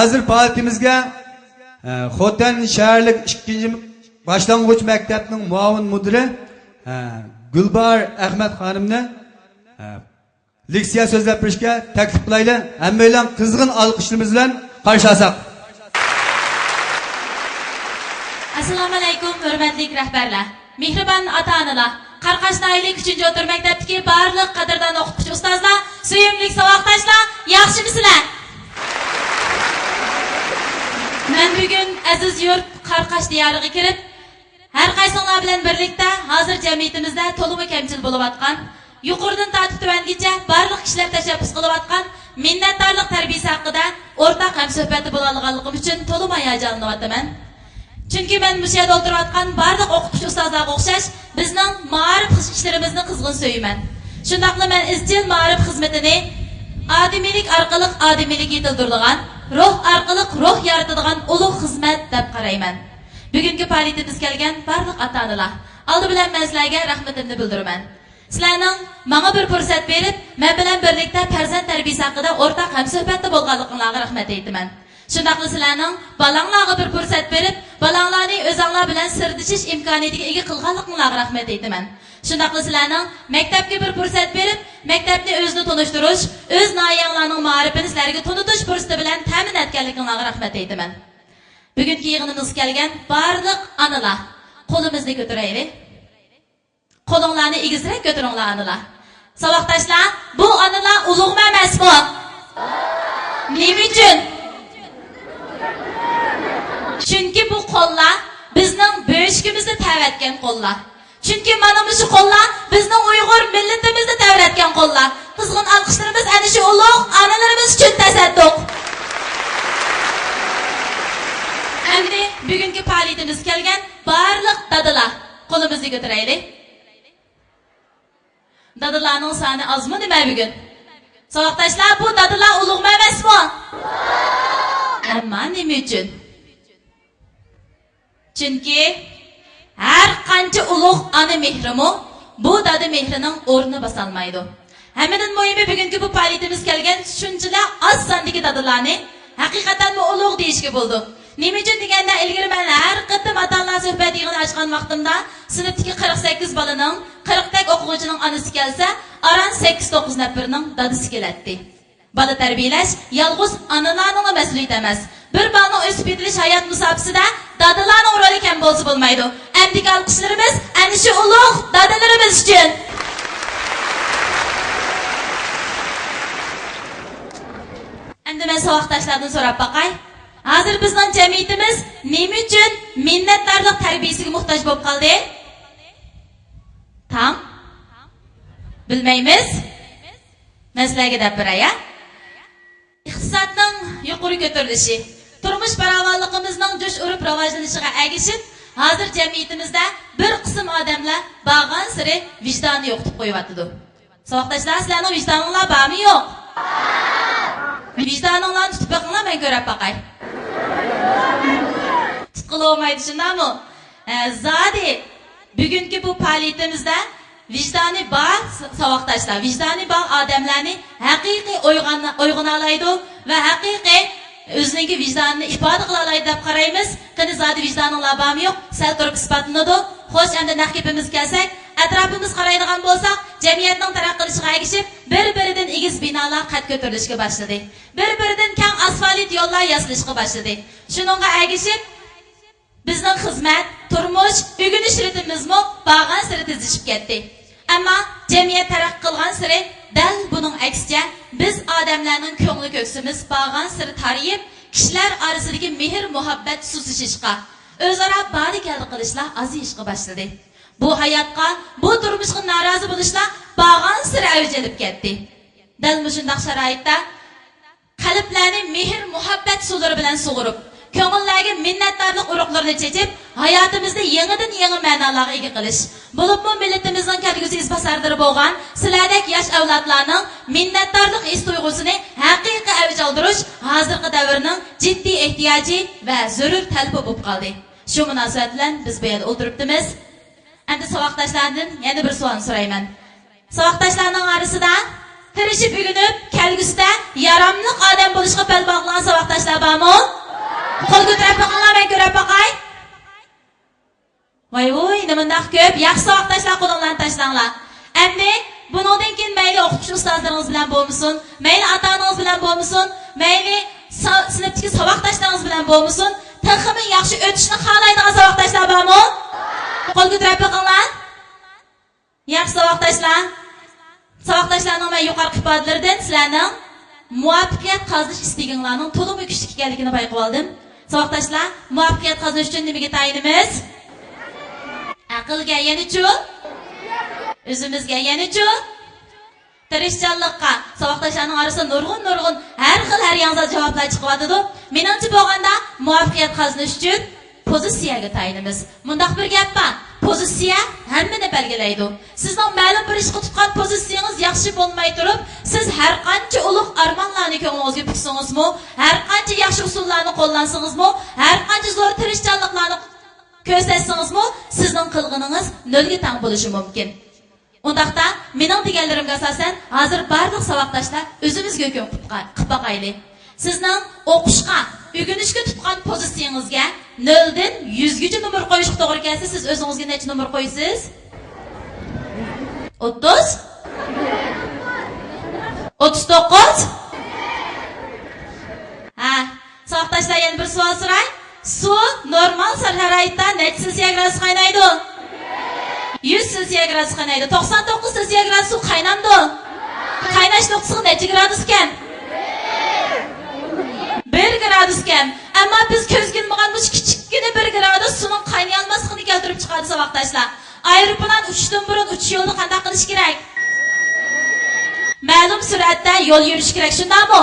Hazır faaliyetimizga Xotan shaharlik 2-boshlang'ich maktabning muavin mudiri Gulbar Ahmad xonimni leksiya so'zlab berishga taklif qilaylik. Hammalar qizg'in olqishlarimiz bilan qarshi olsak. Assalomu alaykum, hurmatli rahbarlar. Mehribon ota-onalar, Qarqashnaylik 3-o'tir maktabdagi barliq qadrdon o'qituvchi ustozlar, suyimli savoqdoshlar, yaxshimisizlar? Men bugun aziz yurt Qarqash diyoriga kirib, har qaysinglar bilan birlikda hozir jamiyatimizda to'liq kamchil bo'lib atgan, yuqoridan tortib tuvangacha barliq kishilar tashabbus qilib atgan minnatdorlik tarbiyasi haqida o'rtaq hamsuhbati bo'la olganligim uchun to'liq hayajonlanyapman. Chunki men bu yerda o'tirib atgan barliq o'qituvchi ustozlarga o'xshash bizning ma'rif ishlarimizni qizg'in so'yman. Shundaqla men izchil ma'rif xizmatini odimiylik orqali odimiylik yetildirgan, ruh orqali ruh yaratadigan ulug' xizmat deb qarayman. Bugungi faoliyatimiz kelgan barliq ota-onalar, oldi bilan men sizlarga rahmatimni bildiraman. Sizlarning menga bir fursat berib, men bilan birlikda farzand tarbiyasi haqida o'rtaq hamsuhbatda bo'lganligingizga rahmat aytaman. Shundaqla sizlarning balanglarga bir fursat berib, balanglarni o'zinglar bilan sirdishish imkoniyatiga ega qilganligingizga rahmat aytaman. Shundaqla sizlarning maktabga bir fursat berib, maktabni o'zini tonishtirish, o'z noyanglarning ma'rifini sizlarga tanitish fursati bilan ta'min etganligingizga rahmat aytaman. Bugungi yig'inimizga kelgan barliq onalar, qo'limizni ko'taraylik. Qo'linglarni egizroq ko'taringlar onalar. Saboqdoshlar, bu onalar ulug'ma emasmi? Nima uchun? Chunki bu qo'llar bizning bo'shkimizni ta'vatgan qo'llar. Chunki mana shu qo'llar bizning Uyg'ur millatimizni ta'vatgan qo'llar. Qizg'in olqishlarimiz ana shu ulug' onalarimiz uchun tasadduq. Endi bugungi faoliyatimiz kelgan barliq dadalar, qo'limizni ko'taraylik. Dadalarning soni ozmi nima bugun? Saboqdoshlar, bu dadalar ulug'ma emasmi? Ammo nima uchun? Chunki har qancha ulug' ona mehrimi bu dada mehrining o'rnini bosolmaydi. Hammadan muhimi bugungi bu faoliyatimiz kelgan shunchalar oz sondagi dadalarni haqiqatan bu ulug' deyishga bo'ldi. Nima uchun deganda ilgari men har qatim ota-onalar suhbat yig'ini ochgan vaqtimda sinfdagi 48 bolaning 40 tak o'quvchining onasi kelsa, aran 8-9 nafarning dadasi keladi. Bola tarbiyalash yolg'iz onalarning mas'uliyati emas. Bir bolaning o'sib yetilish hayot musobaqasida dadalarning roli kam bo'lsa bo'lmaydi. Endi olqishlarimiz ana shu ulug' dadalarimiz uchun. Endi men savoqdoshlardan so'rab boqay. Hozir bizning jamiyatimiz nima uchun minnatdorlik tarbiyasiga muhtoj bo'lib qoldi? Tam bilmaymiz. Men sizlarga deb beray. yuqori ko'tarilishi, turmush farovonligimizning jo'sh urib rivojlanishiga ergishib, hozir jamiyatimizda bir qism odamlar bag'an siri vijdoni yo'qitib qo'yyapti. Savoqdoshlar, sizlarning vijdoninglar bormi yo'q? Vijdoninglarni tutib boqinglar, men ko'rib boqay. Tutqili olmaydi, shundami? Zodi bugungi bu faoliyatimizda vijdoni bor savoqdoshlar, vijdoni bor odamlarni haqiqiy uyg'onalaydi va haqiqiy o'zining vijdonini ifoda qila oladi deb qaraymiz. Qani zodi vijdoninglar bormi yo'q? Sal turib isbotlanadi. Xo'sh, endi naqibimiz kelsak, atrofimiz qaraydigan bo'lsak, jamiyatning taraqqi qilishiga ergishib, bir-biridan egiz binolar qad ko'tarilishga boshladi. Bir-biridan keng asfalt yo'llar yasalishga boshladi. Shuningga ergishib, bizning xizmat, turmush, o'rganish ritmimizmi bag'an siri tezlashib ketdi. Ammo jamiyat taraqqi qilgan siri dal buning aksiga biz odamlarning ko'ngli ko'ksimiz bag'an siri tariyib, kishilar orasidagi mehr, muhabbat susishishga, o'zaro bari-keldi qilishlar aziyishga boshladi. Bu hayotga, bu turmushga norozi bo'lishlar bag'an siri avj olib ketdi. Dal shunday sharoitda qalblarni mehr, muhabbat suvlari bilan sug'urib, ko'ngillarga minnatdorlik urug'larini chechib, hayotimizda yangidan yangi ma'nolarga ega qilish. Bo'libmi millatimizning kelgusi izbosardiri bo'lgan sizlardek yosh avlodlarning minnatdorlik his tuyg'usini haqiqiy avj oldirish hozirgi davrning jiddiy ehtiyoji va zarur talabi bo'lib qoldi. Shu munosabat bilan biz bu yerda o'tiribmiz. Endi savoqdoshlardan yana bir savol so'rayman. Savoqdoshlarning orasida tirishib ugunib, kelgusida yaramli odam bo'lishga bel bog'lagan savoqdoshlar bormi? Qo'l ko'tarib boqinglar, men ko'rib boqay. Voy, nimandaq ko'p yaxshi savoqdoshlar qo'linglarni tashlanglar. Endi buningdan keyin mayli o'qituvchi ustozlaringiz bilan bo'lmasin, mayli ota-onangiz bilan bo'lmasin, mayli sinfdagi savoqdoshlaringiz bilan bo'lmasin, texmi yaxshi o'tishni xohlaydigan savoqdoshlar bormi? Qo'l ko'tarib boqinglar. Yaxshi savoqdoshlar. Savoqdoshlarning men yuqorqi ifodalaridan sizlarning muvaffaqiyat qozonish istiginglarning to'liq kuchli ekanligini payqab oldim. Savoqdoshlar, muvaffaqiyat qozonish uchun nimaga tayinimiz? Aqlga, yana-chu? O'zimizga, yana-chu? Tirishchanlikqa. Savoqdoshlarning orasida nurg'un har xil har yangi javoblar chiqyapti. Menimcha bo'lganda muvaffaqiyat qozonish uchun pozitsiyaga tayinimiz. Mundaq bir gap bor. Pozitsiya hammani belgilaydi. Sizning ma'lum bir ishga tutgan pozitsiyangiz yaxshi bo'lmay turib, siz har qancha ulug' armonlarni ko'nglingizga puksangizmi, har qancha yaxshi usullarni qo'llansangizmi, har qancha zo'r tirishchanliklarni ko'rsatsangizmi, sizning qilganingiz nolga teng bo'lishi mumkin. Undaqda mening deganlarimga asosan hozir barliq savoqdoshlar o'zimizga hukm qilib boqaylik. Sizning o'qishga, o'rganishga tutgan pozitsiyangizga 0 dan 100 gacha nomer qo'yishga to'g'ri kelsa, siz o'zingizga necha nomer qo'yasiz? 30? 39? Ha, savoqdoshlar, yana bir savol so'ray. Suv normal sharoitda necha selsiya gradus qaynaydi? 100 selsiya gradus qaynaydi. 99 selsiya gradus suv qaynamdi. Qaynash nuqtasi necha gradus ekan? 1 gradus ekan. Ammo biz ko'zga ilmagan bu kichikgina 1 gradus suvning qaynay olmasligini keltirib chiqadi savoqdoshlar. Aeroplan uchishdan burun uchish yo'lini qanday qilish kerak? Ma'lum sur'atda yo'l yurish kerak, shundaymi?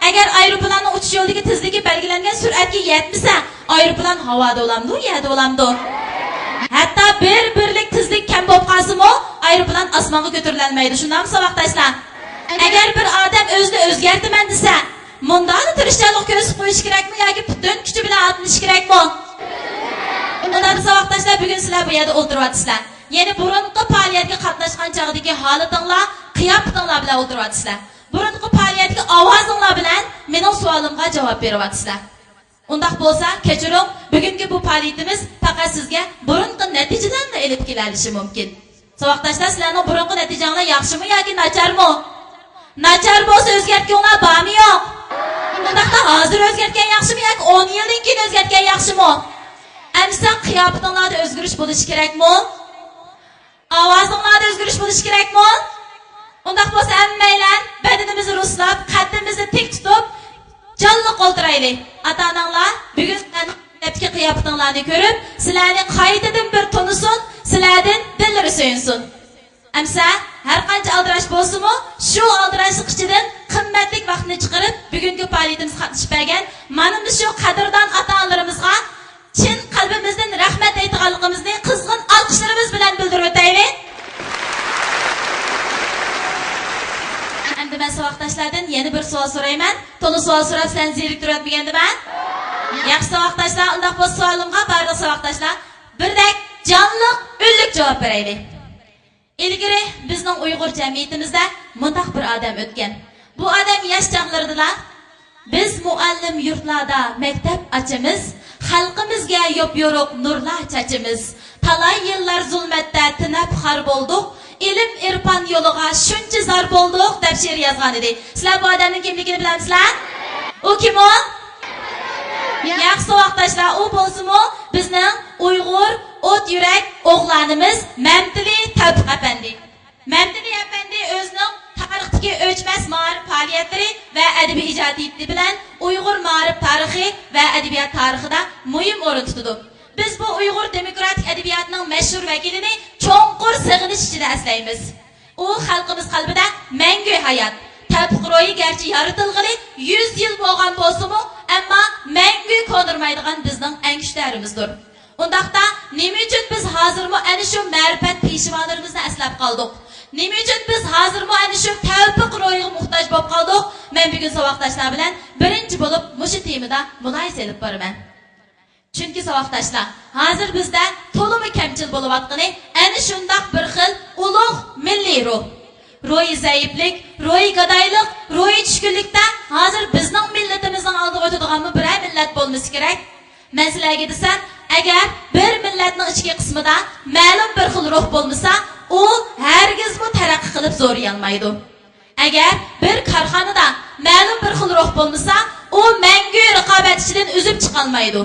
Agar aeroplanning uchish yo'lidagi tezligi belgilangan sur'atga yetmasa, aeroplan havoda bo'lamdi, yerda bo'lamdi. Hatto birlik tezlik kam bo'lib qolsa-mu, aeroplan osmonga ko'tarilmaydi. Shundaymi savoqdoshlar? Agar bir odam o'zini o'zgartiraman desa, mundani tirishchilik ko'rsatib qo'yish kerakmi yoki butun kuchi bilan otilish kerakmi? Undan savoqdoshlar, bugun sizlar bu yerda o'tiryapsizlar. Ya'ni burunqi faoliyatga qatnashgan chog'dagi holatinglar, qiyofatinglar bilan o'tiryapsizlar. Burunqi faoliyatga ovozinglar bilan mening savolimga javob beryapsizlar. Undaq bo'lsa, kechiring, bugungi bu faoliyatimiz faqat sizga burunqi natijalarni elib kelalishi mumkin. Savoqdoshlar, sizlarning burunqi natijangiz yaxshimi yoki nacharmi? Nachar bo'lsa o'zgartganlar bormi yo'q? Undaqda hozir o'zgartgan yaxshimi yoki 10 yildan keyin o'zgartgan yaxshimi? Amsa qiyofatinglarda o'zgarish bo'lishi kerakmi? Ovozinglarda o'zgarish bo'lishi kerakmi? Undaq bo'lsa hammanglar badanimizni ruslab, qaddimizni tik tutib, jonliq o'ltiraylik. Ota-onalar bugun sizlarning qiyofatinglarni ko'rib, sizlarning qaytadan bir tonisin, sizlardan dillari so'yinsin. Amsa har qancha aldirash bo'lsa-mu, shu aldirashlik ichidan qimmatli vaqtni chiqarib bugungi faoliyatimizga qatnashib bergan mana shu qadrdon ota-onalarimizga chin qalbimizdan rahmat aytganligimizni qizg'in olqishlarimiz bilan bildirib o'taylik. Endi men savoqdoshlardan yana bir savol so'rayman. To'liq savol so'rab sen zeriktirib o'tmagandiman. Yaxshi savoqdoshlar, undaq bu savolimga barliq savoqdoshlar birdek jonliq, unlik javob beraylik. İlgari bizning Uyg'ur jamiyatimizda mundaq bir odam o'tgan. Bu odam yosh chaqlardilar. Biz muallim yurtlarda maktab ochamiz, xalqimizga yop-yo'ruq nurlar chachimiz. Talay yillar zulmatda tinab xar bo'ldik, ilm irfon yo'liga shuncha zor bo'ldik deb she'r yozgan edi. Sizlar bu odamning kimligini bilamsizlar? U kim u? Yaxshi vaqtdoshlar, u bo'lsa-mu bizning Uyg'ur o't yurak o'g'lanimiz Mamtili Tavfiq apandi. Mamtili apandi o'zining tarixdagi o'chmas ma'rif faoliyatlari va adabiy ijodiyati bilan Uyg'ur ma'rif tarixi va adabiyot tarixida muhim o'rin tutdi. Biz bu Uyg'ur demokratik adabiyotining mashhur vakilini cho'nqur sig'inish ichida aslaymiz. U xalqimiz qalbida mangu hayot. Tavfiq ro'yi garchi yoritilg'ili 100 yil bo'lgan bo'lsa-mu, ammo mangu qondirmaydigan bizning angishtarimizdir. Undaqda nima uchun biz hozirmi ana shu ma'rifat peshvolarimizni aslab qoldik? Nima uchun biz hozirmi ana shu tavfiq ro'yiga muhtoj bo'lib qoldik? Men bugun savoqdoshlar bilan birinchi bo'lib mushu temada mulohaza qilib boraman. Chunki savoqdoshlar, hozir bizda to'liq kamchil bo'layotgani ana shundoq bir xil ulug' milliy ruh. Ro'yi zaiflik, ro'yi gadoylik, ro'yi tushkunlikda hozir bizning millatimizning oldiga o'tadigan bir millat bo'lmasi kerak. Masalaga desam, agar bir millatning ichki qismida ma'lum bir xil ruh bo'lmasa, u hargiz bu taraqqiy qilib zo'riy olmaydi. Agar bir korxonada ma'lum bir xil ruh bo'lmasa, u mangu raqobat ichidan o'zib chiqa olmaydi.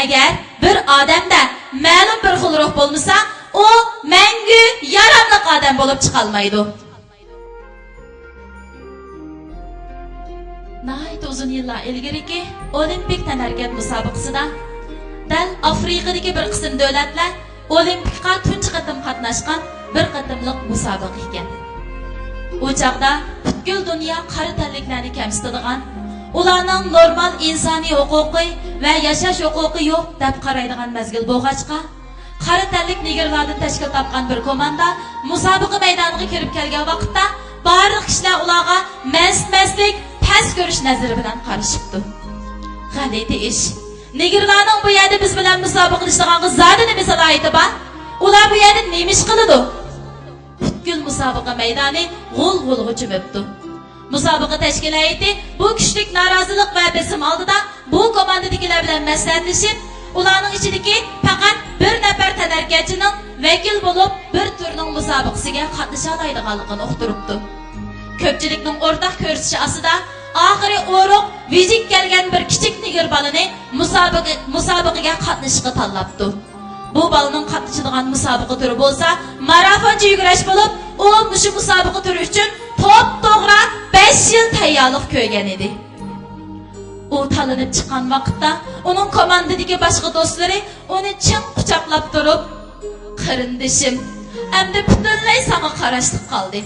Agar bir odamda ma'lum bir xil ruh bo'lmasa, u mangu yaramli odam bo'lib chiqa olmaydi. Nəhayət uzun yıllar ilgiriki Olimpik tənərkət müsabiqəsində dal Afrikadakı bir qism dövlətlər Olimpikqa tunji qatim qatnaşqan bir qatimliq musobaqa ekan. U chaqda butkul dunyo qari tanliklarni kamsitadigan, ularning normal insoniy huquqi va yashash huquqi yo'q deb qaraydigan mazgil bo'lg'achqa, qari tanlik nigirlardan tashkil topgan bir komanda musobaqa maydoniga kirib kelgan vaqtda barliq kishilar ularga maslik past ko'rish nazari bilan qarashibdi. G'alati ish. Nigirlarning bu yerda biz bilan musobaqa qilishganga zodi nima salohiyati bor? Ular bu yerda nima ish qiladi? Butkul musobaqa maydoni g'ul-g'ulga cho'mibdi. Musobaqa tashkiloti bu kuchlik norozilik va besim oldida bu komandadagilar bilan maslahatlashib, ularning ichidagi faqat bir nafar tanarkachining vakil bo'lib bir turning musobaqasiga qatnasha oladiganligini uqtiribdi. Ko'pchilikning o'rtaq ko'rsatishi asida oxiri o'roq vizit kelgan bir kichik nigir balani musobaqaga qatnashishga tanlabdi. Bu balaning qatnashadigan musobaqa turi bo'lsa, marafonchi yugurish bo'lib, u shu musobaqa turi uchun to'g'ri 5 yil tayyorlik ko'rgan edi. U tanlanib chiqqan vaqtda uning komandadagi boshqa do'stlari uni chin quchoqlab turib, "Qarindishim, endi butunlay senga qarashlik qoldi.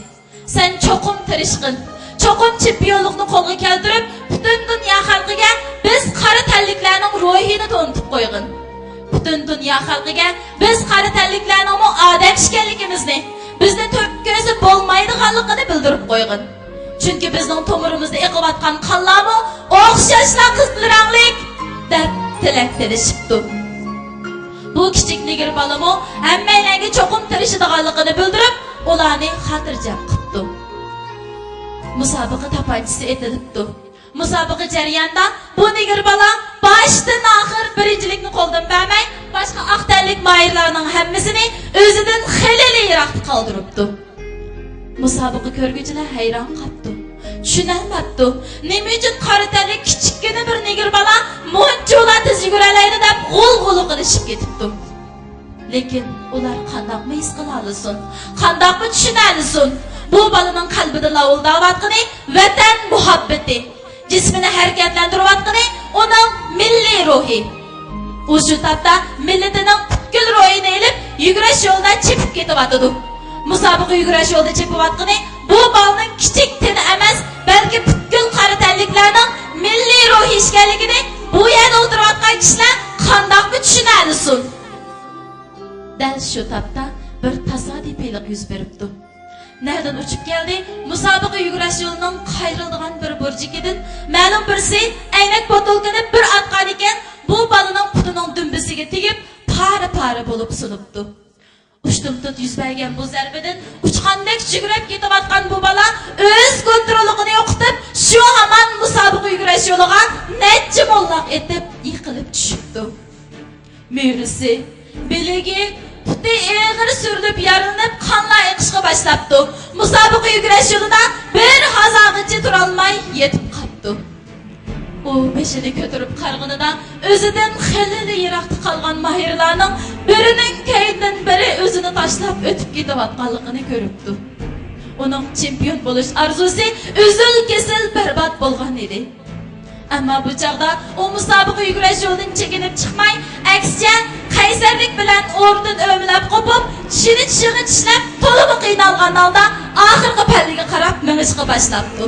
Sen cho'qim tirishqin, cho'qim chempionlikni qo'lga keltirib, butun dunyo xalqiga biz qari tanliklarning ruhini to'ntib qo'ygin. Butun dunyo xalqiga biz qari tanliklarning odam ekanligimizni, bizni to'p ko'zi bo'lmaydiganligini bildirib qo'ygin. Chunki bizning to'mirimizda eqiyotgan qonlarmi o'xshashlar qizil ranglik deb tilak tilishibdi." Bu kichik nigir balamo hammalarga cho'qim tirishadiganligini bildirib, ularni xotirjam qildi. Musobaqa tapanchisi etilibdi. Musobaqa jarayonida bu nigir bala boshdan oxir birinchilikni qo'ldan bermay, boshqa aqtanlik mayirlarning hammasini o'zidan xilili yiroqda qoldiribdi. Musobaqa ko'rguvchilar hayron qoldi. Tushunolmabdi. Nima uchun qora tanlik kichikkina bir nigir bala muncholar tiz yuguralaydi deb g'ul-g'ul qilishib ketibdi. Lekin ular qandoqmi his qila olsin? Qandoqmi tushuna olsin? Bu balaning qalbida lavullayotgani vatan muhabbati, jismini harakatlantirayotgani uning milliy ruhi. U shu topda millatining butkul ruhini elib yugurish yo'lida chepib ketyapti. Musobaqa yugurish yo'lida chepayotgani bu balaning kichik tini emas, balki shu tapda bir tasodifiylik yuz beribdi. Nereden uçup geldi? Musobaqa yugurish yo'lining qayrildigan bir burjikidan ma'lum birsi aynak botolkani bir atgan ekan, bu balaning putining dumbisiga tegib, pari bo'lib sunibdi. Ushtumtut yuz bergan bu zarbadan uchqandek chigirib ketayotgan bu bala o'z kontrolini yo'qotib, shu hamon musobaqa yugurish yo'liga necha mollaq etib yiqilib tushibdi. Meyrisi, biligi, puti eg'ir surilib yarilib, qonlar eqishga boshlabdi. Musobaqa yugurish yo'lida bir hazog'icha turolmay yetib qoldi. U beshini ko'tarib qarg'inida o'zidan xilli yiroqda qolgan mahirlarning birining kaydidan biri o'zini tashlab o'tib ketayotganligini ko'ribdi. Uning chempion bo'lish arzusi uzul kesil barbod bo'lgan edi. Ammo bu chaqda u musobaqa yugurish yo'lidan chekinib chiqmay, aksiya qaysarlik bilan o'rnidan o'mlab qopib, tishini tishlab, to'liq qiynalgan holda oxirgi pallaga qarab minishga boshlabdi.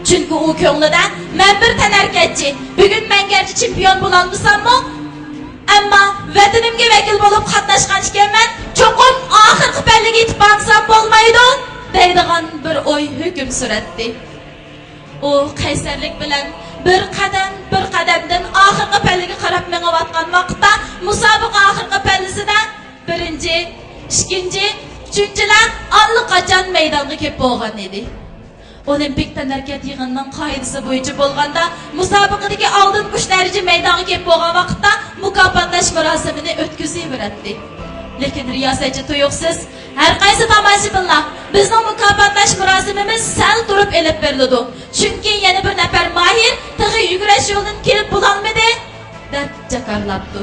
Chunki u ko'nglida men bir tanarkatchi, bugun men garchi chempion bo'lolmasam-mu, ammo vatanimga vakil bo'lib qatnashgan ekanman, cho'qim oxirgi pallaga yetib borсам bo'lmaydi, deydigan bir o'y hukm suratdi. U qaysarlik bilan bir qadamdan oxirgi pallaga qarab menayotgan vaqtda musobaqa oxirgi pallasida birinchi, ikkinchi, uchinchilar allaqachon maydonga kelib bo'lgan edi. Olimpik tanarkat yig'inining qoidasi bo'yicha bo'lganda musobaqadagi oldin 3 daraja maydonga kelib bo'lgan vaqtda mukofotlash marosimini o'tkazaveradi. Lekin riyosatchi tuyuqsiz har qaysi tomoshabinlar bizning mukofotlash marosimimiz sal turib elib beriladi. Chunki yana bir nafar mahir tig'i yugurish yo'lidan kelib bo'lolmadi deb jakarlabdi.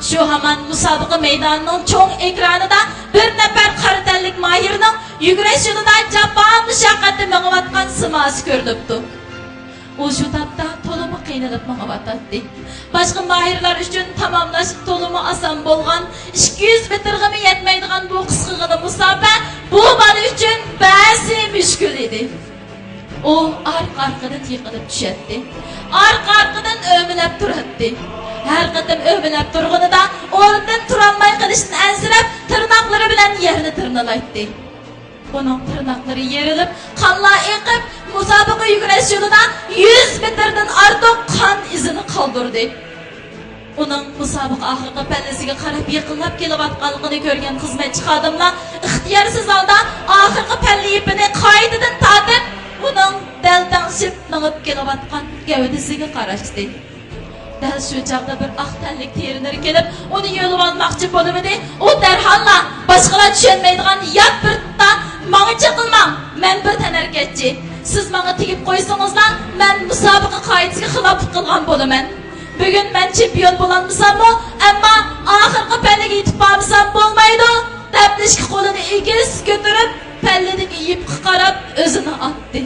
Shu hamon musobaqa maydonining cho'ng ekranida bir nafar qaritanlik mahirning yugurish yo'lida jabon mushaqqatda mengayotgan simasi ko'rinibdi. U shu tapda to'liq qiynalib mengayotdi. Boshqa mahirlar uchun tamomlash to'liq oson bo'lgan 200 metrga yetmaydigan bu qisqagina musobaqa bu bola uchun ba'zi mushkul edi. U orqa-orqadan yiqilib tushadi. Orqa-orqadan o'milab turadi. Her qatam o'milab turganida o'rnidan turolmay qolishdan ansirab, tirnoqlari bilan yerni tirnalaydi. Uning tirnoqlari yerilib, qonlar eqib, musobaqa yugurish yo'lida 100 metrdan ortiq qon izini qoldirdi. Uning musobaqa oxirgi pallasiga qarab yiqilib kelayotganligini ko'rgan xizmatchi xodimlar ixtiyorsiz holda oxirgi palla ipini qaytadan tortib, uning daldanshib minib kelayotgan gavdasiga qarashdi. Dal shu chaqda bir oq tanlik terinir kelib, uni yo'lib olmoqchi bo'libdi. U darhol boshqalar tushunmaydigan yot bir "Menga chiqilmang, men bir tanarkatchi. Siz menga tegib qo'ysangizlar, men musobaqa qoidasiga xilof qilgan bo'laman. Bugun men chempion bo'lolmasam-mu, ammo oxirgi pallaga yetib bormasam bo'lmaydi" deb ishki qo'lini egiz ko'tarib, palladagi ipga qarab o'zini otdi.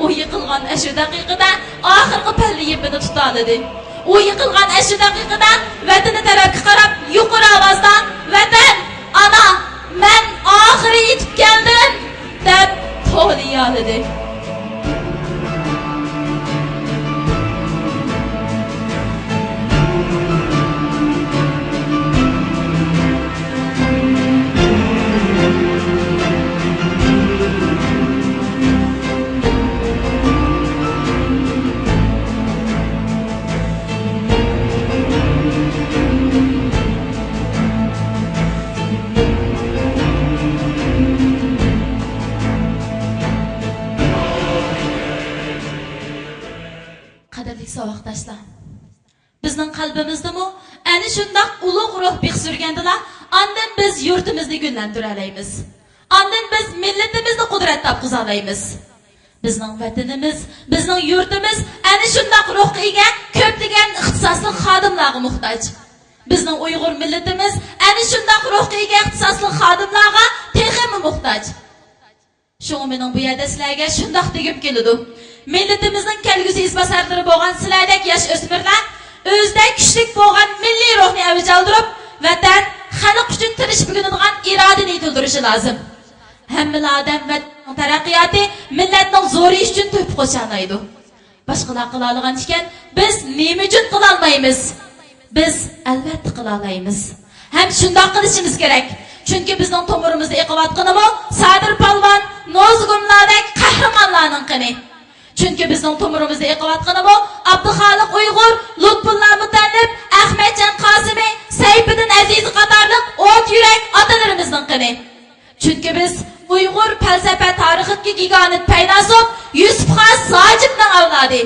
U yiqilgan shu daqiqada oxirgi palla ipini tuta oldi. U yiqilgan shu daqiqada vatani tarafga qarab yuqori ovozda "Vatan, ana, men oxiri yetib keldim" deb to'liya oldi. Savoqdaşlar. Bizning qalbimizdami ana shundoq ulug' ruh bix surgandilar, ondan biz yurtimizni gullantira olamiz. Ondan biz millatimizni qudrat topqiza olamiz. Bizning vatanimiz, bizning yurtimiz ana shundoq ruhga ega ko'plagan ixtisosli xodimlarga muhtoj. Bizning Uyg'ur millatimiz ana shundoq ruhga ega ixtisosli xodimlarga texmi muhtoj. Shunga mening bu yerda sizlarga shundoq degim keladi. Millatimizning kelgusi izbosarlari bo'lgan sizlardek yosh o'smirlar o'zida kuchli bo'lgan milliy ruhni avj oldirib, vatan, xalq uchun tirishib yuradigan irodani yetildirishi lozim. Hamma odam va taraqqiyoti millatning zo'rish uchun to'p qo'sha olmaydi. Boshqalar qila olgan ekan, biz nima uchun qila olmaymiz? Biz albatta qila olamiz. Hem şundoq qilishimiz kerak. Chunki bizning to'mirimizda eqiyotganimi Sadir Palvon, Nozgullardek qahramonlarning qini. Chunki bizning to'mirimizda eqiyotganimi Abduxoliq Uyg'ur, Lutfulla Mutallib, Ahmadjon Qosimi, Sayfiddin Aziz qatorliq o't yurak otalarimizning qini. Chunki biz Uyg'ur falsafa tarixidagi giganit paydasob Yusufxon Sojibning avlodi.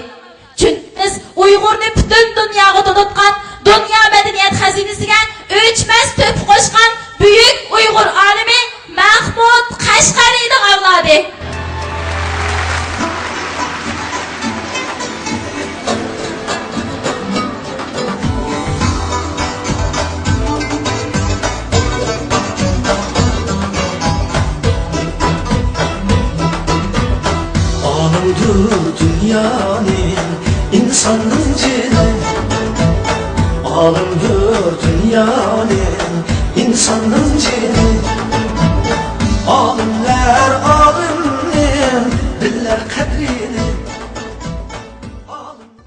Chunki biz Uyg'urni butun dunyoga tanitgan, dunyo madaniyat xazinasiga o'chmas to'p qo'shgan buyuk Uyg'ur olimi Mahmud Qashqariyning avlodi. Dünyanın insanın cini alındır dünyanın insanın cini alimler alimler biller kadrini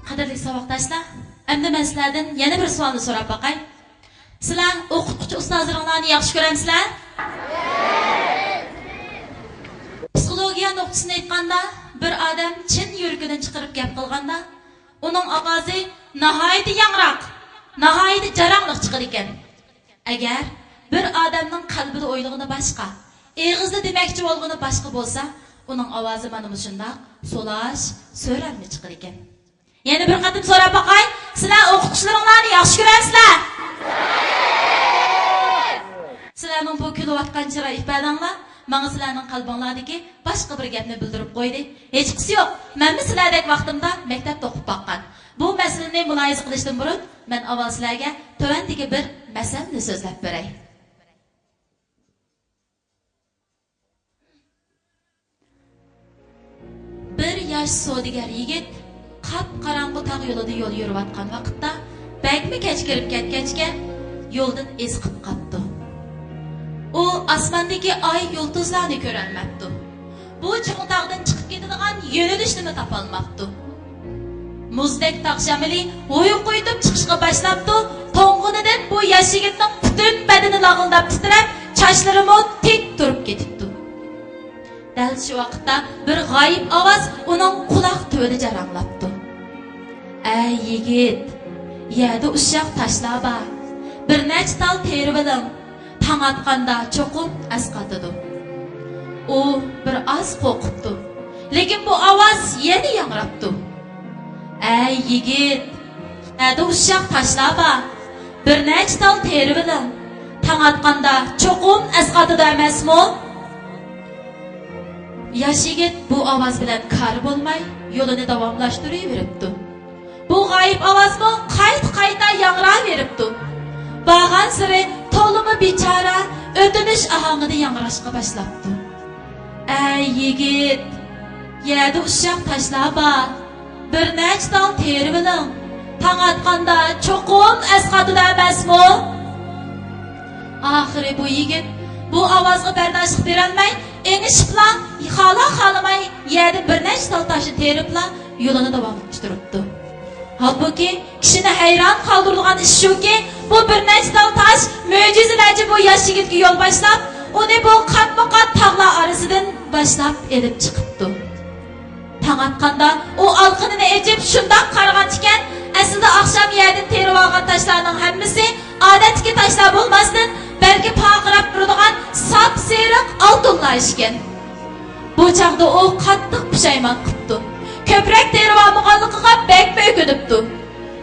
Qadrli saboqdoshlar, endi men sizlardan yana bir savolni so'rab boqay. Sizlar o'qituvchi ustozlaringlarni yaxshi ko'ramsizlar? Psixologiya nuqtasini aytganda, bir odam chin yuragidan chiqarib gap qilganda, uning ovozi nihoyatda yangroq, nihoyatda jaranglik chiqar ekan. Agar bir odamning qalbida o'ylagani boshqa, og'izda demoqchi bo'lgani boshqa bo'lsa, uning ovozi mana shundoq solash, so'ralmi chiqar ekan. Yana bir qatim so'rab boqay, sizlar o'qituvchilaringlarni yaxshi ko'ramsizlar? Sizlarning bu kulayotgan chiroy ifodanglar Mana sizlarning qalbinglardagi boshqa bir gapni bildirib qo'ydi. Hech qisi yo'q. Men sizlardek vaqtimda maktabda o'qib boqqan. Bu masalani muloyiza qilishdan burun men avval sizlarga tövandagi bir masalani so'zlab beray. Bir yosh savdogar yigit qop-qorong'u tog' yo'lida yo'l yurayotgan vaqtda bagmi kech kirib ketgachga yo'ldan ezqib qoldi. U osmondagi oy yulduzlarni ko'rolmabdi. Bu cho'ngtog'dan chiqib ketadigan yo'nalishni topolmabdi. Muzdek tog' shamili o'y qo'yib chiqishga boshlabdi. To'ng'inidan bu yosh yigitning butun badani lag'ildab titrab, sochlari tik turib ketibdi. Dal shu vaqtda bir g'oyib ovoz uning quloq tubida jaranglabdi. "Ey yigit, yerda ushoq tashlab bor. Bir nechta tal terib oling. Tang atqanda cho'qib asqatadi." U bir oz qo'rqibdi, lekin bu ovoz yana yangrabdi. "Ey yigit, yerda ushoq tashlab bor. Bir nechta tal terib oling. Tang atqanda cho'qib asqatadi emasmi?" Yosh yigit bu ovoz bilan kari bo'lmay, yo'lini davomlashtiraveribdi. Bu g'oyib ovozmi qayta yangraveribdi. Bag'an siri to'limi bechora o'tinish ohangida yangrashga boshlabdi. "Ey yigit, yerda ushoq tashlab bor. Bir nechta tal terib oling. Tang atqanda cho'qib asqatadi emasmi?" Oxiri bu yigit bu ovozga bardosh berolmay, engishibla xolamay yerda bir nechta tal toshni teribla yo'lini davomlashtiribdi. Halbuki kishini hayron qoldirgan ish shuki, bu bir nechta tal tosh mo'jizalarcha bu yosh yigitga yo'l boshlab, uni bu qatma-qat tog'lar orasidan boshlab elib chiqibdi. Tang atqanda u olqinini echib shundoq qaragan ekan, aslida oqshom yerdan terib olgan toshlarning hammasi odatdagi toshlar bo'lmasdan, balki paqirab turadigan sap-seriq oltinlar ekan. Bu chaqda u qattiq pushaymon qildi. Ko'prak terib olmaganligiga bekma o'kinibdi.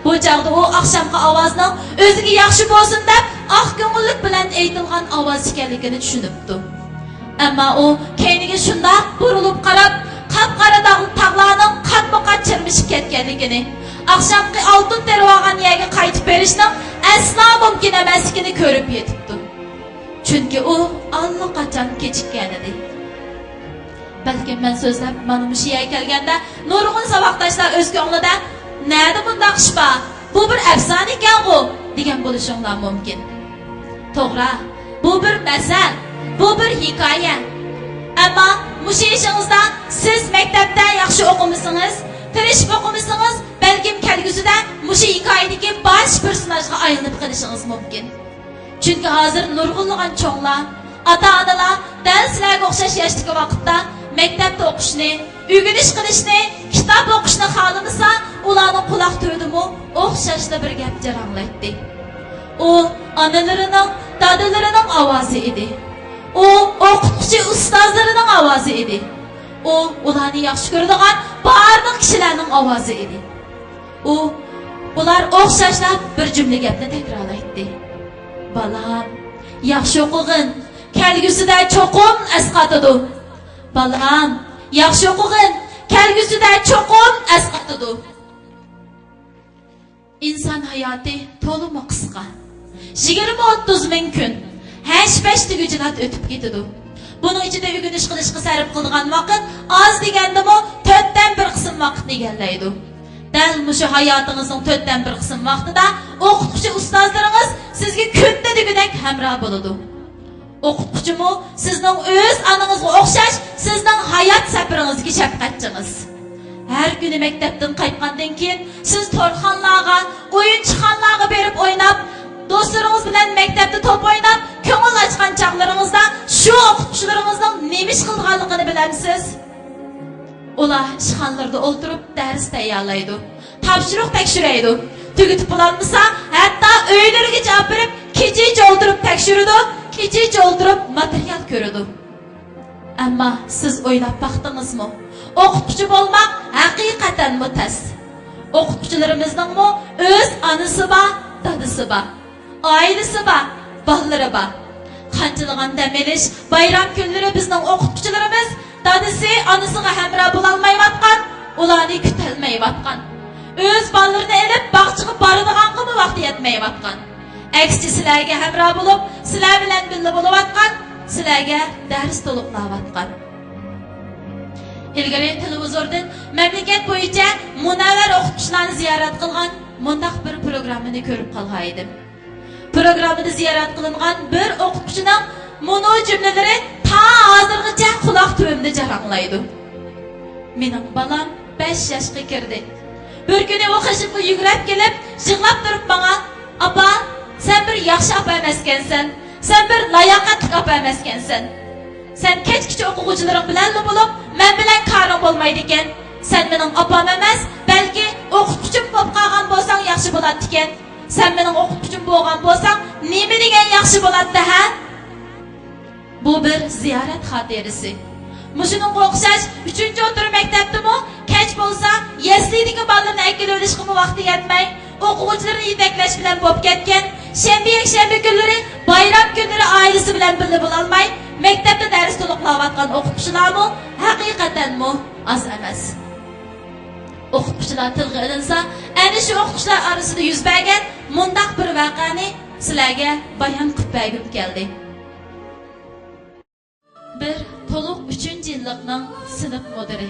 Bu chaqda u oqshomgi ovozning o'ziga yaxshi bo'lsin deb oq ko'ngillik bilan aytilgan ovoz ekanligini tushunibdi. Ammo u keyniga shundoq burilib qarab, qop-qora tog'larning qatma-qat chirmishib ketganligini, oqshomgi oltin terib olgan yerga qaytib berishning aslo mumkin emasligini ko'rib yetibdi. Chunki u allaqachon kechikkan edi. Balkim men so'zlab mana bu yerga kelganda nurg'un saboqdoshlar o'z ko'nglida "Nada bunday ish bor? Bu bir afsona ekan-ku" degan bo'lishinglar mumkin. To'g'ri, bu bir masal, bu bir hikoya. Ammo mushu ishingizda siz maktabda yaxshi o'qimasangiz, tirishib o'qimasangiz, balkim kelgusida mushu hikoyadagi bosh personajga aylanib qolishingiz mumkin. Çünkü hazır nurg'unlagan cho'nglar, ota-onalar dal sizlarga o'xshash yoshdagi vaqtda maktabda o'qishni, o'rganish qilishni, kitob o'qishni xohlamasa, ularning quloq turidimi o'xshashli bir gap jaranglaydi. U onalarining, dadalarining ovozi edi. U o'qituvchi ustozlarining ovozi edi. U ularni yaxshi ko'radigan barliq kishilarning ovozi edi. Ular o'xshashlab bir jumla gapni takrorlaydi. Balam, yaxshi o'qig'in, kelgusida cho'qim asqatadi. Balam, yaxshi o'qig'in, kelgusida cho'qim asqatadi. İnsan hayatı to'liq qisqa. 20-30 ming kun, 5 gücünat o'tib ketadi. Buning ichida o'rganish qilishga sarf qilgan vaqt oz degandimi 4dan 1 qism vaqtni egallaydi. Dal mushu hayotingizning 4dan 1 qism vaqtida o'qituvchi ustozlaringiz sizga kunda degudek hamroh bo'ladi. O'qituvchimi sizning o'z onangizga o'xshash sizning hayot safaringizga shafqatchingiz. Her günü maktabdan qaytgandan keyin siz to'rxonlarga, o'yinchiqonlarga berib o'ynab, do'stlaringiz bilan maktabda top o'ynab, ko'ngil ochgan chaqlaringizda shu o'qituvchilaringizning nima ish qilganligini bilamsiz? Ular ishxonalarda o'ltirib dars tayyorlaydi, topshiriq tekshiraydi. Tugitib bo'lmasa, hatto uylariga javob berib, kecha o'ltirib tekshiradi, kecha o'ltirib material ko'radi. Ammo siz o'ylab baqdingizmi? O'qituvchi bo'lmak haqiqatan mutas. O'qituvchilarimizning o'z onasi bor, dadasi bor, oilasi bor, bolalari bor. Qanchalagan dam olish, bayram kunlari bizning o'qituvchilarimiz dadasi, onasiga hamroh bo'la olmayotgan, ularni kutilmayotgan. O'z bolalarini elib bog'chaga boradiganga vaqt yetmayotgan. Aksicha sizlarga hamroh bo'lib, sizlar bilan birga bo'layotgan, sizlarga dars to'liqlayotgan. İlgari televizordan mamlakat bo'yicha munavvar o'qituvchilarni ziyorat qilgan mundaq bir programmani ko'rib qolgan edim. Programmada ziyorat qilingan bir o'qituvchining mono jumlalari ta hozirgacha quloq tubimda jaranglaydi. Mening balam 5 yoshga kirdi. Bir kuni o'qishimga yugurib kelib, yig'lab turib menga, "Apa, sen bir yaxshi apa emaskansan. Sen bir layoqatli apa emaskansan. Sen kechgacha o'quvchilaring bilan bo'lib, men bilan qaring bo'lmaydi ekan. Sen mening opam emas, balki o'qituvchim bo'lib qolgan bo'lsang yaxshi bo'ladi ekan. Sen mening o'qituvchim bo'lgan bo'lsang, nima degan yaxshi bo'ladi ha?" Bu bir ziyorat xotirasi. Mushuning o'xshash 3-o'rta maktabdimi, kech bo'lsa, yasliydagi bolalarni akil o'lishga vaqti yetmay, o'quvchilarni yetaklash bilan bo'lib ketgan, shanba kunlari, bayram kunlari oilasi bilan birga bo'la olmay, maktabda dars to'liqlayotgan o'qituvchilarmi haqiqatanmi oz emas. O'qituvchilar tilga ilinsa, ana shu o'qituvchilar orasida yuz bergan mundaq bir voqeani sizlarga bayon qilib bergim keldi. Bir to'liq 3-yillikning sinf mudiri.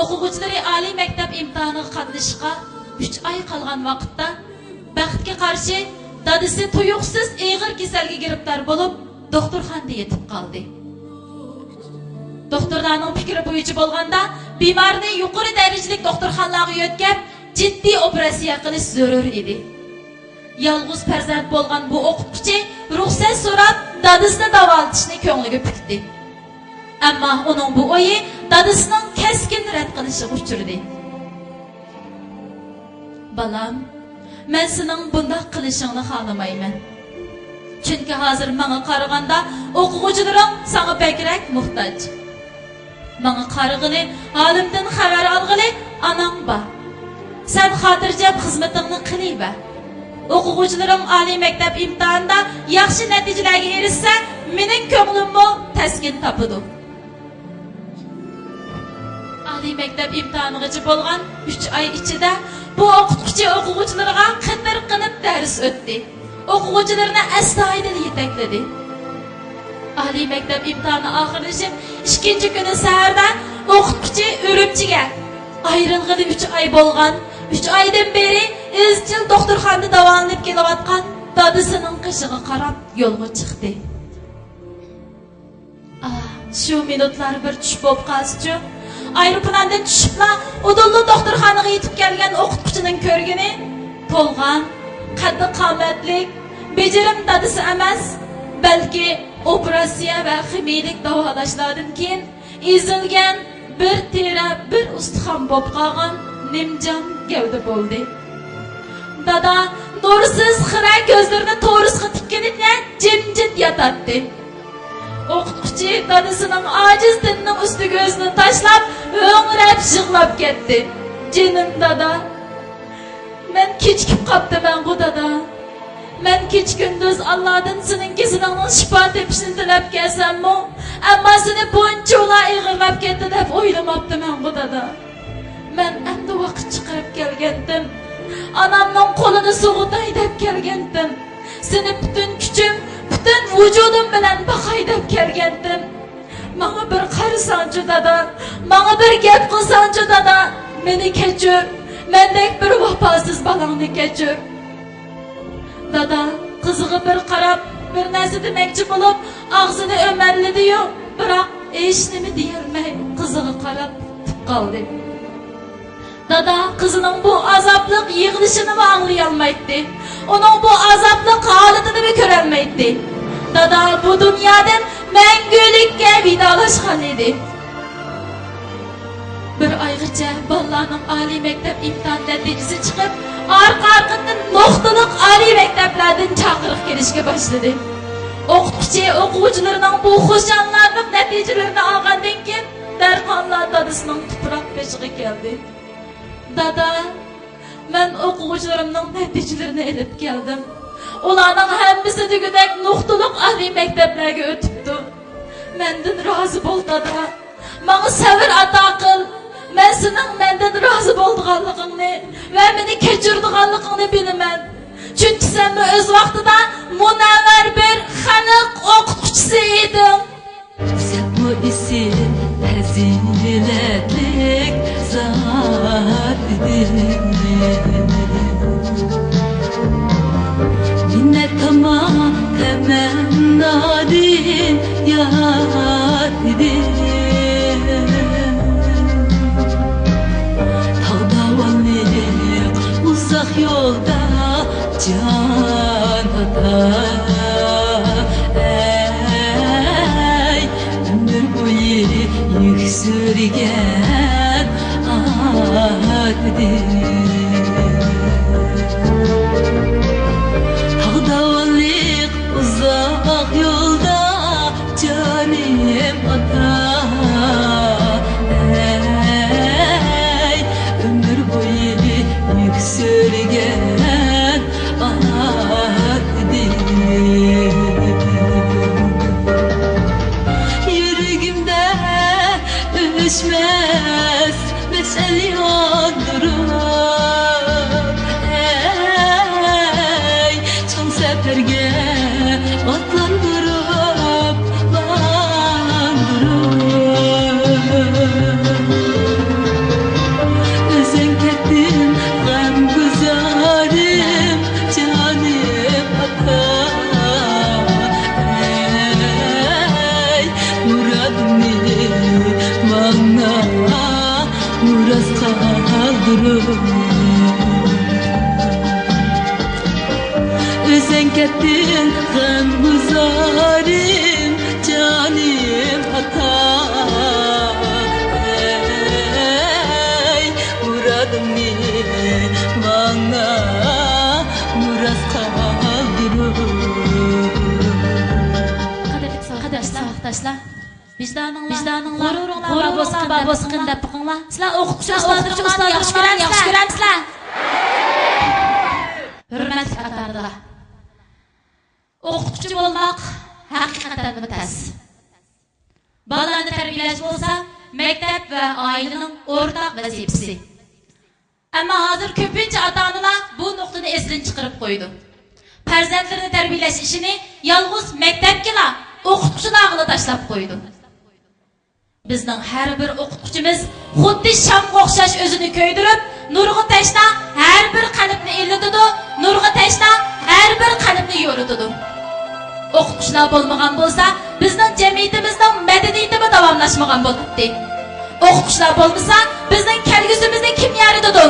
O'quvchilari oliy maktab imtihoniga qatnashishga 3 oy qolgan vaqtda baxtga qarshi dadasi tuyuqsiz og'ir kasalga giribdor bo'lib, doktorxonaga yetib qoldi. Doktorlarning fikri bo'yicha bo'lganda, bemorni yuqori darajali doktorxonalarga yetkazib, jiddiy operatsiya qilish zarur edi. Yolg'iz farzand bo'lgan bu o'qituvchi ruxsat so'rab, dadasini davolatishni ko'ngliga pukdi. Ammo uning bu o'yi dadasining keskin rad qilishiga uchirdi. "Balam, men sening bunday qilishingni xohlamayman. Chunki hozir menga qaraganda o'quvchilaring senga bakrak muhtoj. Menga qarag'ini, holimdan xabar olg'ili onang bor. Sen xotirjam xizmatingni qilayba. O'quvchilarim oliy maktab imtihonida yaxshi natijalarga erishsa, mening ko'nglimmi taskin topadi." Oliy maktab imtihonigacha bo'lgan 3 oy ichida bu o'qituvchi o'quvchilarga qidir qilib dars o'tdi. O'quvchilarni astoydil yetakladi. Oliy maktab imtihoni oxirlashib, 2-chi kuni saharda o'qituvchi Urumchiga ayrilg'ili 3 oy bo'lgan, 3 oydan beri izchil doktorxonada davolanib kelayotgan dadasining qishiga qarab yo'lga chiqdi. Shu minutlar bir tush bo'lib qolsa-chi, aeroplandan tushibla Udulli doktorxonaga yetib kelgan o'qituvchining ko'rgini to'lg'an, qaddi qomatlik, bejirim dadisi emas, balki operatsiya va ximiyalik davolashlardan keyin ezilgan bir teri, bir ustixon bo'lib qolgan nimjon gavda bo'ldi. Dada nursiz xira ko'zlarini to'g'risiga tikkanicha jimjit yotatdi. O'qituvchi dadasining ojiz tinining ustiga o'zini tashlab, ho'ngrab yig'lab ketdi. Jinim dada, men kechikib qolibman bu dada. Men kech kunduz Allohdan sening kesiningning shifo tepishini tilab kelsammi, ammo seni bunchalar ig'irlab ketdi deb o'ylamabdiman bu dada. Men endi vaqt chiqarib kelgandim. Anamning qo'lini sug'utay deb kelgandim. Seni butun kuchim, butun vujudim bilan baqay deb kelgandim. Menga bir qarasangchi dada, menga bir gap qilsangchi dada, meni kechir. Mendek bir vafosiz balangni kechir. Dada qiziga bir qarab, bir narsa demoqchi bo'lib, og'zini o'malladi-yu, biroq hech nima deyolmay qiziga qarab tutib qoldi. Dada qizining bu azobli yig'ilishini anglay olmaydi. Uning bu azobli holatini ko'ra olmaydi. Dada bu dunyodan mangulikka vidolashgan edi. Bir oygacha bolalarning oliy maktab imtihon natijasi chiqib, orqa-orqadan nuqtaliq oliy maktablardan chaqiriq kelishga boshladi. O'qituvchi o'quvchilarining bu xushonlarlik natijalarini olgandan keyin darxonlar dadasining tuproq peshiga keldi. Dada, men o'quvchilarimning natijalarini olib keldim. Ularning hammasi degudek nuqtaliq oliy maktablarga o'tibdi. Mendan rozi bo'l dada. Menga sabr ato qil. Men sening mendan rozi bo'lganligingni va meni kechirganligingni bilaman. Chunki sen o'z vaqtida munavvar bir xalq o'qituvchisi eding. Sen bu isim faziletlik zat edin. Minnet tamam temennadin yad edin. Uzak yolda can atar, ey ömür boyu yük sürgen atdir. Tağdavalık uzak yolda canım atar, ey ömür boyu sürgen addir. Yüreğimde ölüşmez meşal yandırır. Ey çın seferge atlandırıp bandırır. Özen kettin gam güzarim canım ata. Ey muradını bana muraz kaldırır. Özen kettin gam güzarim canım ata. Bana muraz kaldırır. Arkadaşlar, vicdanыңlar, g'ururunglar bo'lsa qindab biqinglar. Sizlar o'qituvchi ustozlarni yaxshi ko'ramsizlar. Hurmatli ota-onalar. O'qituvchi bo'lmoq haqiqatan mutas. Bolalarni tarbiyalash bo'lsa, maktab va oilaning o'rtaq vazifasi. Ama hazır köpünce ata-onalar bu nuqtani esdan chiqarib qo'ydi. Farzandlarini tarbiyalash ishini yolg'iz maktabga, o'qituvchilarga tashlab qo'ydi. Bizning har bir o'qituvchimiz xuddi shamga o'xshash o'zini ko'ydirib, nurg'a tashla har bir qalbni illatadi, nurg'a tashla har bir qalbni yo'ritadi. O'qituvchilar bo'lmagan bo'lsa, bizning jamiyatimizning madaniyatimi davomlashmagan bo'ladi. O'qituvchilar bo'lmasa, bizning kelgusimizni kim yaratadi?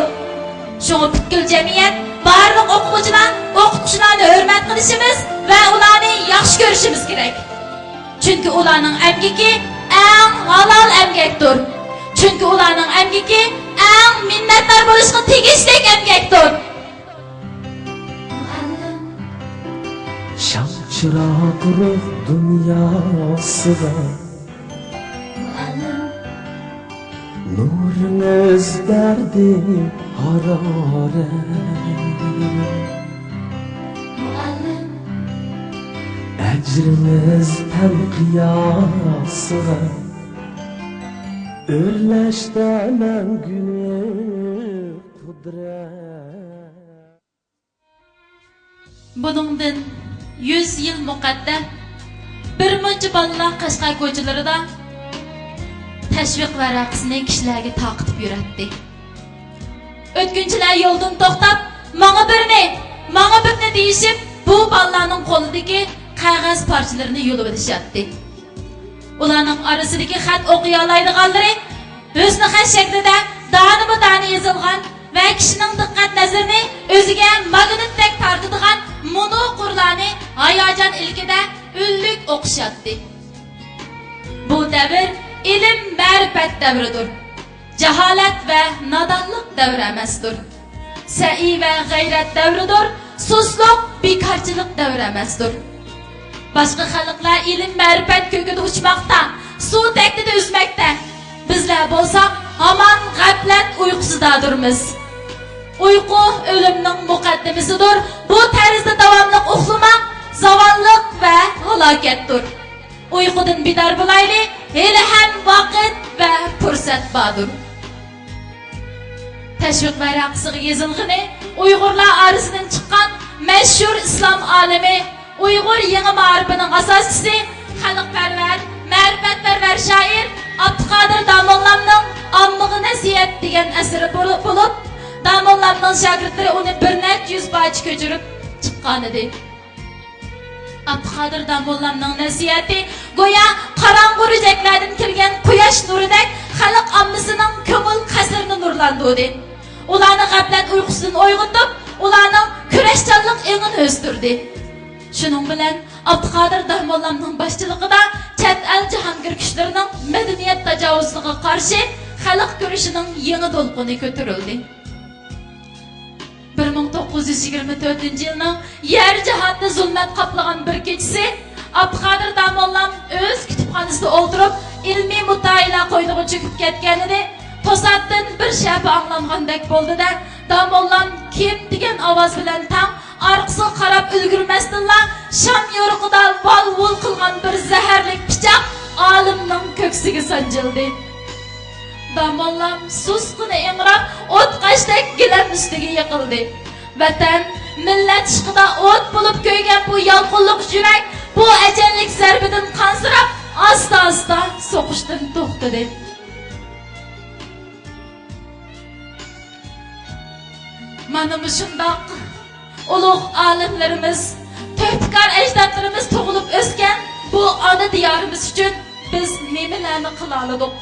Şunu butkul cemiyet barliq o'qituvchilarni hurmat qilishimiz va ularni yaxshi ko'rishimiz kerak. Chunki ularning emgiki eng halol emgakdir. Chunki ularning emgiki eng minnatdor bo'lishga tegishli emgakdir. Shamchiroq ruh dunyosiga nurimiz berdi harorat. Ecrimiz hem kıyasıga örleşte mengülü kudret. Buningdan 100 yil muqaddam bir muncha bolalar Qashqar ko'chalarida tashviq va raqsni kishilarga taqib yuratdi. O'tkinchilar yo'ldan to'xtab, "Menga birni" deyishib, bu bolalarning qo'lidagi qog'oz parchalarini yulib olishatdi. Ularning orasidagi xat o'qiy oladiganlari husni xat shaklida dani yozilgan va kishining diqqat nazarini o'ziga magnitdek tortadigan monoqurlarni hayajon ilkida ullik o'qishatdi. Bu davr ilm ma'rifat davridir. Jaholat va nodonlik davri emasdir. Sa'iy va g'ayrat davridir. Susluq, bekorchilik davri emasdir. Başqa xalqlar ilm ma'rifat ko'kida uchmoqda, suv taktida uzmoqda. Bizlar bo'lsak, hamon g'aflat uyqusidadirmiz. Uyqu o'limning muqaddimasidir. Bu tarzda davomli uxlamoq zavalliq va halokatdir. Uyqudan bidor bo'laylik, hali ham vaqt va fursat bordir. Tashviq va raqsiga yozilgani Uyg'urlar orasidan chiqqan mashhur islom olimi Uyg'ur yangi ma'rifining asoschisi, xalqparvar, ma'rifatparvar shoir Abduqodir Domollamning Ommaga nasihat degan asari bo'lib, Domollamning shogirdlari uni bir necha yuz boch ko'chirib chiqqan edi. Abduqodir Domollamning nasihati go'yo qorong'u ro'jaklardan kirgan quyosh nuridek xalq ommasining ko'ngil qasrini nurlantirdi. Ularni g'aflat uyqusidan uyg'otib, ularning kurashchanlik engini o'stirdi. Shuning bilan Abduqodir Domollamning boshchiligida chet el jahongir kuchlarining madaniyat tajovuzligiga qarshi xalq kurashining yangi to'lqini ko'tarildi. 1924-yilning yer jahonni zulmat qoplagan bir kechasi Abduqodir Domollam o'z kutubxonasida o'tirib ilmiy mutolaa qo'yniga cho'kib ketgan edi. To'satdan bir shabi anglangandek bo'ldi-da, Domollam kim degan ovoz bilan tam arqasiga qarab ulgurmasdinla sham yo'riqida vol-vol qilgan bir zaharlik pichoq olimning ko'ksiga sanjildi. Domollam susqina ingrab o't qashdek gilam ustiga yiqildi. Vatan, millat ishqida o't bo'lib ko'ygan bu yolqinlik yurak bu ajallik zarbidan qansirab asta-asta so'qishdan to'xtadi. Mana shundoq ulug' olimlarimiz, tövbekor ajdodlarimiz tug'ilib o'sgan bu ona diyorimiz uchun biz nimalarni qila oldik?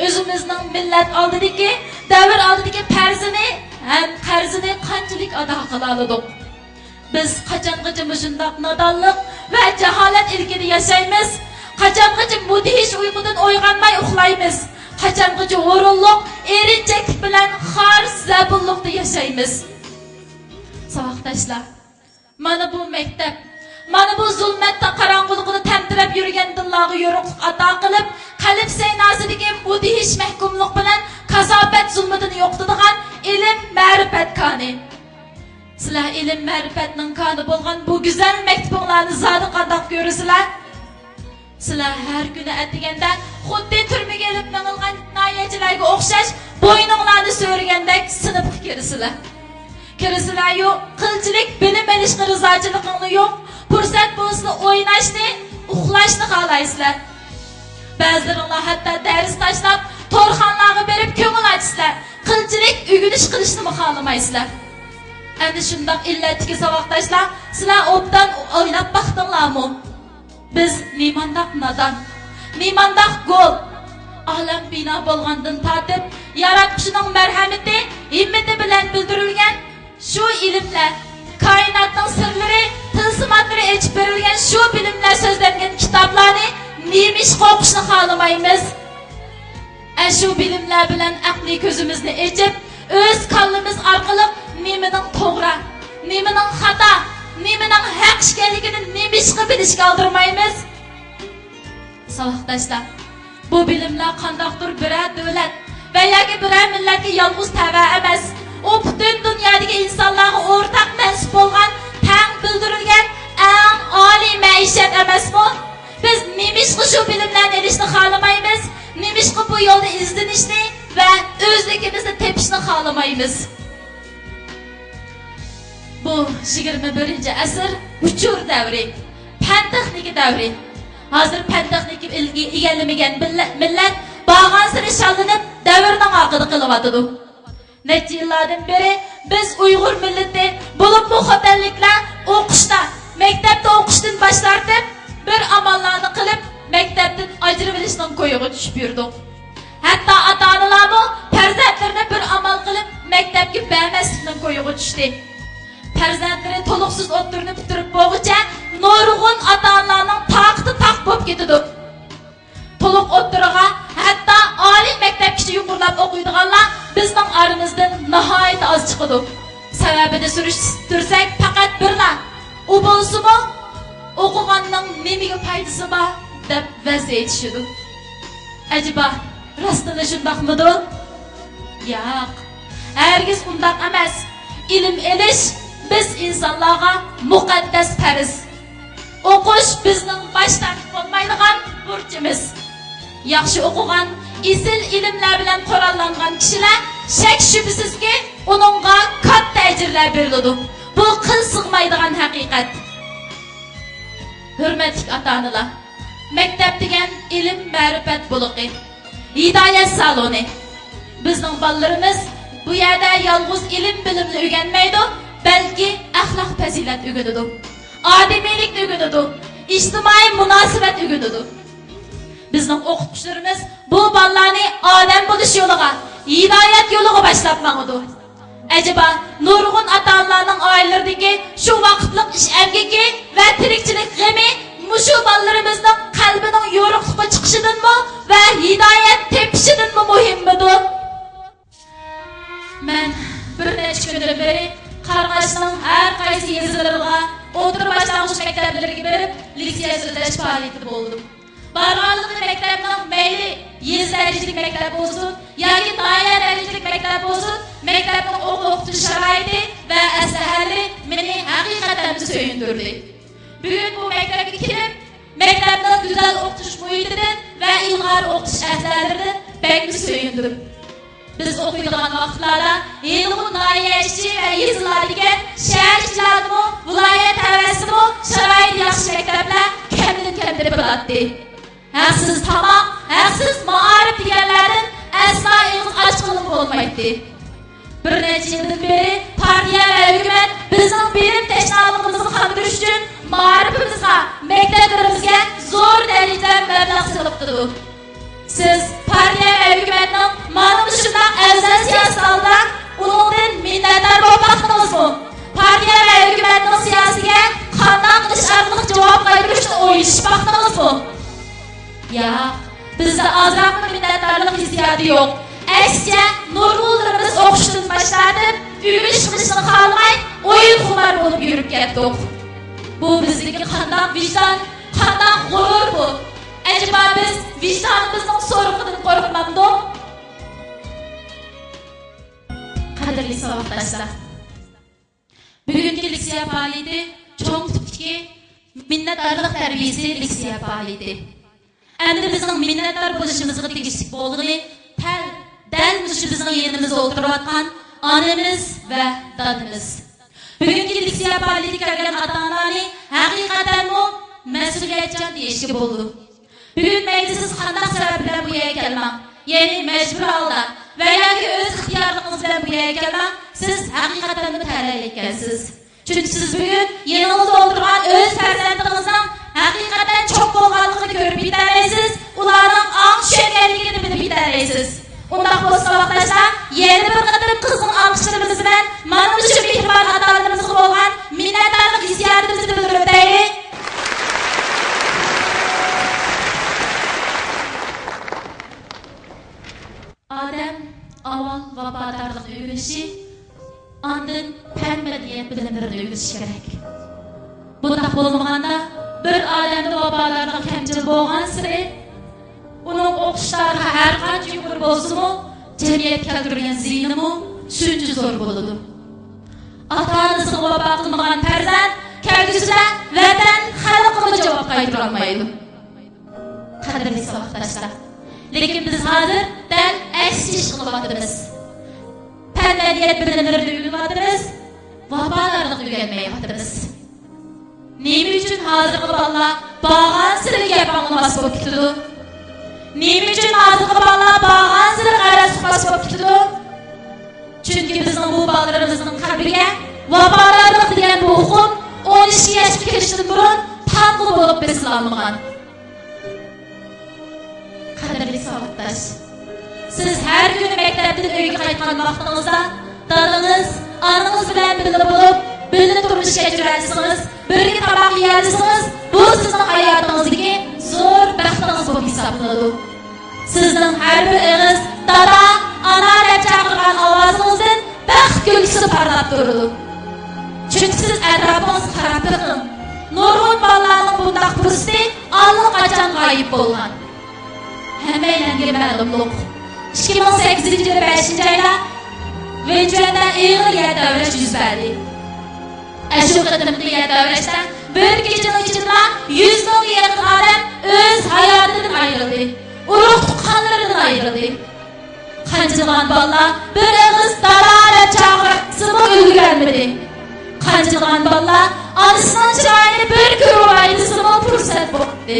O'zimizning millat oldidagi, davr oldidagi farzini ham qarzini qanchalik ado qila oldik? Biz qachongacha shundoq nodonlik va jaholat ilkida yashaymiz? Qachongacha mudhish uyqudan uyg'onmay uxlaymiz? Qachongacha o'rinliq, erinchaklik bilan xor zabulliqda yashaymiz? Savoqdoshlar, mana bu maktab, mana bu zulmatda qorong'uligini tamtirab yurgan dillarga yo'riqlik ato qilib, qalb saynosidagi mudhish mahkumlik bilan kasobat zulmini yo'qotadigan ilm ma'rifat koni. Sizlar ilm ma'rifatning koni bo'lgan bu go'zal maktublarni zodi qandoq ko'rasizlar? Sizlar har kuni atiganda xuddi turmaga olib minilgan noyachilarga o'xshash bo'yninglarni so'ragandek sinibga kirsizlar. Kirsizlar yo'q, qilchilik bilim olishga rizochiligingni yo'q, fursat bo'lsa o'ynashni, uxlashni xohlaysizlar. Ba'zilaringlar hatto dars tashlab, to'rxonlarga berib ko'ngil ochsizlar. Qilchilik o'rganish qilishni xohlamaysizlar. Endi shundoq illatga savoqdoshlar, sizlar obdan o'ylab baxtinglarmi? Biz nemandoq nodon, nemandoq go'l, olam bino bo'lgandan tortib, yaratquchining marhamati, himmati bilan bildirilgan şu ilimler, kainatın sırları, tılsımatları açıp verilgen şu bilimler sözlengen kitaplarını neymiş kokuşunu xalamaymiz. Şu bilimler bilen akli gözümüzni açıp, öz kallımız arkalı nemenin toğra, nemenin hata, nemenin haq işkenligini nemişki bilişki aldırmaymiz. Savaqdaşlar, bu bilimler kandaktır birer devlet veya ki birer milletki yalnız tava emas. O bütün dünyadaki insanlara ortak mensup olgan, tang bildirilgen en âli maişet emas mı? Biz nemişki şu bilimlerden erişni xalamaymiz, nemişki bu yolda izlenişni ve özlükimizni tepişni xalamaymiz. Bu 21. asır uçur davri, pen texniki davri. Hazır pen texniki egalamagan millet bağansırı şallanıp davrinin aqıdı qılıvatıdı. Neçe yıllardan beri biz Uyghur milleti bulup bu xotanliklar o'qishda, mektepte o'qishdan başlartıp bir amallarını qılıp mektepten ajrı bilishning ko'yiga tushib yurdik. Hatta ata-onalarmi farzandlarini bir amal qilib maktabga bermaslikning ko'yiga tushdi. Farzandlari to'liqsiz o'ttirni bitirib bo'lguncha nurg'un ata-onalarning taqti taq bo'lib ketadi. To'liq o'ttiriga hatto oliy maktabgacha yuqorilab o'qiydiganlar bizning aramizdan nihoyat oz chiqadi. Sababini surishtirsak faqat birla. U bo'lsa-mu o'qiganning nimaga foydasi bor deb vaziyat etishadi. Acaba rastında şundaqmıdı? Yo'q. Hergiz undaq emas. İlim elish biz insonlarga muqaddas farz. O'qish bizning boshdan bo'lmaydigan burchimiz. Yaxshi o'qigan, isil ilimlar bilan qurollangan kishilar shak shubhisizki uningga katta ajrlar beriladi. Bu qil sig'maydigan haqiqat. Hurmatli ota-onalar, maktab degan ilm ma'rifat buluqi. Hidayet salonu. Bizning bolalarimiz bu yerda yolg'iz ilm bilimni o'rganmaydi, balki axloq fazilat o'rganadi. Odamiylik o'rganadi, ijtimoiy munosabat o'rganadi. Bizning o'qituvchilarimiz bu bolalarni odam bo'lish yo'liga, hidayat yo'liga boshlab mangdi. Acaba nurg'un ota-onalarning oilalaridagi shu vaqtliq ish emgaki va tirikchilik g'ami mushu bolalarimizning qalbining yo'riqliqqa chiqishidanmi va hidayat tepishidanmi muhimmidir? Men bir necha kundan beri Qarqashning har qaysi yezilariga o'tir boshlang'ich maktablariga berib, leksiya so'zlash faoliyati bo'ldim. Barg'anliq maktabning mayli yez darajalik maktab bo'lsin yoki doira darajalik maktab bo'lsin, maktabning o'qitish sharoiti va aslahalari meni haqiqatan so'yintirdi. Bugun bu maktabga kelib, maktabning go'zal o'qitish muhitidan va ilg'or o'qitish asarlaridan bekmi so'yindim. Biz o'qiydigan vaqtlarda Elg'un doirachi va yezlardagi shaharchilarning viloyat havasimi sharoit yaxshi maktablar kamdan bo'ladi. Haqsiz tamom, haqsiz ma'arif deganlardan aslo og'iz ochqilib bo'lmaydi. Bir necha yildan beri partiya va hukumat bizning bilim tashnaligimizni qandirish uchun ma'rifimizga, maktablarimizga zo'r darajada mablag' sarfladi. Siz partiya va hukumatning mana shunday afzal siyosatida uningdan minnatdor bo'lmoqdingizmi? Partiya va hukumatning siyosatiga qanday qilish orqali javob qaytarishni o'ylashmoqdingizmi? Yo'q, bizda ozroq minnatdorlik hissiyoti yo'q. Aksiya nurg'unlarimiz o'qishdan boshlab, uyga chiqishni xohlamay, o'yin xumor bo'lib yurib ketdik. Bu bizdagi qanday vijdon, qanday g'urur bu? Acaba biz vijdonimizning so'riqidan qo'rqmamdik? Qadrli savatdoshlar, bugungi leksiya faoliyati cho'ng tipdagi minnatdorlik tarbiyasi leksiya faoliyati. Endi bizning minnatdor bo'lishimizga tegishli bo'lg'ini dal shu bizning yerimizda o'tirayotgan onamiz va dadamiz. Bugungi leksiya faoliyatiga kelgan ota-onalarni haqiqatan mas'uliyatchan deyishga bo'ldi. Bugun siz qanday sabab bilan bu yerga kelmang, ya'ni majbur holda va yoki o'z ixtiyoringiz bilan bu yerga kelmang, siz haqiqatan ta'lim ekansiz. Chunki siz bugun yaningizda o'tirgan o'z farzandingizning haqiqatan cho'q bo'lganligini ko'rib yetarsiz, ularning ong tushganligini bilib yetarsiz. Undaq bolsa vaqtaşda yeni bir qadam qızğın alqışlarımız bilan mana shu mehribon atalarımızga bo'lgan minnatdorlik hissiyatimizni bildirib o'taylik. Adam avval vafadarlık öğrenişi, andın fen medeniyet bilimlerini öğreniş gerek. Bundaq bolmaganda bir adamda vafadarlık kemçil bolgan siri, onun o'qishlari har qancha yuqori bo'lsa-mu, jamiyatga kirgan ziyni-mu shuncha zo'r bo'ladi. Ota-onasiga vafo qilmagan farzand kelgusida vatan xalqiga javob qaytara olmaydi. Qadrli savatdoshlar, lekin biz hozir dal aksi ish qilyapmiz. Fan medeniyet bilimlarini o'rganyapmiz, vafolarni o'rganmayapmiz. Nima uchun hozirgi bolalar bag'an siri gap anglamas bo'lib ketdi? Nima uchun hozirgi bolalar bag'an siri g'ayrat suhbat bo'lib ketdi? Chunki bizning bu bolalarimizning qalbiga vafolarni degan bu o'qim 12 yoshga kirishdan burun tanqi bo'lib beslanmagan. Qadrli savatdosh, siz har kuni maktabdan uyga qaytgan vaqtingizda dadingiz, onangiz bilan birga bo'lib, birga turmush kechirasiz, birga tamoq yeyasiz. Bu sizning hayotingizdagi zo'r baxtingiz bo'lib hisoblanadi. Sizning har bir og'iz dada, ona deb chaqirgan ovozingizdan baxt kulgisi parlab turadi. Chunki siz atrofingizga qarab turib, nurg'un bolalarning bundaq fursati allaqachon g'oyib bo'lgan. Hammalarga ma'lumlik. 2008 yılı 5. ayda Vençuanda ağır yer davraş yüz berdi. Şu qıtımlı yer davraşda bir gecenin içinde 100 mingga yaqin adam öz hayatından ayrıldı. Urug' tuqqanlaridan ayrıldı. Qanchilgan bolalar bir og'iz darara chaqirib simo ulgurmadi. Qanchilgan bolalar onasining chiroyini bir ko'rib oldi, simo fursat bo'ldi.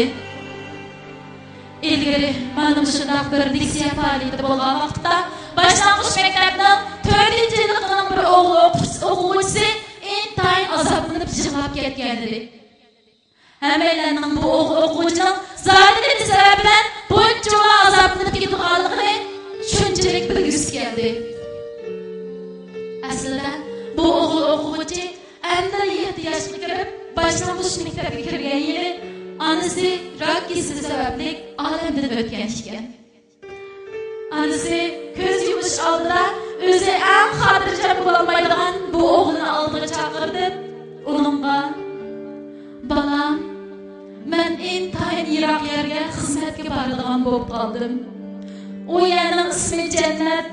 İlgari manım shundaq bir diksiya faoliyati bo'lgan vaqtda boshlang'ich maktabning 4-yilligining bir o'quvchisi intayin azoblanib yig'lab ketgan edi. Hammalarning bu o'quvchining zalidati sababidan buncha azoblanib ketganligini shunchalik bilgisi keldi. Aslida bu o'quvchi endi 7 yoshga kirib boshlang'ich maktabga kirgan yili anası rak kesisi sebepli alemden ötken ekan. Anası ko'z yumish oldida o'zi ham xotirjam bo'lolmaydigan bu o'g'lini oldiga chaqirdi. Uningga "Balam, men intayin yiroq yerga xizmatga boradigan bo'lib qoldim. U yerning ismi jannat.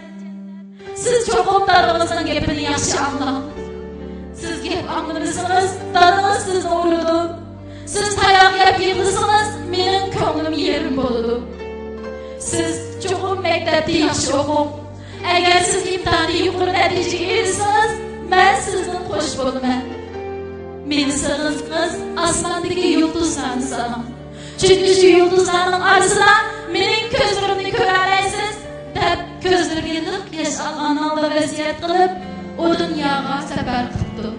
Siz cho'qib dadangizning gapini yaxshi anglang. Siz gap anglasangiz, dadingiz sizni uradi. Siz tayoq yeb yig'lasangiz, mening ko'nglim yerim bo'ladi. Siz cho'qim maktabda yaxshi o'qib, agar siz imtihonda yuqori natijaga erishsangiz, men sizdan xush bo'laman. Meni sig'ingiz osmondagi yulduzlarni sanam. Chunki shu yulduzlarning orasida mening ko'zlarimni ko'ra olasiz, deb ko'zlariga liq yosh olgan holda vasiyat qilib, u dunyoga safar qildi.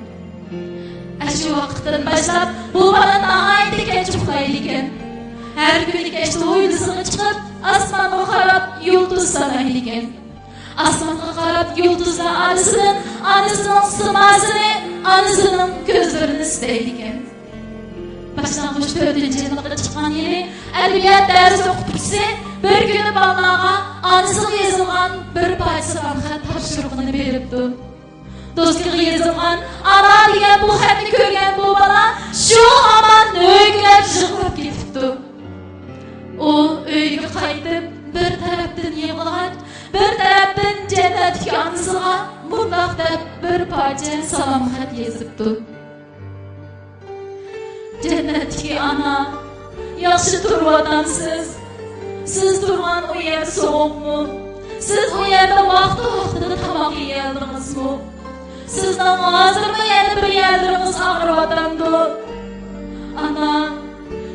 Şu vaqtdan boshlab bu bola nihoyatda kech uxlaydi ekan. Har kuni kechda uylisiga chiqib, osmonga qarab yulduz sanaydi ekan. Osmonga qarab yulduzlar orasidan onasining simasini, onasining ko'zlarini istaydi ekan. Boshlang'ich 4-yilga chiqqan yili adabiyot darsi o'qituvchisi bir kuni bolaga onasiga yozilgan bir parcha xat topshiriqni beribdi. Do'stiga yozilgan ana degan bu xatni ko'rgan bu bola shu aman o'ylab yig'lab ketibdi. U uyga qaytib bir tarafdan yig'lagan, bir tarafdan jannatga onasiga bundoq deb bir parcha salom xat yozibdi. Jannatga ana, yaxshi turib siz turgan u yer sovuqmi? Siz u yerda vaqti-vaqtida tamoq yeyaldingizmi? Sizdan hozirmi yana bir yerlarimiz og'riyotgandi? Ana,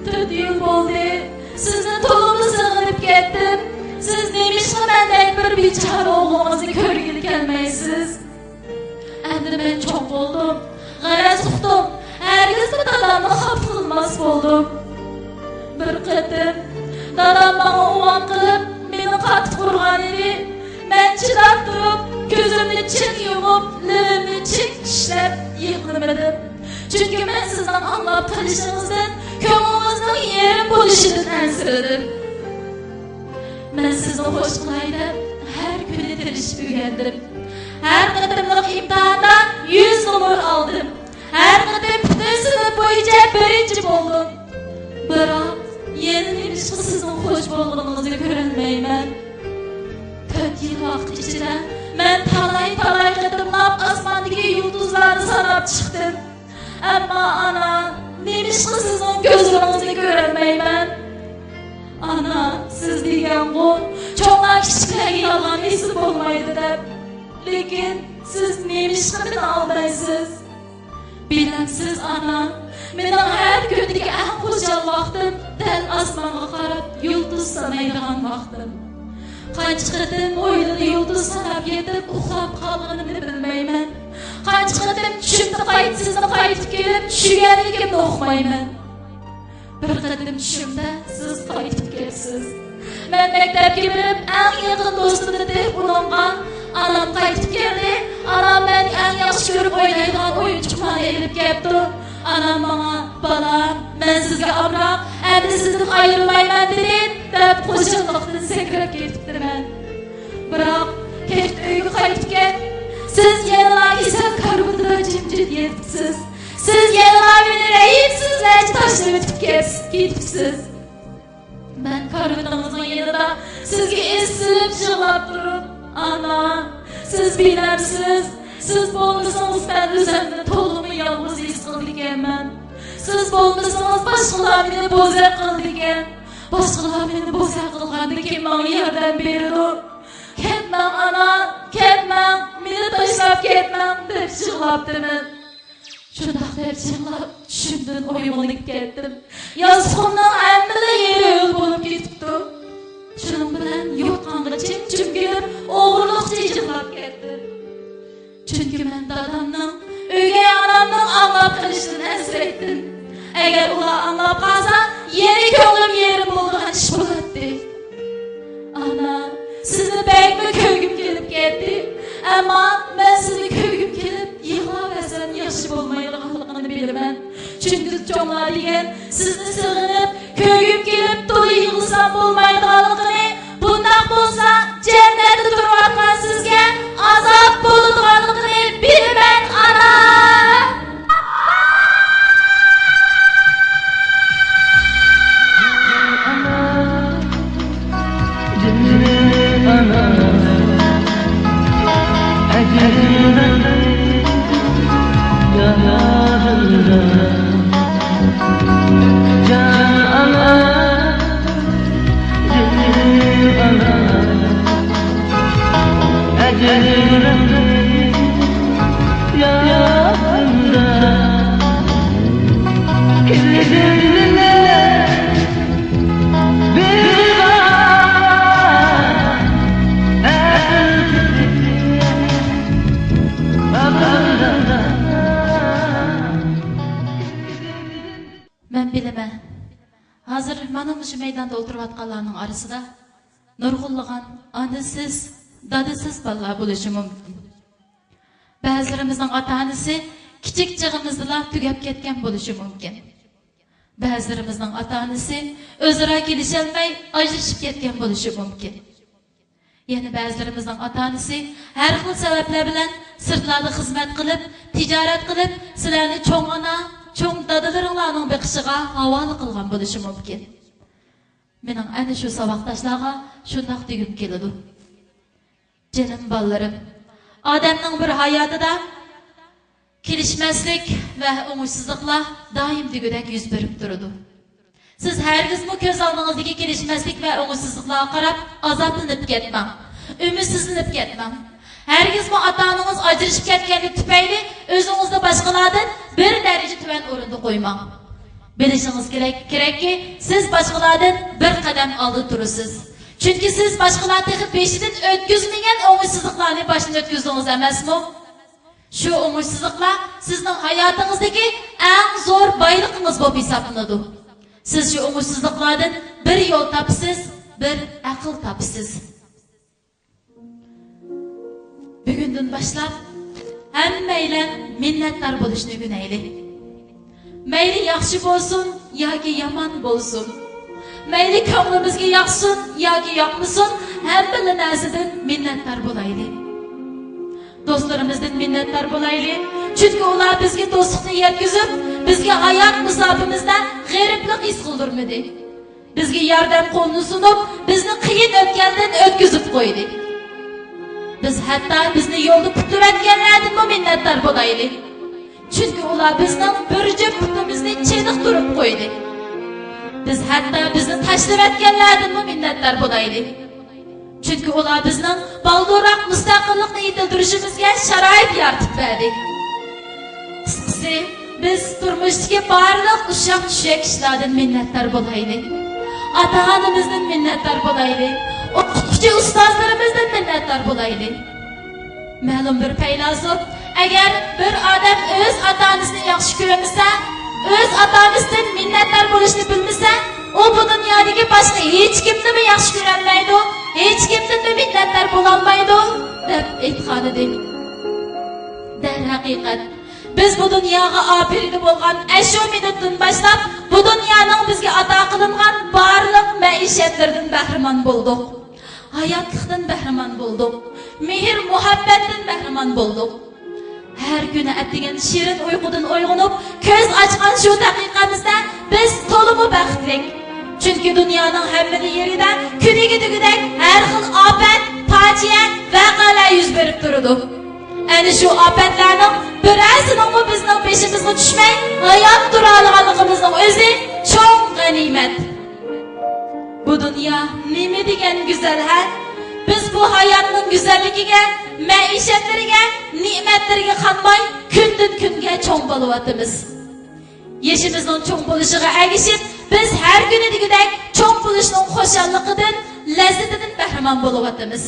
4 yil bo'ldi. Sizni to'liq sig'inib ketdim. Siz nima mendek bir bechora o'g'lingizni ko'rgili kelmaysiz? Endi men cho'q bo'ldim. G'araz uqdim. Hargiz dadamni xafa qilmas bo'ldim. Bir qatim dadam menga o'g'on qilib, meni qattiq urgan edi. için yumup, lüm için işlep yıkılmadım. Çünkü ben sizden anlap tanışınızdan, köngülünüzün yerim buluşundan ensirdim. Ben sizni hoş kılaydı, her günü tirişip ügendim. Her qıtımlıq imtihanda 100 numar aldım. Her qıtım bütün sınıf boyunca birinci oldum. Biroq yeni nemish sizning xo'sh bo'lganingizni ko'rolmayman. 4 yil vaqt ichida men talay qitimlab osmondagi yulduzlarni sanab chiqdim. Ammo ana, nemish sizning ko'zlaringizni ko'rolmayman. Ana, siz degan bu cho'naq kichiklarga yolg'on esi bo'lmaydi deb. Lekin siz nemish qilib aldaysiz. Bilamsiz ana, mening har kundagi eng xo'jal vaqtim dal osmonga qarab yulduz sanaydigan vaqtim. Qancha qatim o'ylani yulduz sanab yetib uxlab qolganimni bilmayman. Qancha qatim tushimda qaytib kelib tushganligimni uqmayman. Bir qatim tushimda siz qaytib kelsiz. Men maktabga borib eng yaqin do'stimni deb uningga anam qaytib keldi. Anam men eng yaxshi ko'rib o'ynaydigan o'yinchiqlarni elib keldi. Anam bana, balam, men sizga amroq, endi sizdan ayrilmayman dedi deb qo'shilliqdan sakrab ketibdiman. Biroq kech uyga qaytib ket. Siz yana esa karvonda jimjit yetibsiz. Siz yana meni rayibsizlarcha tashlab ketibsiz. Ben karvoningizning yanida sizga esilib yig'lab turib, ana, siz bilamsiz, siz bo'lmasangiz men o'zimni to'liq yolg'iz his qilganman. Siz bo'lmasangiz boshqalar meni bo'zaq qilgan. Boshqalar meni bo'zaq qilganda kim menga yordam beradi? Ketmang ana, ketmang, meni tashlab ketmang deb yig'labdiman. Shundoq deb yig'lab, tushimdan uyg'onib ketdim. Yostiqimning hammada yeri bo'lib ketibdi. Shuning bilan yo'qqanga jim kelib, o'g'irliqcha yig'lab ketdim. Çünkü men dadamning, o'gay onamning anglab qilishini asratdim. Agar ular anglab qolsa, yeni ko'nglim yerim bo'lgan ish bo'ladi. Ana, sizni bakmi ko'nglim kelib ketdi. Ammo men sizni ko'nglim kelib yig'laversam yaxshi bo'lmaydiganligini bilaman. Chunki cho'nglar degan sizni sig'inib, ko'nglim kelib to'liq yig'lasam bo'lmaydiganligini, bundoq bo'lsa jannatda turayotgan sizga azob bo'ladiganligini bilaman ana. Ben bilemem. Hazır mana şu meydanda oturayotganlarning arasida nurg'unlagan onasiz, dadasiz bolalar bo'lishi mumkin. Ba'zilarimizning ota-onasi kichik chig'imizda tugab ketgan bo'lishi mumkin. Ba'zilarimizning ota-onasi o'zaro kelisholmay ajrashib ketgan bo'lishi mumkin. Yana ba'zilarimizning ota-onasi har xil sabablar bilan sirtlarda xizmat qilib, tijorat qilib, sizlarni cho'ng ona, cho'ng dadalaringlarning beqishiga havola qilgan bo'lishi mumkin. Mening ana shu saboqdoshlarga shundoq degim keladi. Jinim bolalarim, odamning bir hayotida kelishmaslik va o'ng'ishsizliklar doim degudek yuz berib turadi. Siz hargizmi ko'z oldingizdagi kelishmaslik va o'ng'ishsizliklarga qarab azoblanib ketmang, umidsizlanib ketmang. Hargizmi ota-onangiz ajrashib ketganlik tufayli o'zingizni boshqalardan bir daraja tuvan o'rinda qo'ymang. Bilishingiz kerakki, siz boshqalardan bir qadam oldi turasiz. Chunki siz boshqalar texib beshidan o'tkazilgan o'ng'ishsizliklarni boshdan o'tkazdingiz emasmi? Shu o'ng'ishsizliklar sizning hayotingizdagi eng zo'r boyligingiz bo'lib hisoblanadi. Siz shu o'ng'ishsizliklardan bir yo'l topsiz, bir aql topsiz. Bugun günden başlap hammaylar minnatdor bo'lishni o'rganaylik. Mayli yaxshi bo'lsin yoki yomon bo'lsin, mayli ko'nglimizga yoqsin yoki yoqmasin, hamma narsadan minnatdor bo'laylik. Do'stlarimizdan minnatdor bo'laylik, chunki ular bizga do'stlikni yetkazib, bizga hayot musofimizda g'ariblik his qildirmadi. Bizga yordam qo'lini sunib, bizni qiyin o'tgandan o'tkazib qo'ydi. Biz hatto bizni yo'lda kutayotganlardan minnatdor bo'laylik. Chunki ular bizning bir juft putimizni cheniqtirib qo'ydi. Biz hatto bizni tashlayotganlardan minnatdor bo'laylik. Chunki ular bizning baldurroq mustaqillikni yetiltirishimizga sharoit yaratib berdi. Qisqasi, biz turmushdagi barliq ushaq-tushak ishlardan minnatdor bo'laylik. Ota-onamizdan minnatdor bo'laylik. O'qituvchi ustozlarimizdan minnatdor bo'laylik. Ma'lum bir faylasuf, agar bir odam o'z ota-onasini yaxshi ko'rmasa, o'z ota-onasidan minnatdor bo'lishni bilmasa, u bu dunyodagi boshqa hech kimni yaxshi ko'rolmaydi, hech kimdan minnatdor bo'la olmaydi deb aytgan edi. Darhaqiqat, biz bu dunyoga operida bo'lgan shu minutdan boshlab bu dunyoning bizga ato qilingan barliq maishatlardan bahramand bo'ldik. Hayotlikdan bahramand bo'ldik. Mehr muhabbatdan bahramand bo'ldik. Her kuni atdigan shirin uyqudan uyg'onib, ko'z ochgan shu daqiqamizda biz to'liq baxtli. Chunki dunyoning hamma yerida kuniga tugudek har xil ofat, fojia, voqealar yuz berib turadi. Ana shu ofatlarning birasining bizning beshimizga tushmay, hayot tura olganligimizning o'zi cho'ng g'animat. Bu dunyo nima degan go'zal hal? Biz bu hayotning go'zalligiga, maishatlariga, ne'matlariga qanmay kundan kunga cho'ng bo'lyapmiz. Yeshimizning cho'ng bo'lishiga ergishib, biz har kuni degidek cho'ng bo'lishning xo'shalligidan, lazzatidan bahramand bo'lyapmiz.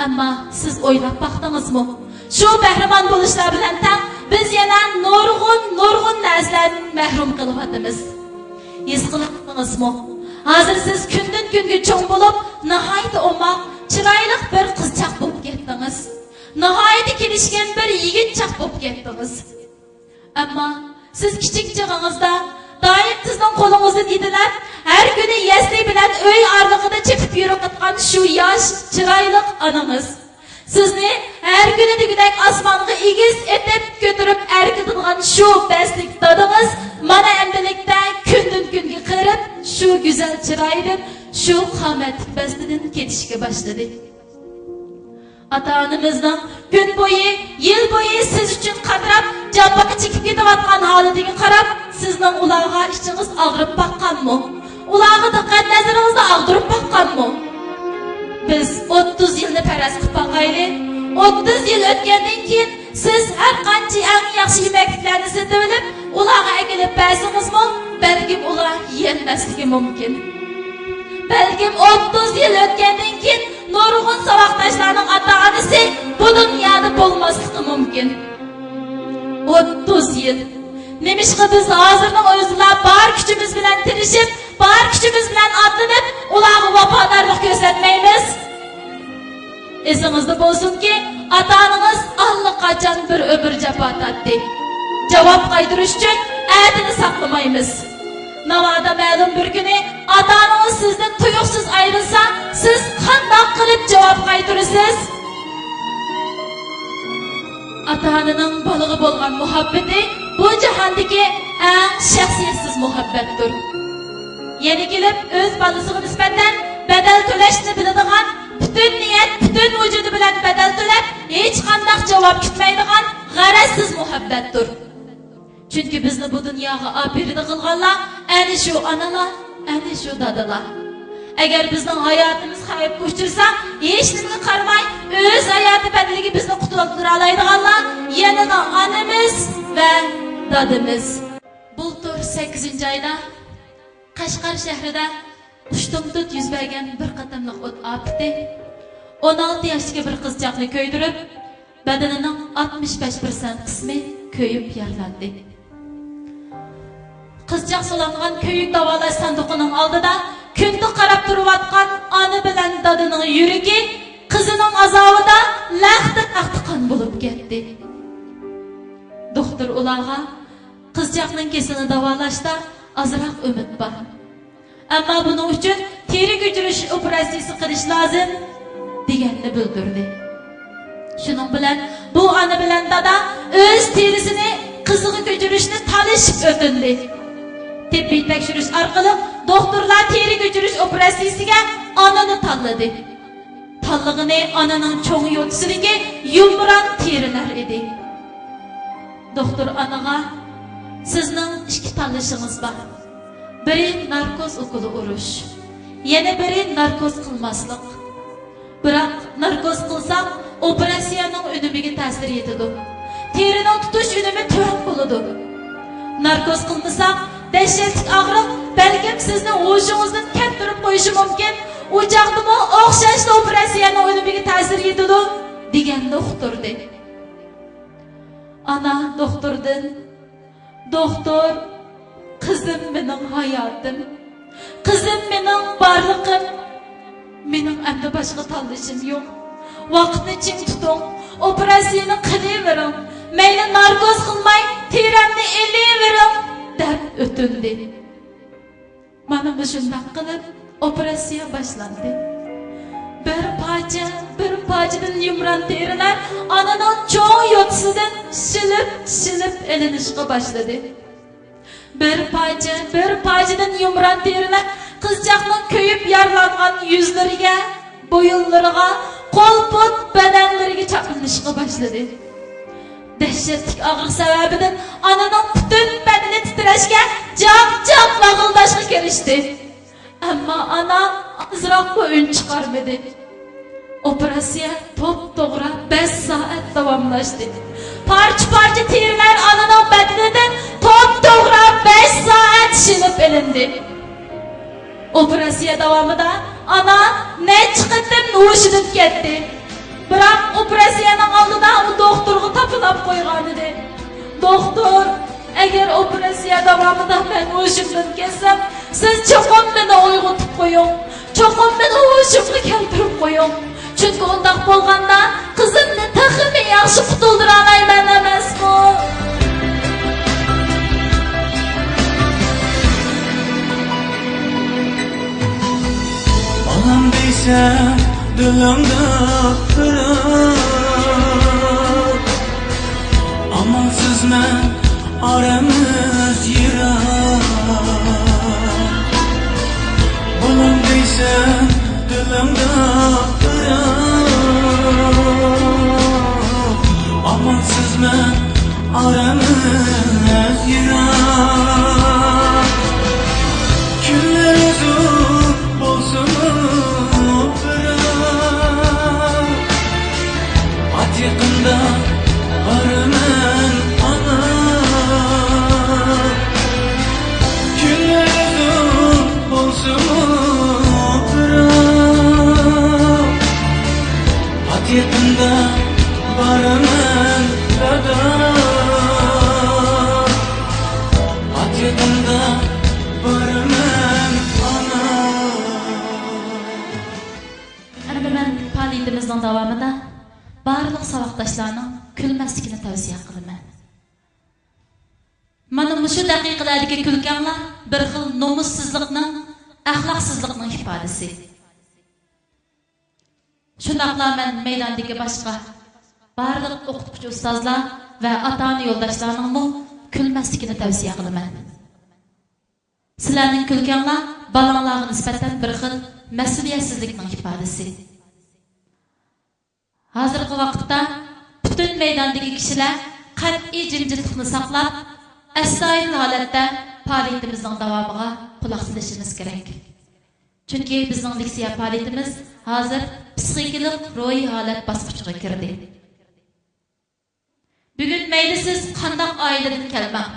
Ammo siz o'ylab baqdingizmi? Shu bahramand bo'lishlar bilan ham biz yana nurg'un narsalardan mahrum qilyapmiz. His qildingizmi? Hozir siz kundan kunga cho'ng bo'lib, nihoyat omoq, chiroyli bir qizchaq bo'lib ketdingiz. Nihoyat kelishgan bir yigitchaq bo'lib ketdingiz. Ammo siz kichik chig'ingizda doim sizning qo'lingizdan yedilab, har kuni yasli bilan uy orlig'ida chepib yurayotgan shu yosh, chiroyli onangiz sizni har kuni degidek osmonga egiz etib ko'tarib erkitadigan shu baslik dadingiz mana endilikda kundan kunga qirib, shu go'zal chiroydan, shu qomat baslidan ketishga boshladi. Ota-onamizning kun bo'yi, yil bo'yi siz uchun qadrab, jabbaga chekib ketayotgan holiga qarab, sizning ularga ichingiz og'rib baqqanmi? Ularga diqqat nazaringizni og'dirib baqqanmi? Biz 30 yilni faraz qilib baqaylik. 30 yil o'tgandan keyin siz har qancha eng yaxshi yemaklarni sotib olib, ularga akilib bersingizmi, balkim ular yeyolmasligi mumkin. Balkim 30 yil o'tgandan keyin nurg'un savoqdoshlarning ota-onasi bu dunyoda bo'lmasligi mumkin. 30 yil. Nemishqa biz hozirning o'zida bor kuchimiz bilan tirishib, bor kuchimiz bilan otlanib, ularga vafodorlik ko'rsatmaymiz. Esingizda bo'lsinki, ota-onangiz allaqachon bir umr jafo tortdi. Javob qaytarish uchun atini saqlamaymiz. Navoda ma'lum bir kuni ota-onangiz sizdan tuyuqsiz ayrilsa, siz qanday qilib javob qaytarasiz? Ota-onaning bolaga bo'lgan muhabbati bu jahondagi eng shaxsiyatsiz muhabbatdir. Yana kelib o'z bolasiga nisbatan badal to'lashni biladigan, butun niyat, butun vujudi bilan badal to'lab, hech qanday javob kutmaydigan g'arazsiz muhabbatdir. Chunki bizni bu dunyoga operida qilganlar ana shu onalar, ana shu dadalar. Agar bizning hayotimiz xavfga uchirsa, hech nimaga qaramay, o'z hayoti badaliga bizni qutqara oladiganlar yana onamiz va dadimiz. Bultur 8-oyda Qashqar shahrida qushtumtut yuz bergan bir qatimliq o't ofati 16 yoshli bir qizchaqni ko'ydirib, badanining 65% qismi ko'yib yaralandi. Qizchaq so'langan ko'yik davolash sanduqining oldida kunda qarab turayotgan ona bilan dadining yuragi qizining azobida laxta taslim bo'lib ketdi. Doktor ularga qizchaqning kesilini davolashda azroq umid bor. Ammo buning uchun teri ko'chirish operatsiyasi qilish lozim deganni bildirdi. Shuning bilan bu ona bilan dada o'z terisini qiziga ko'chirishni talishib o'tindi. Tibbiy tekshirish orqali doktorlar teri ko'chirish operatsiyasiga onani tanladi. Tanlig'ini onaning cho'ng yo'tsidagi yumron terilar edi. Doktor onaga sizning ikki tanlashingiz bor. Biri narkoz ukuli urish, yana biri narkoz qilmaslik. Biroq narkoz qilsaq operatsiyaning unumiga ta'sir etadi. Terining tutish unumi to'g'ri bo'ladi. Narkoz qilmasak dahshatli og'riq balkim sizni o'shingizdan keltirib qo'yishi mumkin. U chaqdimi o'xshashli operatsiyaning unumiga ta'sir etadi deganni uqtirdi. Ana doktordan doktor qizim mening hayotim, qizim mening borlig'im, mening endi boshqa tanlashim yo'q. Vaqtni ching tuting, operatsiyani qilavering, mayli narkoz qilmay teramni elavering deb o'tindi. Mana shunday qilib operatsiya boshlandi. Bir parchadan yumron terilar onaning cho'ng yo'tisidan shilib ilinishga boshladi. Bir parchadan yumron terilar qizchaqning ko'yib yaralangan yuzlariga, bo'yinlariga, qo'l-pot badanlariga chaqinishga boshladi. Dahshatli og'riq sababidan onaning butun badani titrashga, jaq lag'ildashga kirishdi. Ammo ona azroq o'yin chiqarmadi. Operatsiya to'g'ri 5 soat davomlashdi. Parcha terilar onaning badanidan to'g'ri 5 soat shilib ilindi. Operatsiya davomida ona necha qatim hushidan ketdi. Biroq operatsiyaning oldida u doktorga tapilib qo'ygan edi. Doktor, agar operatsiya davomida men hushimdan ketsam, siz cho'qim meni uyg'otib qo'ying. Cho'qim meni hushimga keltirib qo'ying. Chunki undaq bo'lganda qizimni taxmi yaxshi qutuldira olmayman emasmi? Olam deysan dilimda qirib, amalsiz men aramiz yirak. Olam deysan dilimda qirib, amalsiz men aramiz yirak. Kunlar uzun bo'lsin yaqinda baraman ona. Kunlar uzun bo'lsin at yaqinda baraman dada. At yaqinda baraman ona. Ana men faoliyatimizning davomida barliq saboqdoshlarning kulmasligini tavsiya qilaman. Mana shu daqiqalardagi kulganlar bir xil nomussizlikning, axloqsizlikning ifodasi. Shundaqla men maydondagi boshqa barliq o'qituvchi ustozlar va ota-ona yo'ldoshlarining kulmasligini tavsiya qilaman. Sizlarning kulganlar balonlarga nisbatan bir xil mas'uliyatsizlikning ifodasi. Hozirgi vaqtda butun maydondagi kishilar qat'iy jimjitlikni saqlab, astoydil holatda faoliyatimizning davomiga quloq solishimiz kerak. Chunki bizning leksiya faoliyatimiz hozir psixikalik ro'yi holat bosqichiga kirdi. Bugun mayli siz qanday oiladan kelmang,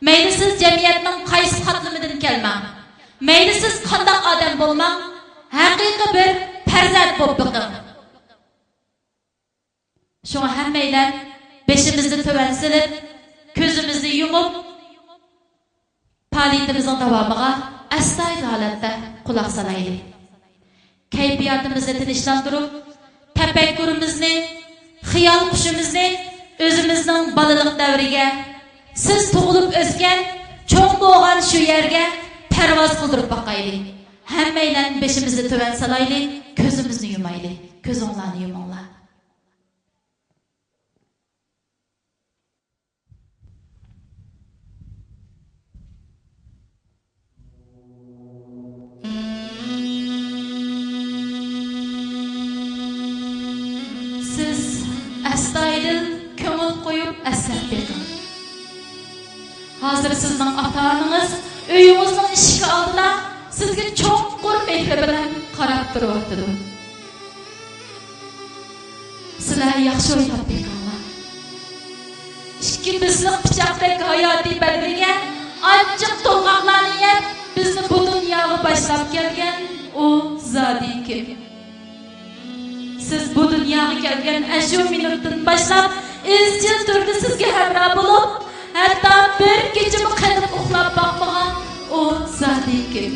mayli siz jamiyatning qaysi qatlamidan kelmang, mayli siz qanday odam bo'lmang, haqiqiy bir farzand bo'lib biqing. Şuna hammanglar beshimizni to'van silib, ko'zimizni yumib, faoliyatimizning davomiga astoydil holatda quloq solaylik. Kayfiyatimizni tinchlantirib, tafakkurimizni xiyol qushimizni o'zimizning bolalik davriga, siz tug'ilib o'sgan, cho'ng bo'lgan shu yerga parvoz qildirib boqaylik. Hammaylar beshimizni tuvan salaylik, ko'zimizni yumaylik. Ko'zinglarni yuminglar. Siz astoydil ko'ngil qo'yib asar beqing. Hozir sizning ota-onangiz uyingizning eshigi oldida sizga cho'nqur mehr bilan qarab turibdi. Sizlar yaxshi o'ylab beqinglar. Ikki bizning pichoqdek hayotiy badaniga achchiq to'lg'oqlarni yeb bizni bu dunyoga boshlab kelgan u zodi kim? Siz bu dunyoga kelgan ashu minutdan boshlab izchil turda sizga hamroh bo'lib, hatto bir kechimi qilib uxlab boqmagan u zodi kim?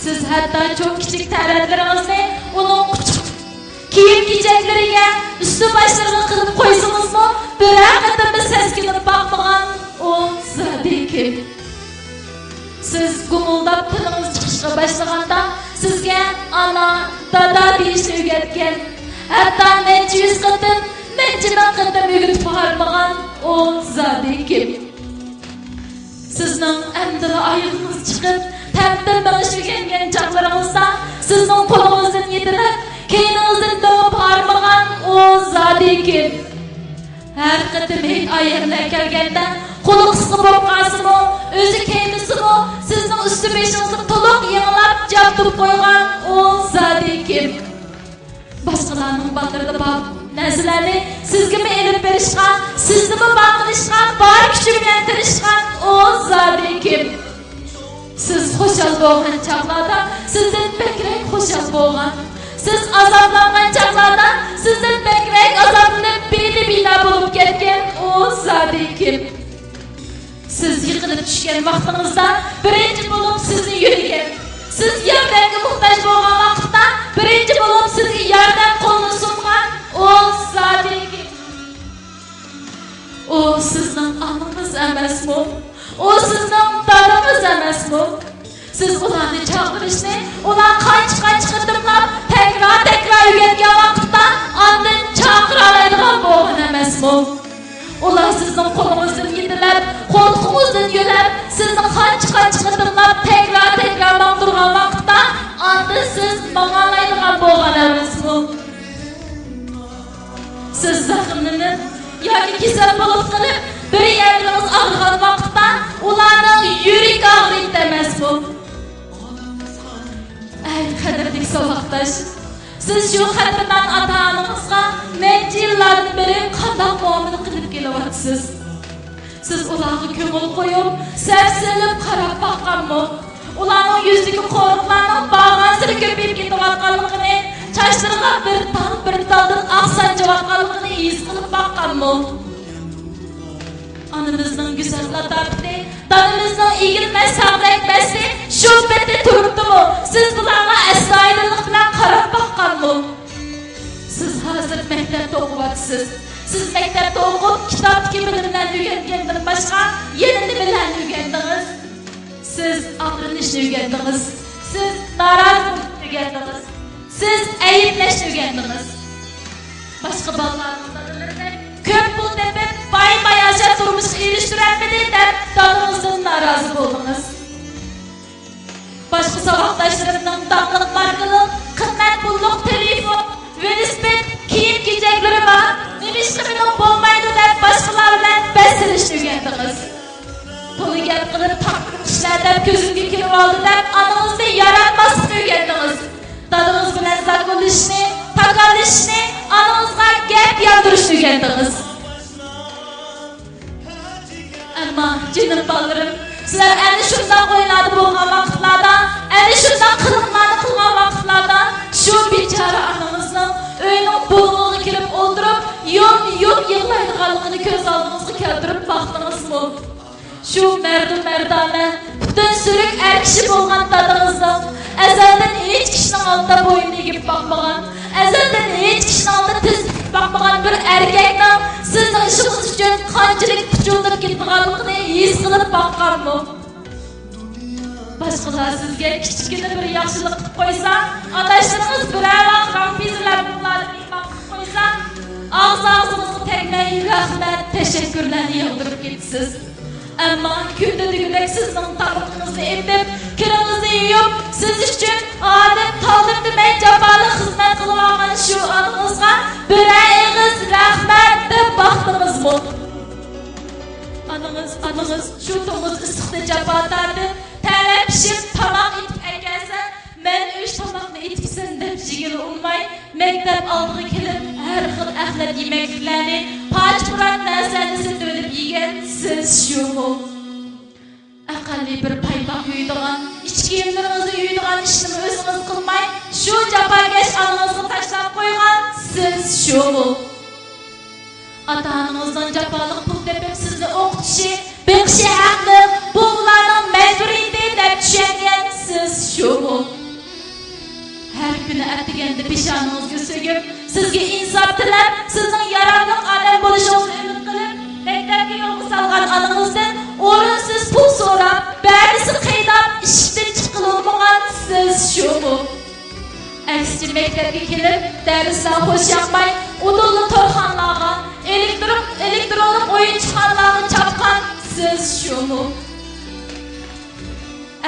Siz hatto çok kichik taratlaringizni uning quchuq kiyim-kechaklariga usti boshlariga qilib qo'ysangizmi, bir qatimda seskinib boqmagan u zodi kim? Siz gumuldab tilingiz chiqishga boshlaganda sizga ana, dada deyishni o'rgatgan, hatto necha yuz qatim, necha ming qatim o'rgatib bormagan u zodi kim? Sizning amdila oyog'ingiz chiqib, ta'bdir bag'ishlangan chaqlaringizda sizning qo'lingizdan yetilib, keyningizdan dovib bormagan u zodi kim? Her qatim hech oyog'ina kelganda qo'li qisqa bo'lib qolsa-mu, o'zi keynisi-mu, sizning usti beshingizni to'liq yangilab jabdib qo'ygan u zodi kim? Boshqalarning baqirida bor narsalarni sizga elib berishgan, sizni baqirishgan, bor kuchi bilan tirishgan u zodi kim? Siz xo'shal bo'lgan chaqlarda sizdan bekrak xo'shal bo'lgan. Siz azoblangan chaqlarda sizdan bekrak azoblanib bina bo'lib ketgan u zodi kim? Siz yiqilib tushgan vaqtingizda birinchi bo'lib sizni yurgan. Siz yordamga muhtoj bo'lgan vaqtda birinchi bo'lib sizga yordam qo'lini sungan u zodi kim? O sizning onangiz emasmi? O sizning dadangiz emasmi? Siz ularni chaqirishni, ular qancha qidirlab, tekrar o'rgatgan vaqtda ondan chaqira oladigan bo'lgan emasmi? Ular sizning qo'lingizdan yetilib, qo'lingizdan yulab, sizni qancha qidirlab, tekrar mangdirgan vaqtda ondan siz mang'alaydigan bo'lgan emasmi? Siz zaxmlanib yoki kasal bo'lib qolib, bir yeringiz og'rigan vaqtda ularning yurak og'riydi emasmi? Ey qadrli saboqdosh, siz shu qadrdan ota-onangizga necha yillardan beri qanday muomala qilib kelyapsiz? Siz ularga ko'ngil qo'yib, sarsilib qarab boqqanmi? Ularning yuzidagi qo'riqlarning bag'an siri ko'payib ketayotganligini, chochlariga bir taldan oq sanchayotganligini his qilib boqqanmi? Anamızın güzel latafeti, dadımızın ilgilmez sağlayıp besi şu bette turuptu mu? Siz bunlarla esraillik bilen karab bakkan mı? Siz hazır mektepte okuvatsız. Siz mektepte okup kitap gibi bilimden öğrendiğinden başka yeni bilen öğrendiniz. Siz aklınışını öğrendiniz. Siz narazılık öğrendiniz. Siz eyipleşini öğrendiniz. Başka ballarınızda köp bul tepip baymayaca durmuş iliştiremedi de dadınızdan narazı buldunuz. Başka sabahtaşlarımdan dağlık markalık, kıymet bulluk telefon, velosiped, kiyim-kecekleri var. Nemişki benim bulmaydı de başkalarla beslenişini öğrendiniz. Tolu gel kılıp takip işlerden gözümge kirip aldı de anınızda yaratmasını öğrendiniz. Dadınız bilen zakılışını, takalışını, anınızga gep yandırışını öğrendiniz. Ama canım ballarım, sizler eni şundan oynadı bulgan vaqtlarda, eni şundan kılıklarını kılgan vaqtlarda, şu biçara ananızın öyünün bulduğunu kirip oldurup, yum yığlaydıqanlığını göz aldığınızı keltirip baktınız mı? Şu merdane, bütün sürük er kişi bulgan dadınızın, ezelden hiç kişinin altında boyunu egip bakmagan, ezelden hiç kişinin altında tiz bir erkekning sizning ishingiz uchun qanchalik kuchunib ketganligini his qilib boqqanmi? Boshqalar sizga kichkina bir yaxshilik qilib qo'ysa, adashsangiz biroq rabbizlar bunlarni qilib qo'ysa, og'zingizga tegmay rahmat, tashakkurlarni yig'dirib ketasiz. Ammo kundadagidek sizning taqdiringizni etib, kiringizni yuyib, siz uchun odat tolib demay jaboli xizmat qilib olgan shu onangizga bir og'iz rahmat deb baxtingizmi? Anangiz shu to'ng'iz issiqda jabo tortdi, talab pishib tomoq etib ekansa, men uch tomoqni etibsan deb jigili olmay, maktab oldiga kelib, har xil axlat yemeklarni, pochpurat narsalarni to'lib yegan siz shumi? Aqalli bir paypoq yuydigan, ichki kiyimlaringizni yuydigan ishni o'zingiz qilmay, shu jafokash onangizga tashlab qo'ygan siz shumi? Ota-onangizdan jafoliq pul tepib sizni o'qitishi, beqishi haqli, bu ularning majburiyati deb tushungan siz shumi? Her kuni atiganda peshonangizga so'gib, sizga insof tilab, sizning yaronli odam bo'lishingizni umid qilib, maktabga yo'lga solgan onangizdan o'rinsiz pul so'rab, ba'zisi qiynab, ishdan chiqilmagan siz shumi? Aksicha maktabga kelib, darsdan xush yoqmay, udulli to'rxonlarga, elektronik o'yinchoqlarga chopgan siz shumi?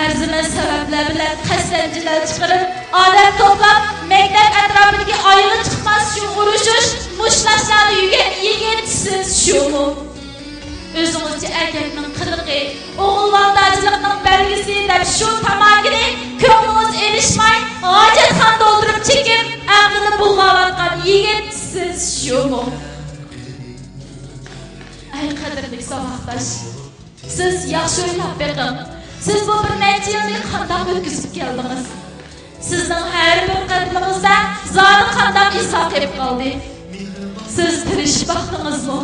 Arzimas sabablar bilan qasdanchilar chiqarib, odam to'plab, maktab atrofidagi oyog'i chiqmas shu urushish, mushlashlarni yugan yigitsiz shumi? O'zingizcha erkakning qiliqi, o'g'ilvondachilikning belgisi deb shu tamogini ko'nglingiz erishmay, hojatxona to'ldirib chekib, aqlini bulg'ayotgan yigitsiz shumi? Ay qadrli savoqdosh, siz yaxshi o'ylab beqing. Siz bu bir necha yilni qanday o'tkazib keldingiz? Sizning har bir qadamingizda zodi qanday izoh qilib qoldi? Siz tirishib baxtingizmi?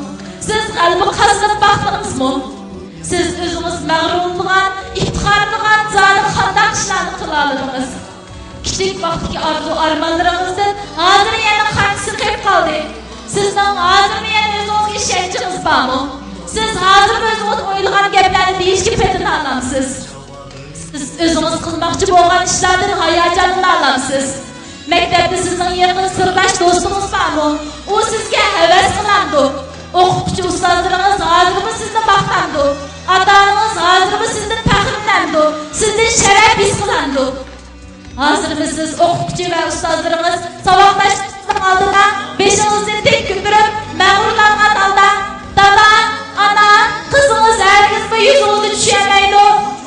Siz qalbi qasib baxtingizmi? Siz o'zingiz mag'rur bo'lgan, iftixor qilgan zodi qanday ishlarni qila oldingiz? Kichik vaqtdagi arzu-armonlaringizdan hozir yana qanchasi qolib qoldi? Sizning hozir yana o'zingizga ishonchingiz bormi? Siz hozir o'zingiz o'ylagan gaplarni deyishga petin olamsiz. Siz o'zingiz qilmoqchi bo'lgan ishlardan hayajonlanib olamsiz. Maktabda sizning yaqin sirdosh do'stingiz bormi? U sizga havas qiladi. O'qituvchi ustozlaringiz hozirmi sizni maqtandi? Ota-onangiz hozirmi sizdan faxrlanadi? Sizdan sharaf his qiladi? Hozirmi siz o'qituvchi va ustozlaringiz saboqdashlarning oldida beshingizni tek ko'tarib, mag'rurlangan holda "Dada, ana, qizingiz hargizmi yuzingizni tushunmaydi,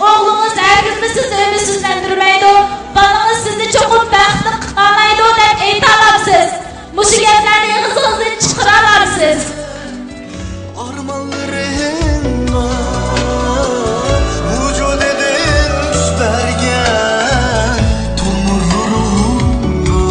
o'g'lingiz hargizmi sizni umidsizlantirmaydi, bolangiz sizni cho'qib baxtli qilmaydi" deb ayta olasiz. Mushu gaplarni og'zingizdan chiqara olasiz. Armonlarimga vujud edilmiş bergen to'murlarimga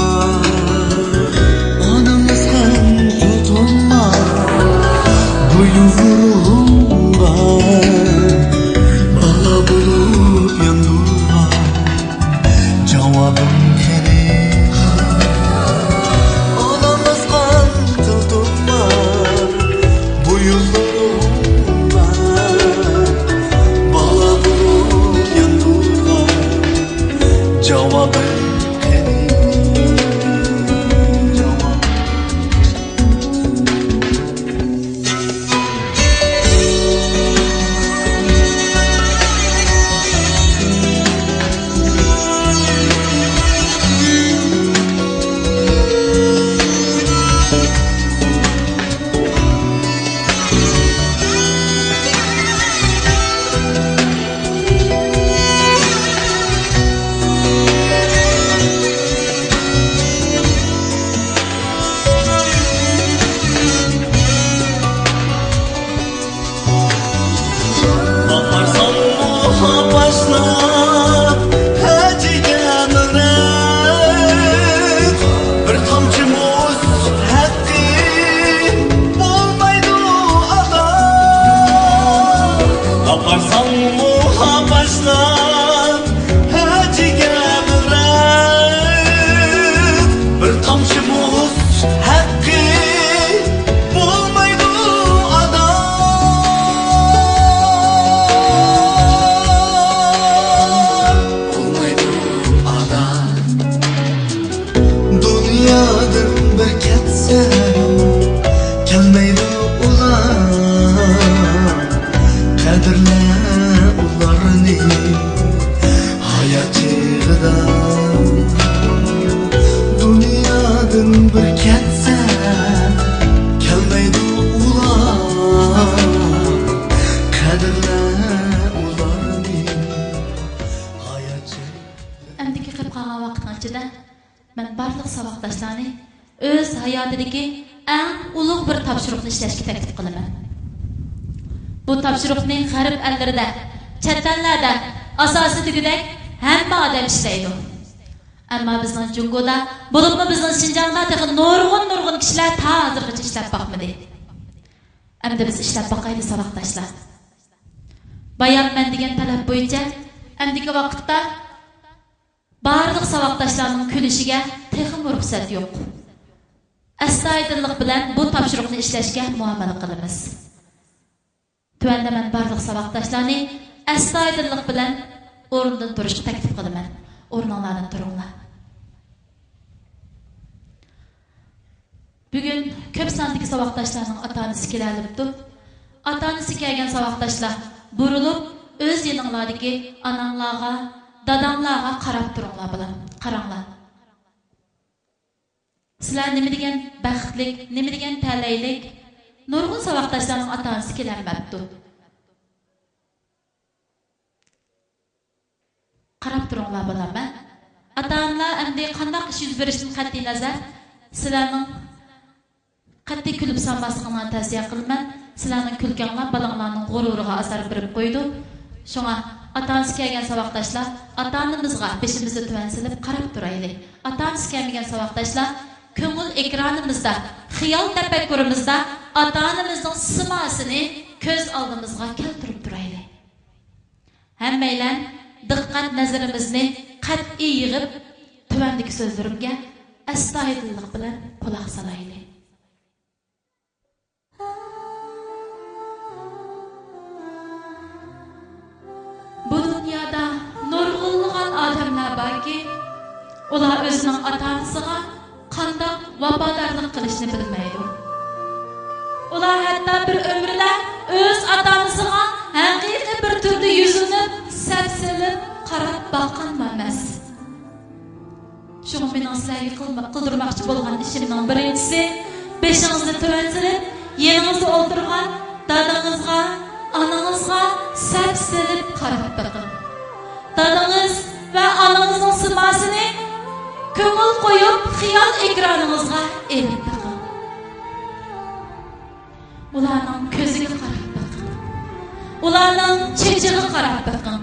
hayotidagi eng ulug' bir topshiriqni ishlashga taklif qilaman. Bu topshiriqni g'arb ellarida, chet ellarda asosi tugidek hamma odam ishlaydi. Ammo bizning Jungoda, bo'libmi bizning Shinjongda nurg'un kishilar ta hozirgacha ishlab boqmadi. Endi biz ishlab boqaylik saboqdoshlar. Bayon men degan talab bo'yicha endiki vaqtda barliq saboqdoshlarning kulishiga texim ruxsat yo'q. Astoydillik bilan bu topshiriqni ishlashga muomala qilamiz. Tuanda men barliq saboqdoshlarni astoydillik bilan o'rnidan turishga taklif qilaman. O'rninglardan turinglar. Bugun ko'p sondagi saboqdoshlarning ota-onasi kelibdi. Ota-onasi kelgan saboqdoshlar burilib, o'z yoninglardagi onanglarga, dadanglarga qarab turinglar bilan. Qaranglar. Sizlar nima degan baxtlik, nima degan talaylik, nurg'un saboqdoshlarning ota-onasi kelmabdi. Qarab turinglar bilanmi? Ota-onalar endi qanday ish yuz berishidan qat'iy nazar, sizlarning qat'iy kulib sanmasligini tavsiya qilaman. Sizlarning kulganglar balanglarning g'ururiga asar berib qo'ydi. Shunga ota-onasi kelgan saboqdoshlar, ota-onamizga beshimizni tuvan silib qarab turaylik. Ota-onasi kelmagan saboqdoshlar, ko'ngil ekranimizda, xiyol tafakkurimizda ota-onamizning simasini ko'z oldimizga keltirib turaylik. Hammaylar diqqat nazarimizni qat'iy yig'ib, tuvandagi so'zlarimga astoydillik bilan quloq solaylik. Bu dunyoda nurg'unlagan odamlar borki, ular o'zining ota-onasiga qanday vafodorlik qilishni bilmaydi. Ular hatto bir umrda o'z ota-onasiga haqiqiy bir turda yuzini sapsilib qarab boqqan emas. Shuni men sizlarga qildirmoqchi bo'lgan ishimning birinchisi, beshingizni tuvansilib, yeringizni o'ldirgan dadangizga, anangizga sapsilib qarab boqing. Dadangiz va anangizning simasini ko'ngil qo'yib, xiyol ekraningizga elib boqing. Ularning ko'ziga qarab boqing. Ularning chechiga qarab boqing.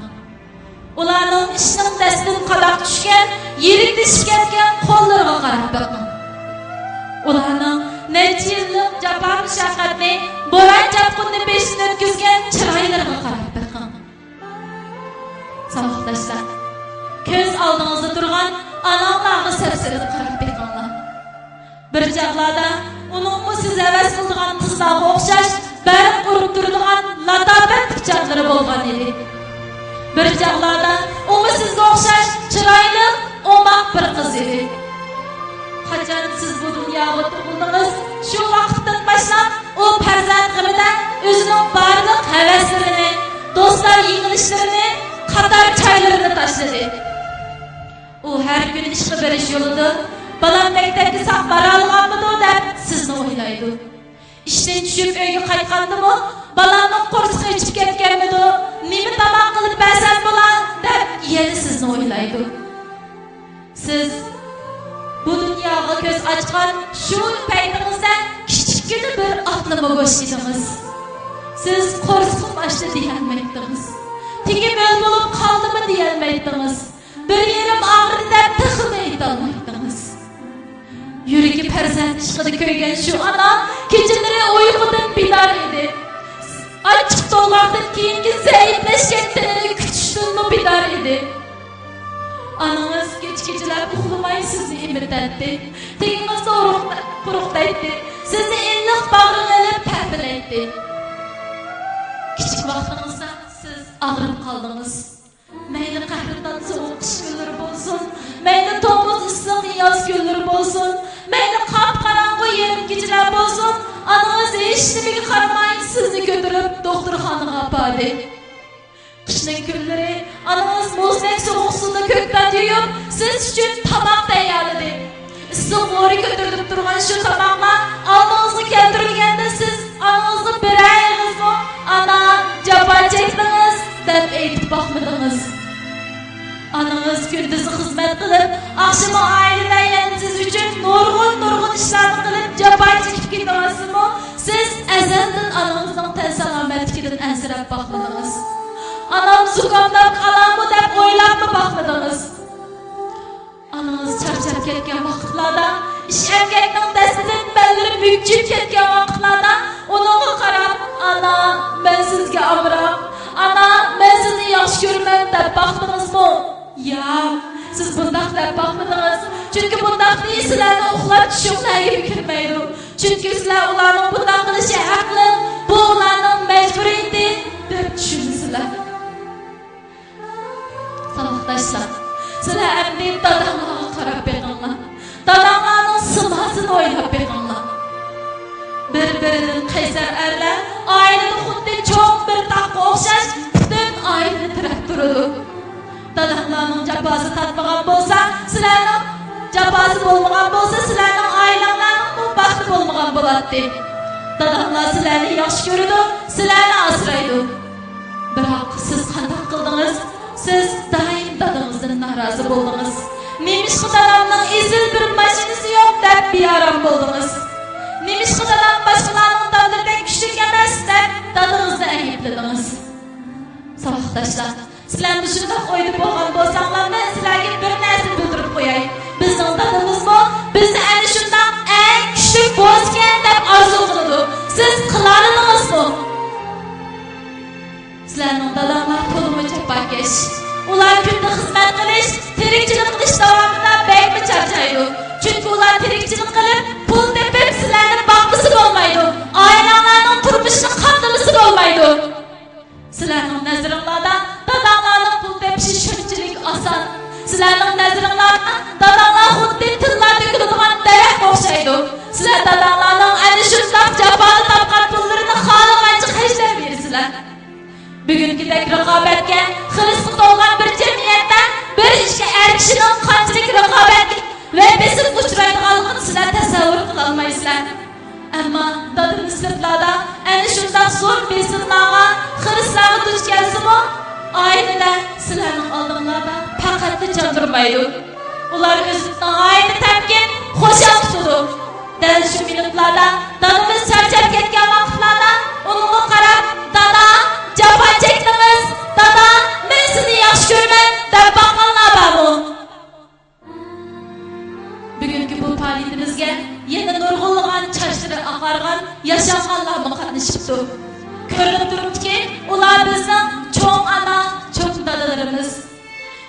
Ularning ishning dastin qadoq tushgan, yirik tishib ketgan qo'llariga qarab boqing. Ularning necha yillik jafo mushaqqatni, bo'ron chapqunni beshidan o'tkazgan chiroylariga qarab boqing. Saboqdoshlar, ko'z oldingizda turgan ananglarga sapsilib qarab boqinglar. Bir chaqlarda uningmi siz havas qilgan qizlarga o'xshash barq urib turadigan latofat pichoqlari bo'lgan edi. Bir chaqlarda umi sizga o'xshash chiroyli, omaq bir qiz edi. Qachon siz bu dunyoga tug'ildingiz, shu vaqtdan boshlab u farzand g'amida o'zining barliq havaslarini, do'stlar yig'ilishlarini, qator chaylarini tashladi. U har kuni ishga berish yo'lida balam maktabga saq bora olganmidi deb sizni o'ylaydi. Ishdan tushib uyga qaytgandimi, balamning qo'rsiqi ichib ketganmidi, nima tamoq qilib bersam bo'lar deb yana sizni o'ylaydi. Siz bu dunyoga ko'z ochgan shu paytingizda kichkina bir otlama bo'shdingiz. Siz qo'rsiqim ochdi deyolmaydingiz. Tigim o'l bo'lib qoldimi deyolmaydingiz. Bir yerim og'ridi deb tixini aytolmaydingiz. Yuragi farzand ishqida ko'ygan shu ona kechalari uyqudan bidor edi. Ochiq to'lg'ondan keyingi zaiflashgan kutishdan bidor edi. Anangiz kechalar uxlamay sizni emitadi. Tegingizni quruqlaydi. Sizni illiq bag'riga olib ta'pilaydi. Kichik vaqtingizda siz og'rib qoldingiz. Mayli qahraton sovuq qish kunlari bo'lsin, mayli to'ng'iz issiq yoz kunlari bo'lsin, mayli qop-qorong'u yarim kechalar bo'lsin, anangiz hech nimaga qaramay sizni ko'tarib doktorxonaga oldi. Qishning kunlari anangiz mo'zdek sovuq suvda ko'kdan yuyib, siz uchun tomoq tayyorladi. Issiq bo'ri ko'tarib turgan shu tomoqlar oldingizga keltirilganda siz anangizga birayingizmi, ana jafo chekdingiz deb aytib boqmadingiz. Anangiz kunduzi xizmat qilib, oqshom oiladan siz uchun nurg'un ishlarni qilib jafo chekib ketyapsizmi? Siz azaldan onangizning tan salomatligidan ansirab boqmadingiz. Anam zukamdan qalammi deb o'ylabmi boqmadingiz? Anangiz charchab ketgan vaqtlarda, ish erkakning dastidan ballari bukchib ketgan vaqtlarda uningga qarab, "Ana, men sizga omroq, ana, men sizni yaxshi ko'raman" deb boqmadingizmi? Yo'q, siz bundoq deb boqmadingiz. Chunki bundoq sizlarni uxlab tushinglarga kirmaydi. Chunki sizlar ularning bundoq qilishi haqli, bu ularning majburiyati deb tushunsizlar. Savoqdashlar, sizlar endi dadamlarga qarab beqinglar. Dadamlarning simasini o'ylab beqinglar. Bir-biridan qaysar erlar oilada xuddi cho'ng bir taqqa o'xshash butun oilani tirab turadi. Dadamlarning jafosi tatmagan bo'lsa, sizlarning jafosi bo'lmagan bo'lsa, sizlarning oilanglarning baxti bo'lmagan bo'ladi. Dadamlar sizlarni yaxshi ko'radi, sizlarni asraydi. Biroq siz qanday qildingiz? Siz doim dadangizdan norozi bo'ldingiz. Nemishqa dadamning izil bir mashinasi yo'q deb bearam bo'ldingiz. Nemishqa dadam boshqalarning dadlaridan kuchli emas deb dadangizni aybladingiz. Savoqdashlar, sizlarni shunday o'ylab bo'lgan bo'lsanglar, men sizlarga bir narsa bildirib qo'yay. Bizning dadamizmi bizni ana shunday eng kuchli bo'lgan deb orzu qiladi. Siz qilariningizmi? Sizlarning dadamlar to'liq chapakesh. Ular kunda xizmat qilish, tirikchilik qilish davomida bekmi charchaydi. Chunki ular tirikchilik qilib, pul tepib sizlarni boqmisi bo'lmaydi. Oilanglarning turmushini qamdamisi bo'lmaydi. Sizlarning nazaringlarda dadanglarning pul tepishi shunchalik oson. Sizlarning nazaringlarda dadanglar xuddi tilla to'kiladigan daraxt o'xshaydi. Sizlar dadanglarning ana shunday jafoni topgan pullarini xohlagancha xarjlab bersizlar. Bugünkidek raqobatga xirisga to'lgan bir jamiyatda bir ishga erishishning qanchalik raqobatli va besim uchraydiganligini sizlar tasavvur qila olmaysizlar. Ammo dadam sirtlarda ana shunday zo'r besimlarga xirislarga duch kelsimi, oilada sizlarning oldinglarda faqat chandurmaydi. Ular o'zining oila tamkin xo'shal tutadi. Dal shu minutlarda dadamiz charchab ketgan vaqtlarda unga qarab, "Dada, jafo chekdingiz, dada, men sizni yaxshi ko'raman" deb baqirlar bormi? Bugungi bu faoliyatimizga yana nurg'unlagan chochlari oqargan yashaganlarni qatnashibdi. Ko'rinib turibdiki, ular bizning cho'ng ana, cho'ng dadalarimiz.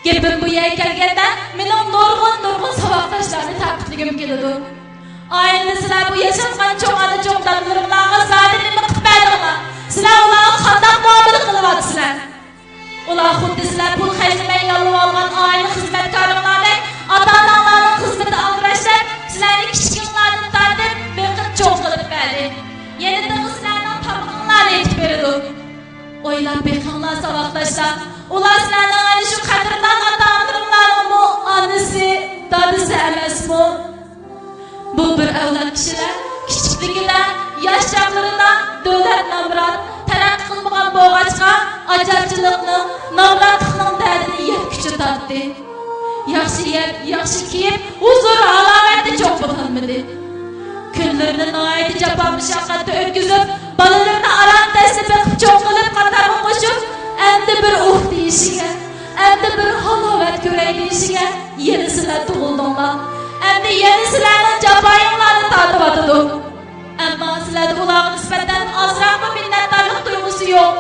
Gapim bu yerga kelganda mening nurg'un savoqdashlarni ta'kidlagim keladi. Ayni sizlar bu yashagan cho'ng ana, cho'ng dadalarimlarga zodi nima qilmadinglar? Sizlar ularga qanday muomala qilyapsizlar? Ular xuddi sizlar pul xarjlamay yolib olgan oila xizmatkorlaridek ota-onalarning xizmati aldirashlar, sizlarni kichiklardan tortib beqit cho'ng qilib berdi. Yana sizlarning tomog'inglarni yetib beradi. O'ylab beqinglar savoqdashlar. Ular sizlarning ana shu qadrdan ota-onalarning onasi, dadasi emasmi? Bu bir avlod kishilar kichikligida, yosh chog'larida davlat nomrod taraqqiy qilmagan bo'g'achqa ajabchilikni, nomrodlikning dardini yetkichi tortdi. Yaxshi yeb, yaxshi kiyib, huzur halovatda cho'q bo'lolmadi. Kunlarini noyat jafo mashaqqatda o'tkazib, bolalarini aram tasib cho'q qilib qatorga qo'shib, endi bir deyishiga, endi bir halovat ko'ray deyishiga yana sizlar tug'ildinglar. Endi yana sizlarning jafoinglarni tortib o'tadi. Ammo sizlarda ularga nisbatan ozroq minnatdorlik tuyg'usi yo'q.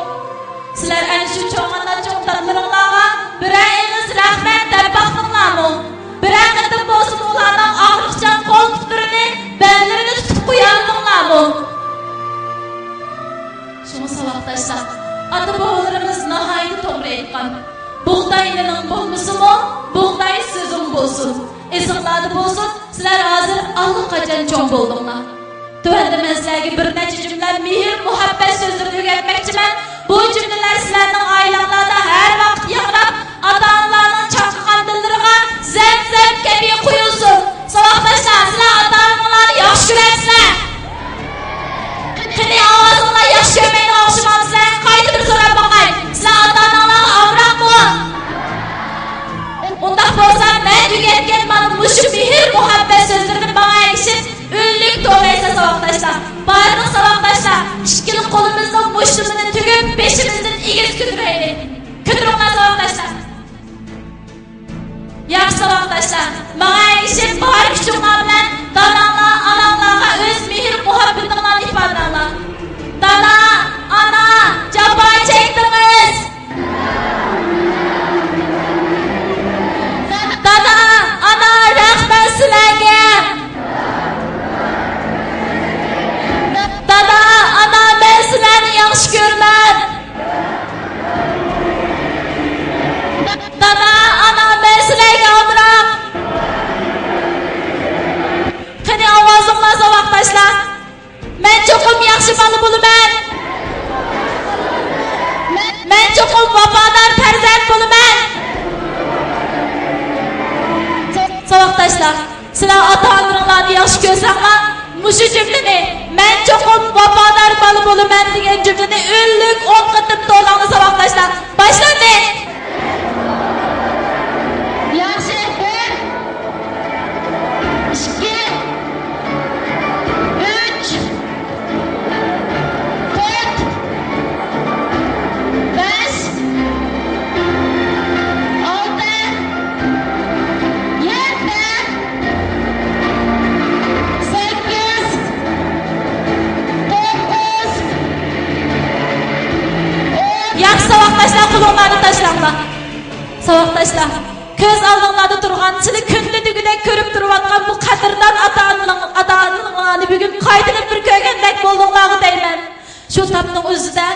Sizlar ana shu cho'ng'anlar-cho'ng'danlaringlarga biray ig'iz rahmat deb baqinglarmi? Biray qatim bo'lsin ularning og'riqchan qo'l-qutlarini, bellarini tutib qo'yandinglarmi? Shuni savoqdashlar, ota-bobolarimiz nihoyat to'g'ri aytgan. Bug'doyning bo'lmasimi, bug'doy so'zim bo'lsin. Esinglarda bo'lsin, sizlar hozir allaqachon cho'ng bo'ldinglar. Tuvanda men sizlarga bir necha jumla mehr, muhabbat so'zlarini o'rgatmoqchiman. Bu jumlalar sizlarning oilanglarda har vaqt yangrab, ota-onalarning chaqigan dillariga zam-zam kabi quyilsin. Savoqdashlar, sizlar ota-onalarni yaxshi ko'rasizlar. Qani ovozinglar yaxshi ko'rmaydi o'xshamamsizlar. Qayta bir so'rab boqay. Sizlar ota-onalarga omroqmi? Unda bo'lsa men tugatgan mana mushu mehr, muhabbat savaşdaşlar. Barlıq savaşdaşlar. İşkilik kolumuzun boşluğunu tügüp beşimizin igiriz kütüreyli. Kütürünler savaşdaşlar. Yaxşı savaşdaşlar. Bana erişip bahar küçükler bilen dananla, analarga öz mihir muhabbetinle ifadeler. Dana, ana, caba çektiniz. Dana, ana, rahmet sizlerge. Dana, ana, ben sizlerini yaxşı görmem. Dana, ana, ben sizlerge amram. Qani avazımla zavaqdaşlar. Men çoxum yaxşı balı bulumen. Men çoxum vafadar farzand bulumen. Savaqdaşlar, sizlar ata-onalarni yaxshi ko'rsanglar, mushu jumlani men cho'qim vafodor bola bo'laman degan jumlani 10 qatim to'langni savaqdaşlar. Boshlandi. Yaxshi, 1 2 3 4 5 6 7 8 9 Yaxshi savaqdaşlar, qo'linglarni tashlanglar. Savaqdaşlar, ko'z oldinglarda turgan, sizlar kunligidek ko'rib turayotgan bu qadrdon ota-onalarni bugun qaytilib bir ko'rgandek bo'ldinglarga deyman. Shu tapning o'zida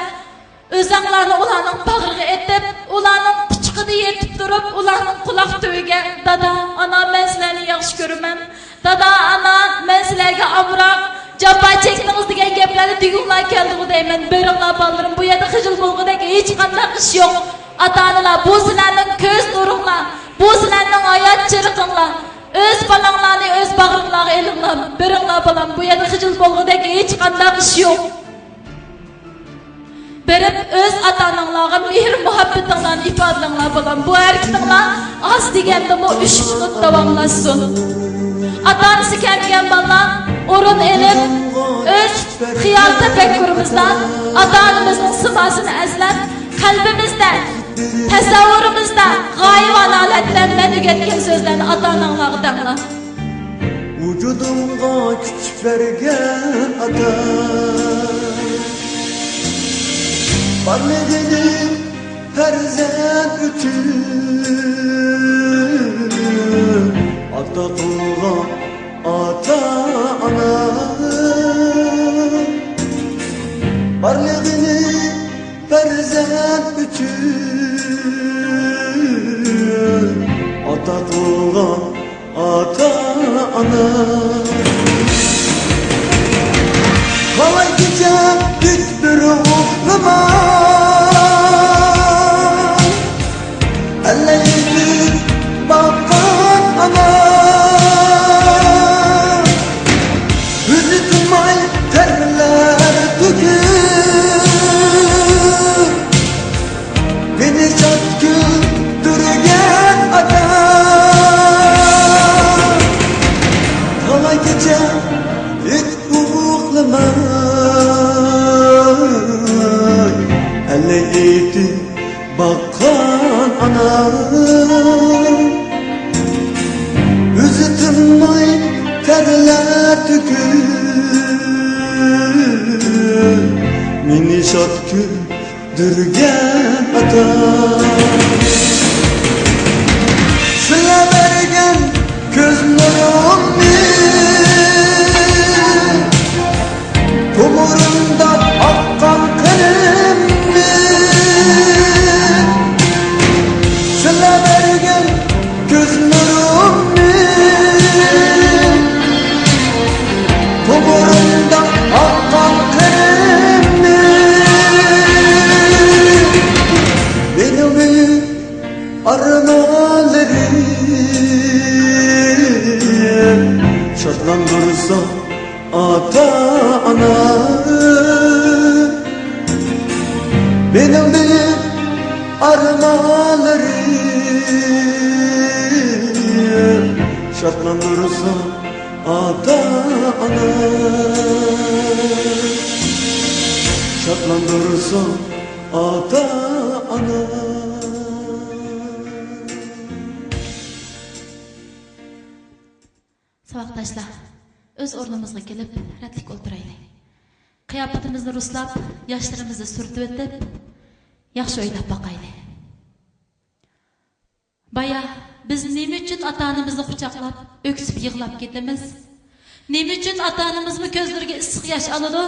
o'zinglarni ularning bag'riga etib, ularning quchqida yetib turib, ularning quloq tubiga dada, ana men sizlarni yaxshi ko'raman. Dada, ana men sizlarga amroq jabba çekdiniz degan gaplarni deginglar keldi deyman. Beringlar bolalarım, bu yerda xijil bo'lgudek hech qanday ish yo'q. Ata-onalar, bu sizlarning ko'z nuringlar, bu sizlarning hayot chiriqinglar. Öz balanglarni öz bag'ringlarga elinglar. Beringlar bolam, bu yerda xijil bo'lgudek hech qanday ish yo'q. Berib öz ata-onalarga mehr muhabbetinglarni ifodalanglar bolam. Bu hareketinglar az deganda bu 3 minut davomlashsin. Ata-onasi kelgan bolalar o'rin elib, öz xiyol tafakkurimizdan ata-onamizning simasini azlab, qalbimizda, tasavvurimizda g'oyibona holatdan men o'rgatgan so'zlarni ata-onalarga danglar. Vücudumga güç vergen ata Varlığını farzand üçün Ata kılgan ata-ana Varlığını farzand üçün Ata kılgan ata-ana Halay gece büktür oğluma Ellerini bakan ana Yüzü tutmay terler dökür Beni çok güldürgen adam Halay gece büktür oğluma Ellerini bakan ana Yüzü tutmay terler dökür Meni şat güldürgen adam Sıla vergen göz nurumni Tomurumda akkan kalemni Sıla vergen göz nurumni Tomurumda akkan kalemni Benim büyük aramalarım Şartlandırsa ata-ana Benim büyük aramalarım Şartlandırsa ata-ana olsun ata ana. Savaqdaşlar, öz o'rnimizga kelib, ratlik o'tiraylik. Qiyofatimizni ruslab, yoshlarimizni surtib o'tib, yaxshi o'ylab boqaylik. Baya biz nima uchun ota-onamizni quchoqlab, o'ksib yig'lab ketamiz? Nima uchun ota-onamizni ko'zlariga issiq yosh oladi?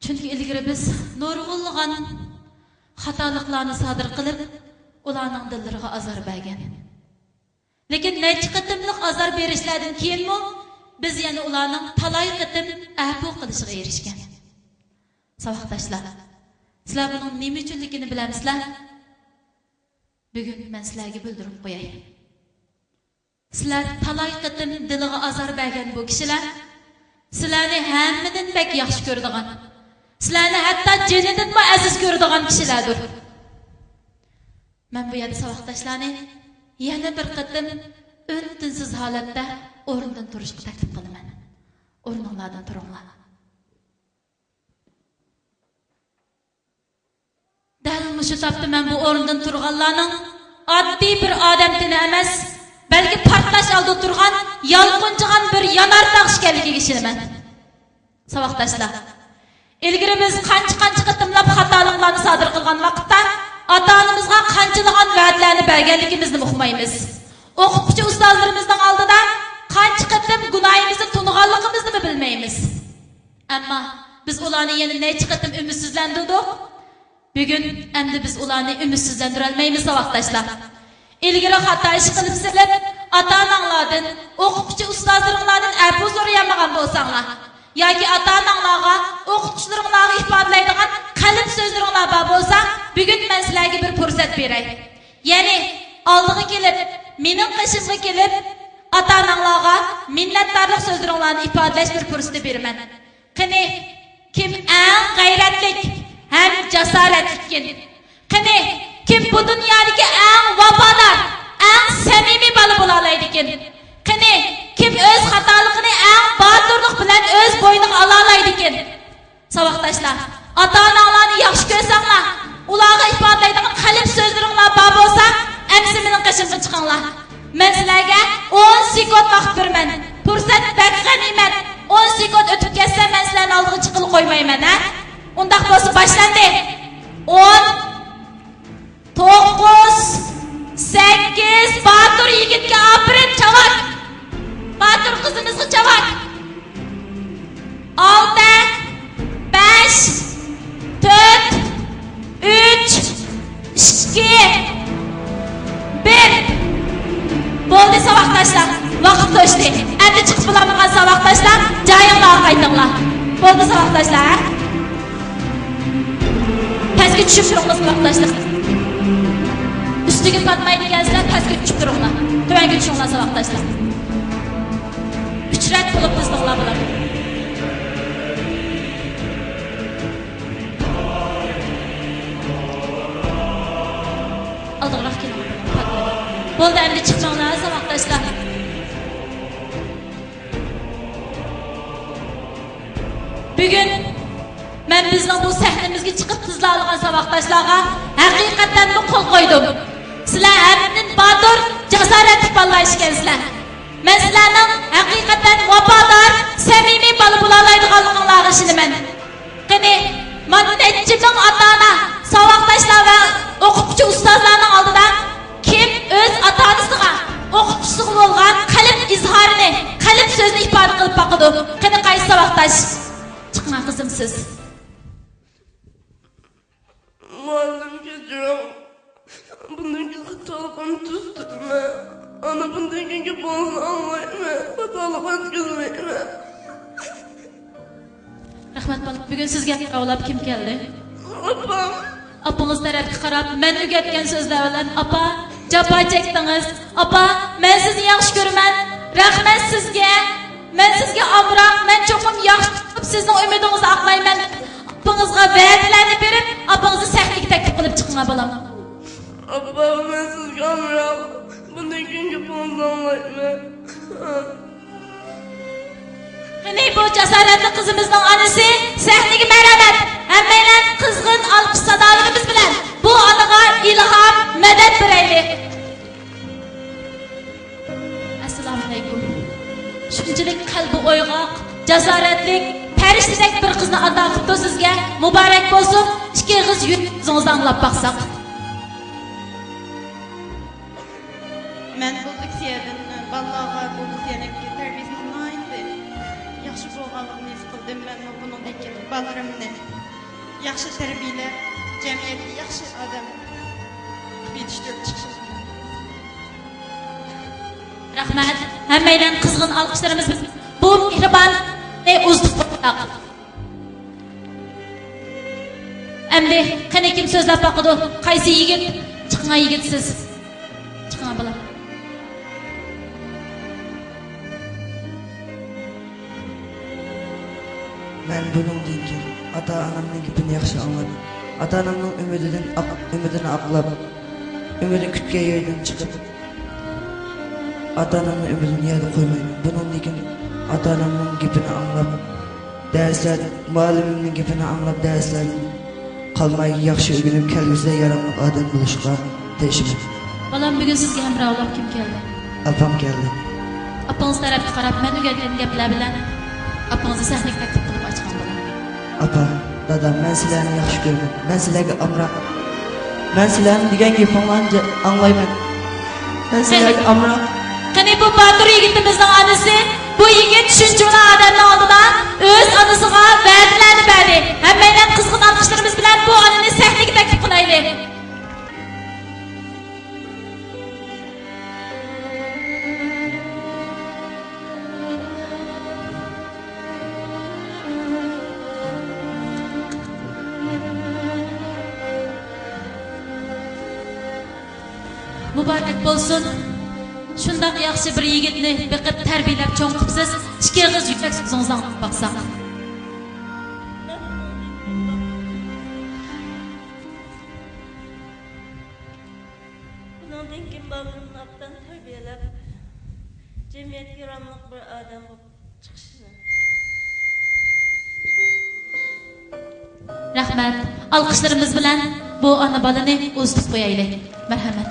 Chunki ilgari biz nurg'unlagan xatoliklarni sodir qilib, ularning dillariga azor bergan. Lekin necha qitimliq azor berishlardan keyinmi biz yana ularning talay qitim afv qilishiga erishgan. Savaqdoshlar, sizlar buning nima uchunligini bilamsizlar? Bugun men sizlarga bildirib qo'yay. Sizlar talay qitim diliga azor bergan bu kishilar sizlarni hammadan bek yaxshi ko'radigan, sizlarni hatto jinidan aziz ko'radigan kishilardir. Men bu yerda savaqdoshlarni yana bir qitim o'rinsiz holatda o'rindan turishga taklif qilaman. O'rninglardan turinglar. Dal shu topda men bu o'rindan turganlarning oddiy bir odam tini emas, balki portlash oldi turgan, yolqinchigan bir yonartaq ekanligiga ishonaman. Savaqdoshlar, ilgari biz qancha qitimlab xatoliklarni sodir qilgan vaqtda ota-onamizga qanchalagan va'dalarni berganligimizni uqmaymiz. O'qituvchi ustozlarimizning oldida qancha qitim gunohimizni tunig'anligimizni bilmaymiz. Ammo biz ularni yana necha qitim umidsizlantirdik? Bugun endi biz ularni umidsizlantira olmaymiz savaqdoshlar. Ilgari xato ish qilib sizlar ota-onanglardan, o'qituvchi ustozlaringlardan afv so'rayamagan bo'lsanglar, yoki ota-onanglarga, o'qituvchilaringlarga ifodalaydigan qalb so'zlaringlar bor bo'lsa, bugun men sizlarga bir fursat beray. Ya'ni oldiga kelib, mening qishimga kelib, ota-onanglarga minnatdorlik so'zlaringlarni ifodalash bir fursat beraman. Qani, kim eng g'ayratlik ham jasoratlikin? Qani, kim bu dunyodagi eng vafodor, eng samimiy bola bo'la oladigan? Qani, kim o'z xatoligini eng botirlik bilan o'z bo'yniga ola oladigan? Savaqdoshlar, ota-onalarni yaxshi ko'rsanglar, ularga ifodalaydigan qalb so'zlaringlar bor bo'lsa, amsi mening qishimga chiqinglar. Men sizlarga 10 sekund vaqt beraman. Fursat bak g'animat. 10 sekund o'tib ketsa, men sizlarni oldiga chiqib qo'ymayman, ha? Undaq bo'lsa boshlandi. 10 9 8 Batur yigitga apirin chavak. Batur qizimizga chavak. 6 5 4 3 2 1 Bo'ldi savaqdoshlar. Vaqt o'tdi. Endi chiqib bo'lmagan savaqdoshlar, joyinglarga qaytinglar. Bo'ldi savaqdoshlar. Pastga tushib turinglar savaqdoshlar. Ustiga qatmaydigansizlar, pastga tushib turinglar. Tuvanga tushinglar savaqdoshlar. 3 rat bo'lib bizdinglar bular. Aldıqroq keling. Bo'ldi, endi chiqinglar savaqdoshlar. Bugun men bizning bu sahnamizga chiqib qizlar olgan savaqdoshlarga haqiqatan qo'l qo'ydim. Sizlar hammadan botir, jasoratli bolalar ekansizlar. Men sizlarning haqiqatan vafodor, samimiy bola bo'la oladiganliklaringizni ishonaman. Qani, mana necha ming ota-ona, savaqdoshlar va o'qituvchi ustozlarning oldida kim o'z ota-onasiga, o'qituvchisiga bo'lgan qalb izhorini, qalb so'zini ifoda qilib boqadi. Qani qaysi savaqdosh? Chiqma qizim siz. Muallim kechirib, bundan xatoligim tuzdirma. Ana bundan keyin bo'lsa olmayman, xatolik o'tkazmayman. Rahmat bolam, bugun sizga qavlab kim keldi? Opam. Apangiz tarafga qarab, men o'rgatgan so'zlar bilan, "Apa, jafo chekdingiz. Apa, men sizni yaxshi ko'raman. Rahmat sizga. Men sizga omroq, men cho'qim yaxshi qilib sizning umidingizni oqlayman." Apangizga va'dalarni berib, apangizni sahnaga taklif qilib chiqinglar bolam. Apa, men sizga omroq, bundan keyin bo'lsa olmayman. Qani bu jasoratli qizimizning onasi sahnaga marhamat. Hamma qizg'in alqish sadolarimiz bilan bu onaga ilhom, madad beraylik. Assalomu alaykum. Shunchalik qalbi o'yg'oq, jasoratlik, farishtadek bir qizni ado qilibdi sizga. Muborak bo'lsin. Ikki qiz yuzingizni anglab baqsaq. Men bu leksiyadan balaga bu leksiyaning tarbiyasini naydi. Yaxshi bo'lganligini his qildim. Men buningdek balarimni yaxshi tarbiyalab, jamiyatga yaxshi odam yetishtirib chiqish. Rahmat. Hammadan qizg'in alqishlarimiz bu mehribon uzluq bo'laq. Endi qani kim so'zlab baqidi? Qaysi yigit? Chiqma yigitsiz. Chiqma bola. Men buningdan keyin ota-onamning gapini yaxshi angladim. Ota-onamning umidini aqlab, umidini kutgan yerdan chiqib, ota-onamning umidini yerga qo'ymayman. Buningdan keyin ota-onamning gapini anglab, darslar, muallimimning gapini anglab, darslar qalmay yaxshi o'rganib, kelgusida yaramli odam bo'lishga tirishim. Bolam, bugun sizga hamrohlar kim keldi? Apam keldi. Apangiz tarafga qarab, men o'rgangan gaplar bilan apangizni sahnaga taklif qilib ochgan bo'laman. Apa, dadam, men sizlarni yaxshi ko'raman. Men sizlarga amroq. Men sizlarni degan gapinglarni anglayman. Men sizlarga amroq. Qani bu botir yigitimizning onasi, bu yigit shunchali odamning oldida o'z onasiga va'dalarni berdi. Hammadan qizg'in alqishlarimiz bilan bu onani sahnaga taklif qilaylik. Muborak bo'lsin. Shundoq yaxshi bir yigitni biqib tarbiyalab cho'ng qilibsiz. Ikki qiz yurak so'zingizdan baqsaq. Bundan keyin balarimni obdan tarbiyalab, jamiyatga yaramli bir odam bo'lib chiqishini. Rahmat. Alqishlarimiz bilan bu ona bolani o'zib qo'yaylik. Marhamat.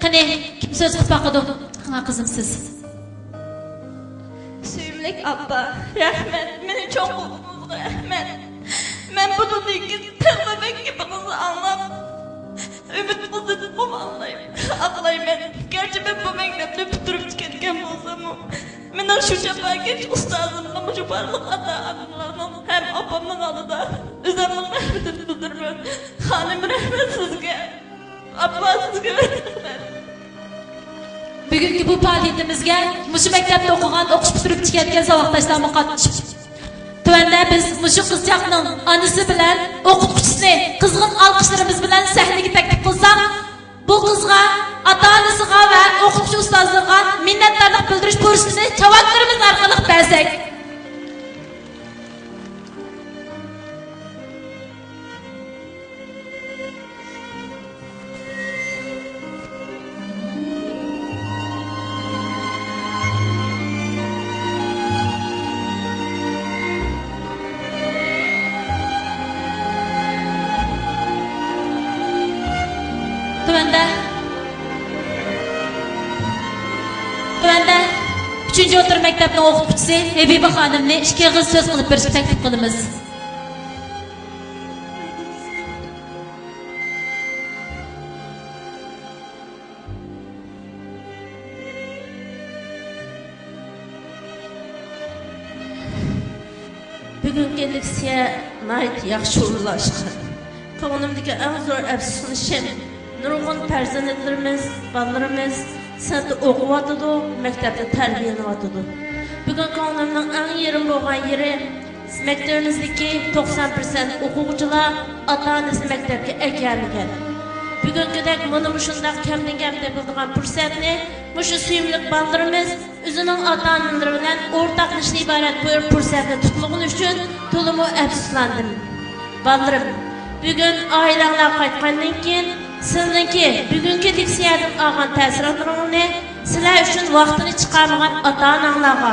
Qani kim so'z qilib qana qizim siz? Suyimlik abba, rahmat. Meni çok rahmat. Men bundan keyin tarbiyabek gapingizni anglab, umid qildim aqlayman. Gerçi ben bu maktabda bitirib ketgan bo'lsam, mening shu shafaqat ustozimga shu barliq ota-onamning ham opamning oldida o'zimning rahmatini bildiraman. Xonim, rahmat sizga. Abba, sizga rahmat. Bugungi bu faoliyatimizga mushu maktabda o'qigan, o'qish bitirib ketgan saboqdoshlarimiz qatnashib. Tuanda biz mushu qizchaqning onasi bilan o'qituvchisi qizg'in alqishlarimiz bilan sahnaga taklif qilsak, bu qizga, ota-onasiga va o'qituvchi ustozlarga minnatdorlik bildirish burchini javoblarimiz orqali bersak. Tuanda 3-o'rta maktabning o'qituvchisi Habiba xonimni ikki qiz so'z qilib berishga taklif qilamiz. Bugungi leksiya nayt yaxshi o'ylashgan. Ko'nglimdagi eng zo'r afsuslanishim nurg'un farzandlarimiz, bolalarimiz sınıfta o'qiyotdi, maktabda tarbiyalanyotdi. Bugun ko'nglimning eng yerim bo'lgan yeri maktabimizdagi 90% o'quvchilar ota-onasi maktabga kelmagan. Bugünkidek mana shunday kamdan kam topilgan fursatni mushu suyimli bolalarimiz o'zining ota-onalari bilan o'rtoqlashishga iborat bu fursatni tutmagani uchun to'liq afsuslandim. Bolalar, bugun oilalar qaytgandan keyin sizningki bugungi leksiyadan olgan ta'sirotlaringizni sizlar uchun vaqtini chiqarmagan ota-onalarga,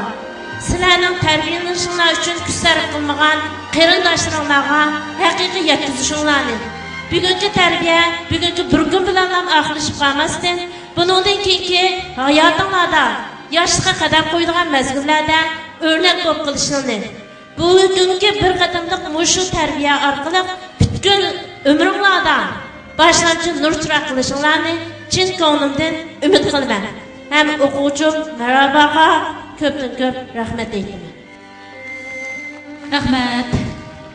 sizlarning tarbiyalanishinglar uchun kuch sarf qilmagan qarindoshlaringlarga haqiqiy yetkazishinglarni. Bugungi tarbiya, bugungi bir kun bilan ham oxirlashib qolmasdan, buningdan keyingi hayotinglarda, yoshlikqa qadam qo'yadigan mezgillarda o'rnak bo'lib qilishingni. Bugungi bir qadamlik mushu tarbiya orqali butkul umringlarda boshlanchi nur chiroq qilishinglarni chin ko'nglimdan umid qilaman. Ham o'quvchim Marabaga ko'pdan ko'p rahmat aytaman. Rahmat.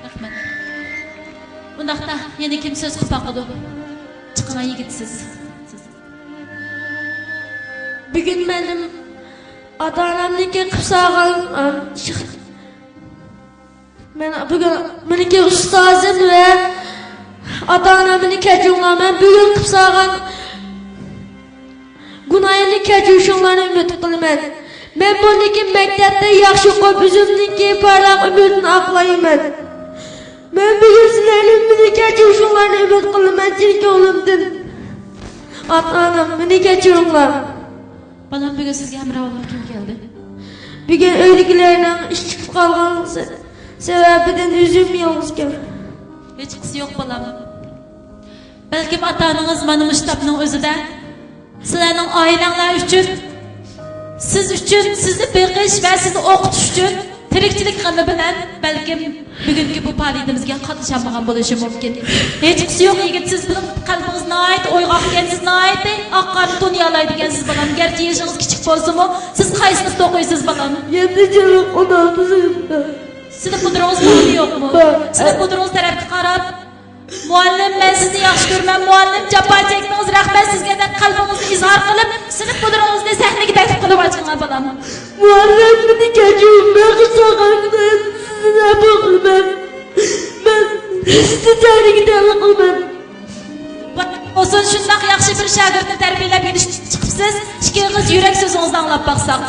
Rahmat. Bundaqda yana kim so'z qilib baqadi? Chiqma yigitsiz. Bugun menim ota-onamniki qilsagan men bugun meniki ustozim va ota-onamni kechirlaman. Bugun qilsagan gunohini kechirishinglarni umid qilaman. Men buniki maktabda yaxshi o'qib, o'zimniki parlaq umidni oqlayman. Men bugun sizlarni meni kechirishinglarni umid qilaman, chunki o'limdan. Ota-onam meni kechiringlar. Balam bugun sizga hamroh bo'lib kim keldi? Bugun uydagilarning ish chiqib qolgan sababidan o'zim yolg'iz keldim. Hech qisi yo'q balam. Balki ota-onangiz mana shu kitobning o'zida sizlarning oilanglar uchun, siz uchun, sizni beqish va sizni o'qitish uchun tirikchilik qilib bilan balkim bugungi bu faoliyatimizga qatnashmagan bo'lishi mumkin. Hech qisi yo'q yigit, siz bilan qalbingiz nihoyat o'yg'oq ekansiz, nihoyat oqqan dunyolaydi ekansiz balam. Garchi yoshingiz kichik bo'lsa-mu, siz qaysi sinfda o'qiysiz balam? 7-6 Sinf mudiringiz bormi yo'qmi? Sinf mudiringiz tarafga qarab, muallim, men sizni yaxshi ko'raman, muallim, jafo chekdingiz, rahmat sizga deb qalbingizni izhor qilib, sinf mudiringizni sahnaga taklif qilib ochgan balam. Muallim meni kechirmay qilsagandan sizni bo'qilman. Men sizni tarbiyaga qilman. Olsun shundoq yaxshi bir shogirdni tarbiyalab chiqibsiz, ikkingiz yurak so'zingizni anglab baqsaq.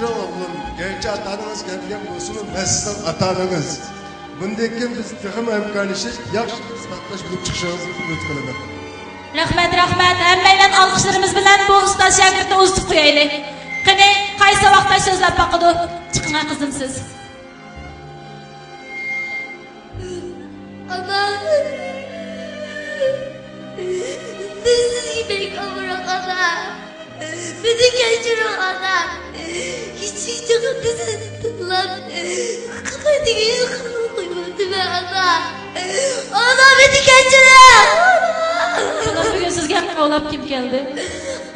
Oğlum, genç atanınız gelgen olsun, ben sizden atanınız. Bundaki biz tühüm emkanışız, yaxşı kısmatlaş bulup çıkışınızı ümit kılıdır. Rahmat, rahmat. Hammaylar alqishlarimiz bilan bu ustoz shogirdni o'zitib qo'yaylik. Qani, qaysi vaqtda so'zlab baqadi? Chiqing qizim siz. Ana. Sizga bek amroq ana. Beni kechiring ana. Hiç çıkıntısından kıvırdığı kıvırdı ana. Ana beni kechiring. Ana bugun sizga olab kim keldi?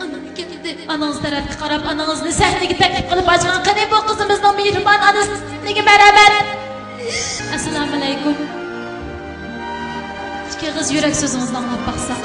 Anam keldi. Anangiz tarafga qarab, anangizni sahnaga taklif qilib ochgan qani bu qizimizning mehribon onasiga barabar. Assalomu alaykum. Ikkingiz yurak so'zingizni anglab baqsaq.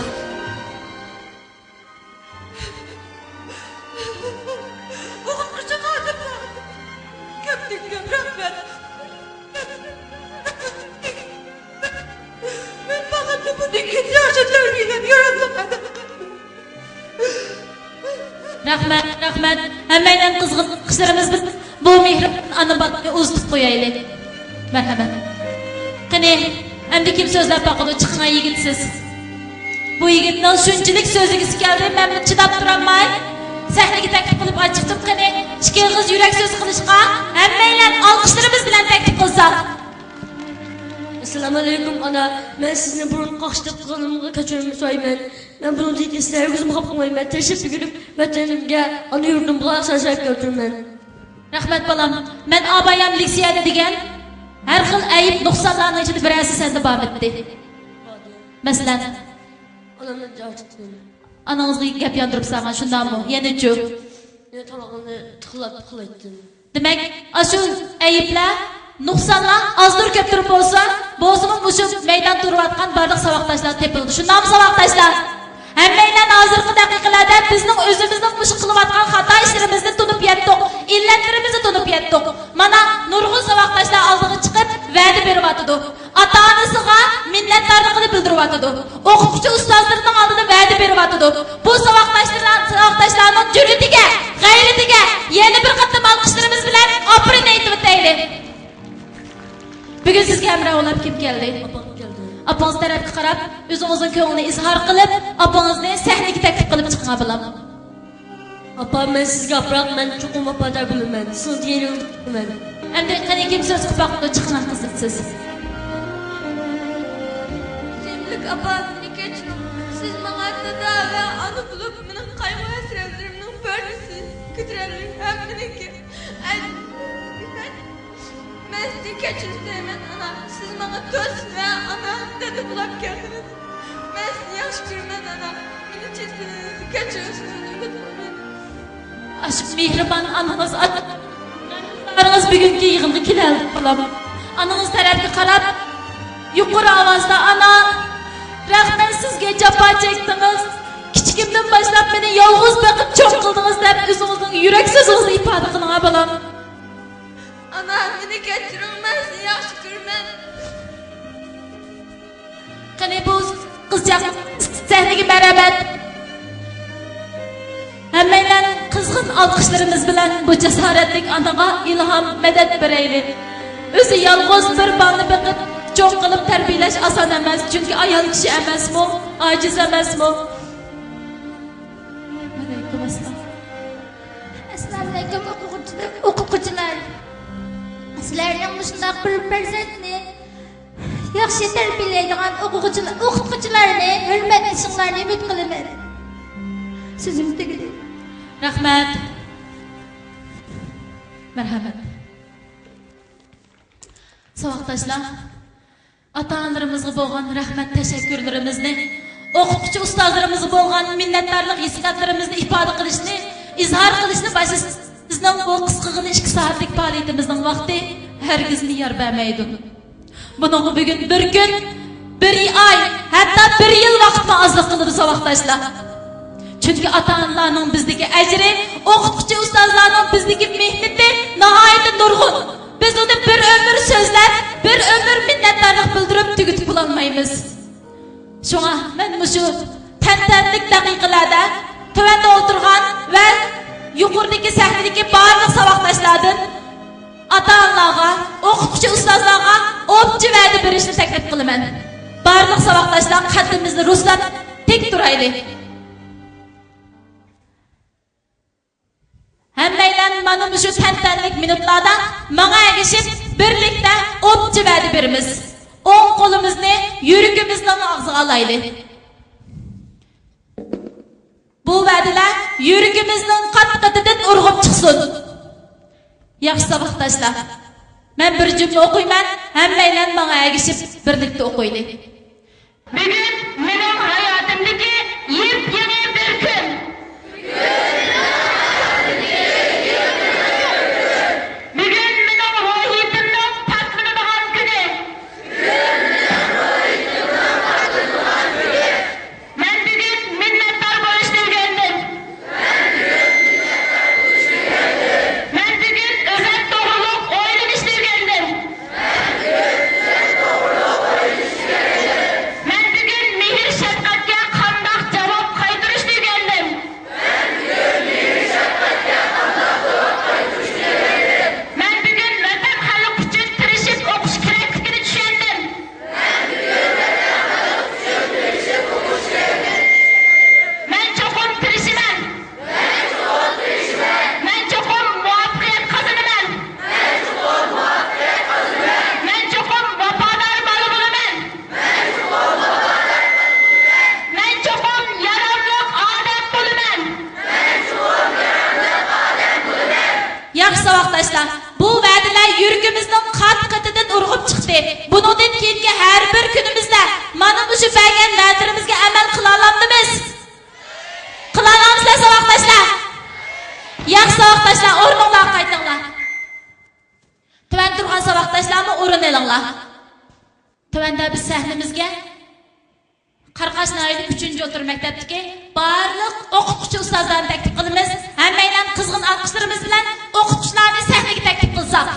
Rahmat, rahmat. Hammaydan qizg'in qishlarimiz biz bu mehribon onabatga uzitib qo'yaylik. Marhamat. Qani, endi kim so'zlab baqadi? Chiqing yigitsiz. Bu yigitning shunchalik so'ziga keldi, men chidab turolmay sahnaga taklif qilib chiqdim. Qani, ikkingiz yurak so'z qilishga hammaylar olqishlarimiz bilan taklif qilsak. Assalomu alaykum ana. Men sizni burun qoqishib qilganimga kechirim so'rayman. Men buni sizlarga o'zim xafa qilmayman. Tashrif buyurib vatanimga, ona yurtimga sazak keltirman. Rahmat balam. Men abayam litseyda degan har xil ayib nuqsonlarning ichida birasi senda bor edi. Masalan, Onamni jartdim. anangizga gap yondiribsan, shundami? Yana-chi? Men talog'ini tiqlab qilaydim. Demak, ashu ayiblar, nuqsonlar ozdir ko'ptir bo'lsa, bo'zimi mushu maydon turayotgan barliq savoqdoshlar tepildi. Shundami savoqdoshlar? Hammaylar hozirgi daqiqalarda bizning o'zimizning mush qilayotgan xato ishlarimizni tunib yetdik, illatlarimizni tunib yetdik. Mana nurg'un savoqdoshlar oldiga chiqib va'da beryotdi. Ota-onasiga minnatdorligini bildiryotdi. O'quvchi ustozlarining oldida va'da beryotdi. Bu savoqdoshlarning jur'atiga, g'ayratiga yana bir qatam olqishlarimiz bilan oprin aytib o'taylik. Bugun sizga hamroh olib kim keldi? Apangiz tarafga qarab, o'zingizning ko'nglini izhor qilib, apangizni sahnaga taklif qilib chiqgan bo'laman. Apa ben sizga bırak ben çokum apadar bilaman. Siz yerini bilaman. Endi qani kim so'z qilib vaqtda chiqnan qiziqsiz. Cemlik apa beni geçin. Siz bana dada ve anı bulup benim kaygı hasretlerimden bölmesi kütürellik hem benimki. Ben sizi geçin sevmen ana. Siz bana dost ve ana dedi bulup geldiniz. Ben sizi yaxşı görmen ana. Beni çizginizi geçiyorsunuz. Aşk mehriban ananız Ananız bugünkü yığındı kileldi bulam. Ananız tarafga qarab yuqori ovozda ana rahmat sizga jafo chekdingiz. Kichikimdan boshlab meni yolg'iz boqib cho'q qildingiz deb o'zingizning yurak so'zingizni ifoda qiling bolam. Ana beni geçirin ben sizi yaxşı görmen. Qani bu qizchaq sahnaga barabat. Hammaylar qizg'in olqishlarimiz bilan bu jasoratli onaga ilhom madad beraylik. O'zi yolg'iz bir bolani biqib cho'q qilib tarbiyalash oson emas, chunki ayol kishi emasmi, ojiz emasmi? Alaykum assalom. Assalomu alaykum o'quvchilar. Sizlarning shunday bir farzandni yaxshi tarbiyalaydigan o'qituvchilarni hurmatlashinglarni umid qilaman. Sizim tegdi. Rahmat. Merhamet. Savoqdaşlar, ata-onalarımızga bo'lgan rahmat teşekkürlerimizni, o'qituvchi ustozlarimizga bo'lgan minnatdorlik hissiyotlarimizni ifoda qilishni, izhor qilishni boshlash bizning bu qisqagina 2 soatlik faoliyatimizning vaqti hargizni yor bermaydi. Buning bugun bir kun, bir oy, hatto bir yil vaqtni ozlik qiladi savoqdaşlar. Çünkü ata-onalarning bizdagi ajri, o'qituvchi ustozlarning bizdagi mehnati nihoyatda nurg'un. Biz uni bir ömür so'zlab, bir ömür minnatdorlik bildirib tugutib bo'lmaymiz. Shunga men shu tantanlik daqiqalarda tuvanda o'tirgan va yuqoridagi sahnadagi barliq savoqdoshlardan ata-onalarga, o'qituvchi ustozlarga o'pchi va'da berishni taklif qilaman. Barliq savoqdoshlar qaddimizni ruslan tek turaylik. Hammaylar mana shu tantanlik minutlarda menga ergishib birlikda o'pchi va'da beramiz. O'ng qo'limizni yuragimizning og'ziga olaylik. Bu va'dalar yuragimizning qat-qatidan urg'ib chiqsin. Yaxshi savoqdoshlar. Men bir jumla o'qiyman, hammaylar menga ergishib birlikda o'qiylik. Bugün benim hayatımdaki yepyeni bir gün. Bugün benim ruhiyetimden tatminlangan günü. Ben bugün minnettar bo'lishni o'rgandim. Ben bugün özel doğruluk o'ylanishni o'rgandim. Ben bugün mehr shafqatga qandoq javob qaytarishni o'rgandim. Ben bugün vatan xalq uchun tirishib o'qish kerakligini tushundim. Ben cho'qim tirishiman. Ben cho'qim muvaffaqiyat qozonaman. Ben cho'qim vafodor bo'laman. Ben cho'qim yaramli odam bo'laman. Yaxshi savoqdoshlar, bu va'dalar yuragimizning qat-qatidan urg'ib chiqdi. Buningdan keyingi har bir kunimizda mana shu bergan va'dalarimizga amal qila olamizmi? Qila olamizlar savoqdoshlar. Yaxshi savoqdoshlar, o'rningizga qaytinglar. Tuvan turgan savoqdoshlarni o'rin olinglar. Tuvanda biz sahnamizga Qarqash noyili 3-o'tir maktabdagi barliq o'qituvchi ustozlarni taklif qilamiz. Hammaylar qizg'in olqishlarimiz bilan o'qituvchilarni sahnaga taklif qilsak.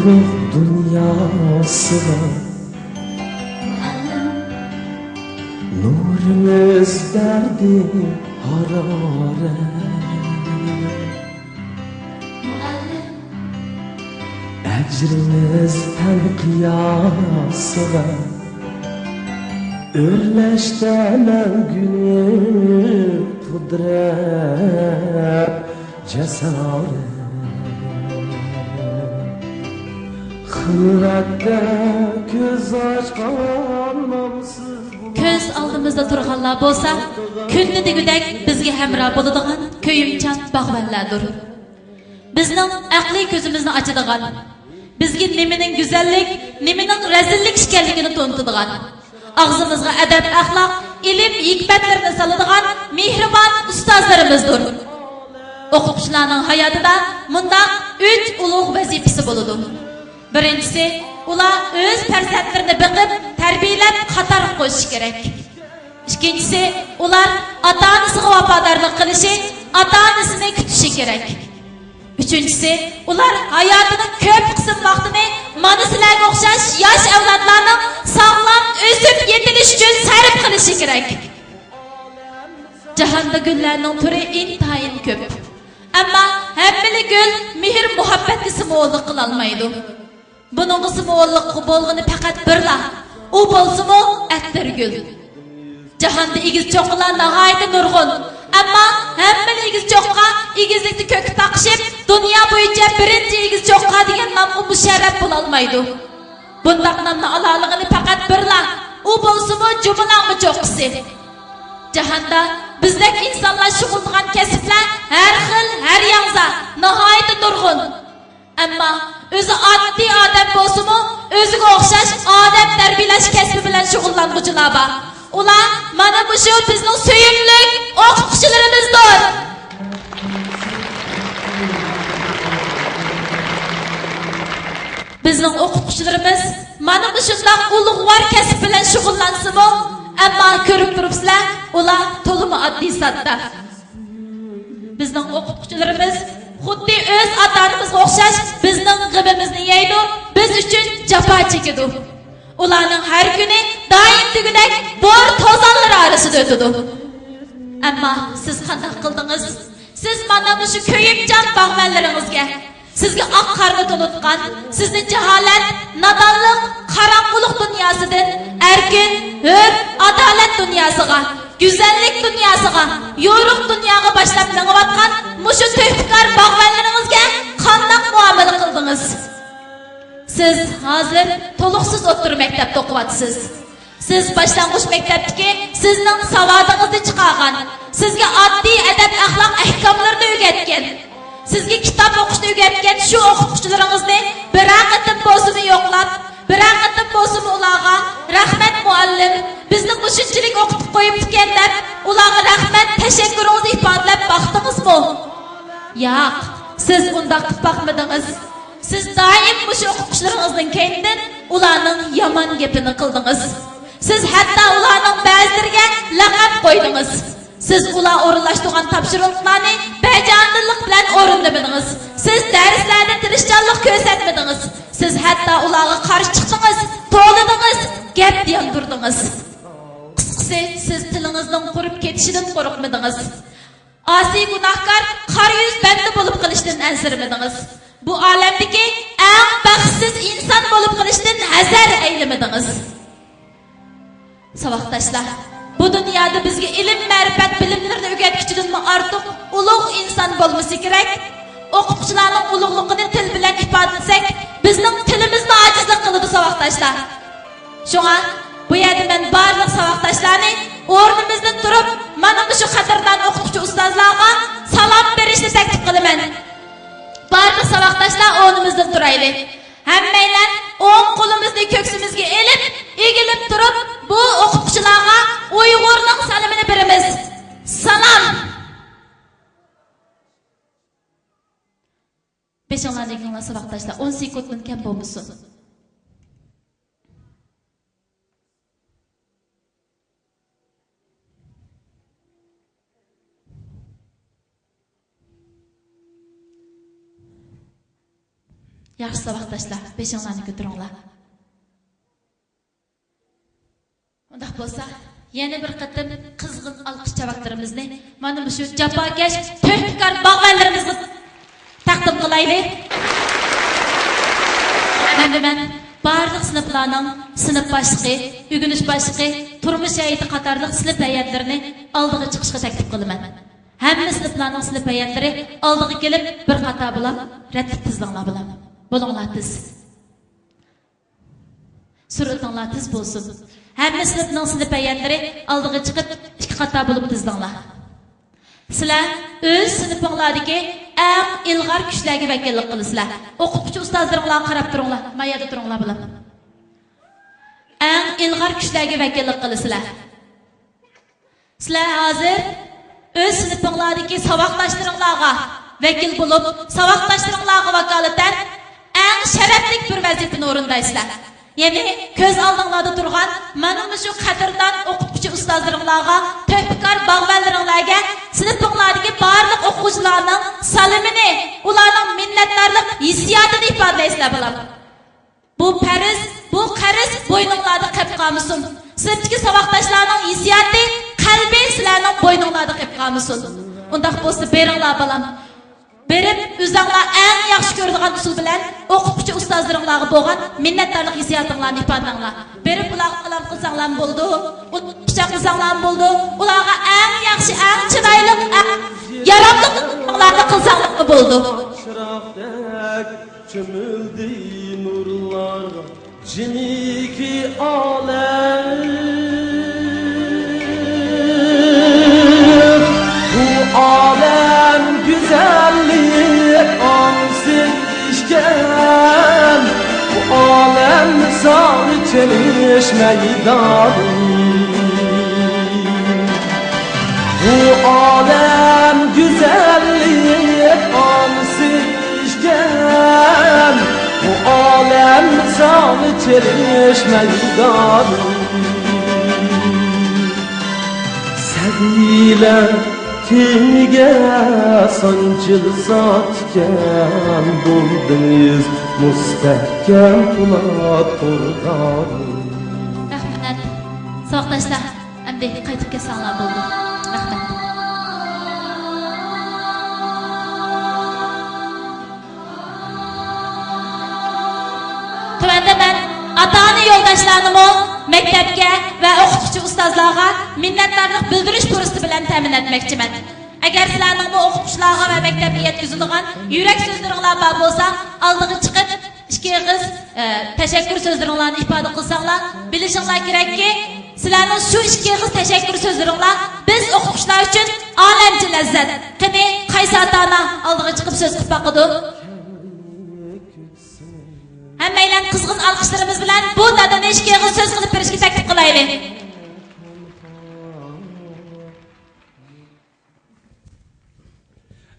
quruq dunyosida nurimiz berdi harorat Ecrimiz tam qiyosida Örleştemem günü kudret cesaret Hırratta göz açkan namsız Көз алдымызда тұрғанлар болса, күнні дегідек бізге хәмра болыдыған көйімчан бағвәлләдір. Біздің әқли көзімізді açıdыған, бізге неменің güzellik, неменің рәзілlik ішкәлігіні тонтыдыған, ağzımızga edep, ahlak, ilim, hikmetlerini salıdığan mihriban ustazlarımızdır. Okutuşlarının hayatında mundaq 3 ulug' vazifesi boludu. Birincisi, ular öz farzandlarini biqib, tarbiyalab qatar qo'yish kerak. İkincisi, ular ota-onasiga vafodorlik qilishi, ota-onasini kutishi kerak. Üçüncüsü, ular hayatının köp qism vaqtini mana sizlarga o'xshash yosh avlodlarning sog'lom o'sib yetilish uchun sarf qilishi kerak. Jahonda gullarning turi intayin ko'p. Ammo hammali gul mehr muhabbatga simo'llik qila olmaydi. Buning simo'llik bo'lg'ini faqat birla. U bo'lsa-mu attir gul. Jahonda egiz cho'qlar nihoyatda nurg'un. Ammo hammali egiz cho'qqa egizlikni ko'kib taqishib, dunyo bo'yicha birinchi egiz cho'qqa degan nomga musharraf bo'la olmaydi. Bundaq nomni aloligini faqat birla. U bo'lsa-mu jumlaning cho'qqisi. Jahonda bizdek insonlar shug'ullangan kasblar har xil, har yangza, nihoyatda nurg'un. Ammo o'zi oddiy odam bo'lsa-mu, o'ziga o'xshash odam tarbiyalash kasbi bilan shug'ullanuvchilar bor. Ular mana bu shu bizning suyimli o'qituvchilarimizdir. Bizning o'qituvchilarimiz mana bu shunday ulug'vor kasb bilan shug'ullansa-mu, ammo ko'rib turibsizlar, ular to'liq oddiy sodda. Bizning o'qituvchilarimiz xuddi o'z ota-onamizga o'xshash bizning g'ibimizni yeydi, biz uchun jafo chekadi. Ularning har kuni doim tugudek bor to'zonlar orasida o'tadi. Ammo siz qanday qildingiz? Siz mana bu shu ko'yimchan bog'manlaringizga, sizga oq qarni to'lutgan, sizni jaholat, nodonlik, qarong'ulik dunyosidan erkin, hur, adolat dunyosiga, go'zallik dunyosiga, yorug' dunyoga boshlab minayotgan mushu tevfikor bog'manlaringizga qanday muomala qildingiz? Siz hozir to'liqsiz o'ttir maktabda o'qiyapsiz. Siz boshlang'ich maktabdagi sizning savodingizni chiqargan, sizga oddiy adab axloq ahkomlarini o'rgatgan, sizga kitob o'qishni o'rgatgan shu o'qituvchilaringizni bir qatim bo'lsin yo'qlab, bir qatim bo'lsin ularga rahmat muallim, bizni qo'shimchalik o'qitib qo'yibdi deb ularga rahmat, tashakkuringizni ifodalab baxtingizmi? Yo'q, siz unda qilib boqmadingiz. Siz doim o'sha o'qituvchilaringizning keynidan ularning yomon gapini qildingiz. Siz hatto ularning ba'zilariga laqab qo'ydingiz. Siz ular o'rinlashtirgan topshiriqlarni bajonidillik bilan o'rinlamadingiz. Siz darslarda tirishchanlik ko'rsatmadingiz. Siz hatto ularga qarshi chiqdingiz, to'g'ridingiz, gap yondirdingiz. Qisqasi, siz tilingizning qurib ketishidan qo'rqmadingiz. Asiy gunohkor, qora yuz banda bo'lib qilishdan ansirmadingiz. Bu olamdagi eng baxtsiz inson bo'lib qilishdan hazar aylamadingiz. Savoqdoshlar, bu dunyoda bizga ilm, ma'rifat, bilimlarni o'rgatkichidan ortiq ulug' inson bo'lmasa kerak. O'qituvchilarning ulug'ligini til bilan ifodalasak, bizning tilimizni ojizlik qiladi savoqdoshlar. Shunga bu yerda men barliq savoqdoshlarni o'rnimizdan turib, mana shu qadrdon o'qituvchi ustozlarga salom berishni taklif qilaman. Barliq savoqdoshlar o'rnimizdan turaylik. Hammanglar o'ng qo'limizni ko'ksimizga elib, egilib turib, bu o'qituvchilarga Uyg'urning salomini beramiz. Salom. Beshonlardagi savoqdoshlar 10 sekunddan kam bo'lmasin. Yaxşı sabahdaşlar, beşinlarını götürünler. Undaq bolsa, yana bir qatim qizg'in alqish chavaqlarimizni mana shu jafokash to'pkar bog'vanlarimizga taqdim qilaylik. Men barliq sinflarning sinf boshlig'i, o'rganish boshlig'i, turmush hayoti qatorliq sinf hayotlarini oldiga chiqishga taklif qilaman. Hamma sinflarning sinf hayotlari oldiga kelib bir qator bilan ratib tizlanglar bilan. Bo'linglar tiz. Suratinglar tiz bo'lsin. Hamma sinfning sinf hayotlari oldiga chiqib ikki qator bo'lib tizlanglar. Sizlar o'z sinfinglardagi eng ilg'or kuchlarga vakillik qilasizlar. O'qituvchi ustozlaringlarga qarab turinglar, mayada turinglar bilan. Eng ilg'or kuchlarga vakillik qilasizlar. Sizlar hozir o'z sinfinglardagi saboqdoshlaringlarga vakil bo'lib, saboqdoshlaringlarga vakolatan eng sharafli bir vazifani o'rindaysizlar. Ya'ni ko'z oldinglarda turgan mana shu qadrdon o'qituvchi ustozlaringlarga, to'pkor bog'vanlaringlarga, sinfinglardagi barliq o'quvchilarning salimini, ularning minnatdorlik hissiyotini ifodalaysizlar bilan. Bu qarz bo'yninglarda qolib qolmasin. Sinfdagi saboqdoshlarning hissiyoti, qalbi sizlarning bo'yninglarda qolib qolmasin. Undaq bo'lsa beringlar bilan. Berib, o'zinglar eng yaxshi ko'radigan usul bilan o'qituvchi ustozlaringlarga bo'lgan minnatdorlik hissiyotinglarni ifodalanglar. Berib ularga qalam qilsanglar bo'ldi, pichoq qilsanglar bo'ldi. Ularga eng yaxshi, eng chiroyli, yaramli qilsanglarni qilsanglar bo'ldi. Chiroqdek cho'mildi nurlar, jimiki olam. Bu olam güzellik ansız işken, bu alem misali çeliş meydanı. Bu alem güzellik ansız işken, bu alem misali çeliş meydanı. Sevilen Kimge sancılı zatken buldunuz müstehkem Polat Turgani. Rahmat. Sağdaşlar, endi qaytib kelsanglar bo'ldi. Rahmat. Tuvanda men ota-ona yo'ldoshlarimni maktabga va o'qituvchi ustozlarga minnatdorlik bildirish fursati bilan ta'min etmoqchiman. Agar sizlarning bu o'qituvchilarga va maktabga yetkazilgan yurak so'zlaringlar bor bo'lsa, oldiga chiqib ikki og'iz tashakkur so'zlaringlarni ifoda qilsanglar, bilishinglar kerakki, sizlarning shu ikki og'iz tashakkur so'zlaringlar biz o'qituvchilar uchun olamcha lazzat. Qani qaysi ota-ona oldiga chiqib so'z qilib baqidi? Hammaylar qizg'in alqishlarimiz bilan bu dadani ikki og'iz so'z qilib berishga taklif qilaylik.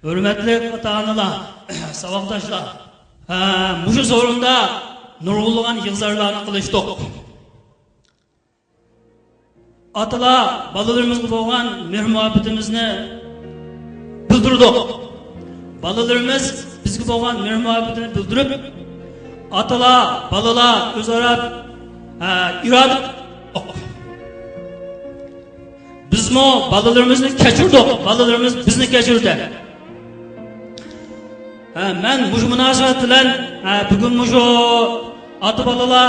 Hürmetli ota-onalar, saboqdoshlar, mushu sorunda nurg'ulg'an yig'zarlarni qilishdik. Atalar balalarimizga bo'lgan mehr-muhabbatimizni bildirdik. Balalarimiz bizga bo'lgan mehr-muhabbatini bildirib, atalar, balalar o'zaro iroda bizmo balalarimizni kechirdik, balalarimiz bizni kechirdi. Men mushu munosabat bilan bugun mushu ota-bolalar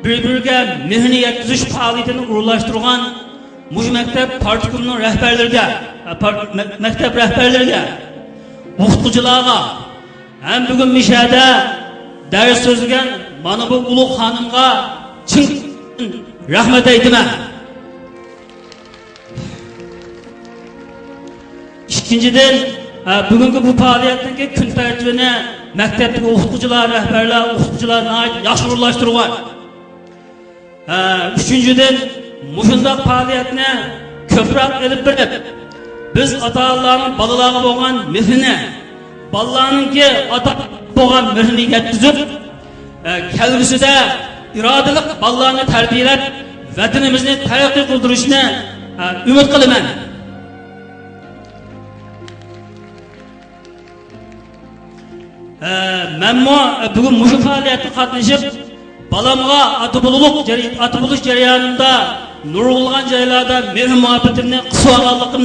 bir-biriga mehni yetkazish faoliyatini o'rinlashtirgan mushu maktab partikumining rahbarlariga, maktab rahbarlariga, o'qituvchilarga ham bugun Mishada dars so'zlagan mana bu ulug' xonimga chin rahmat aytaman. İkinchidan, bugungi bu faoliyatdagi kun tartibini maktabdagi o'qituvchilar, rahbarlar, o'qituvchilar yaxshi o'rinlashtirgan. Uchinchidan, mushundaq faoliyatni ko'proq olib berib, biz ota-onalarning bolalarga bo'lgan mehrini, bolalarningki ota bo'lgan mehrini yetkazib, kelgusida irodali bolalarni tarbiyalab, vatanimizni taraqqiy qildirishni umid qilaman. menmo bugün muşu faaliyette katlaşıp balamga atı buluş jarayonida nurg'ulg'an joylarda mehr muhabbetimni qisib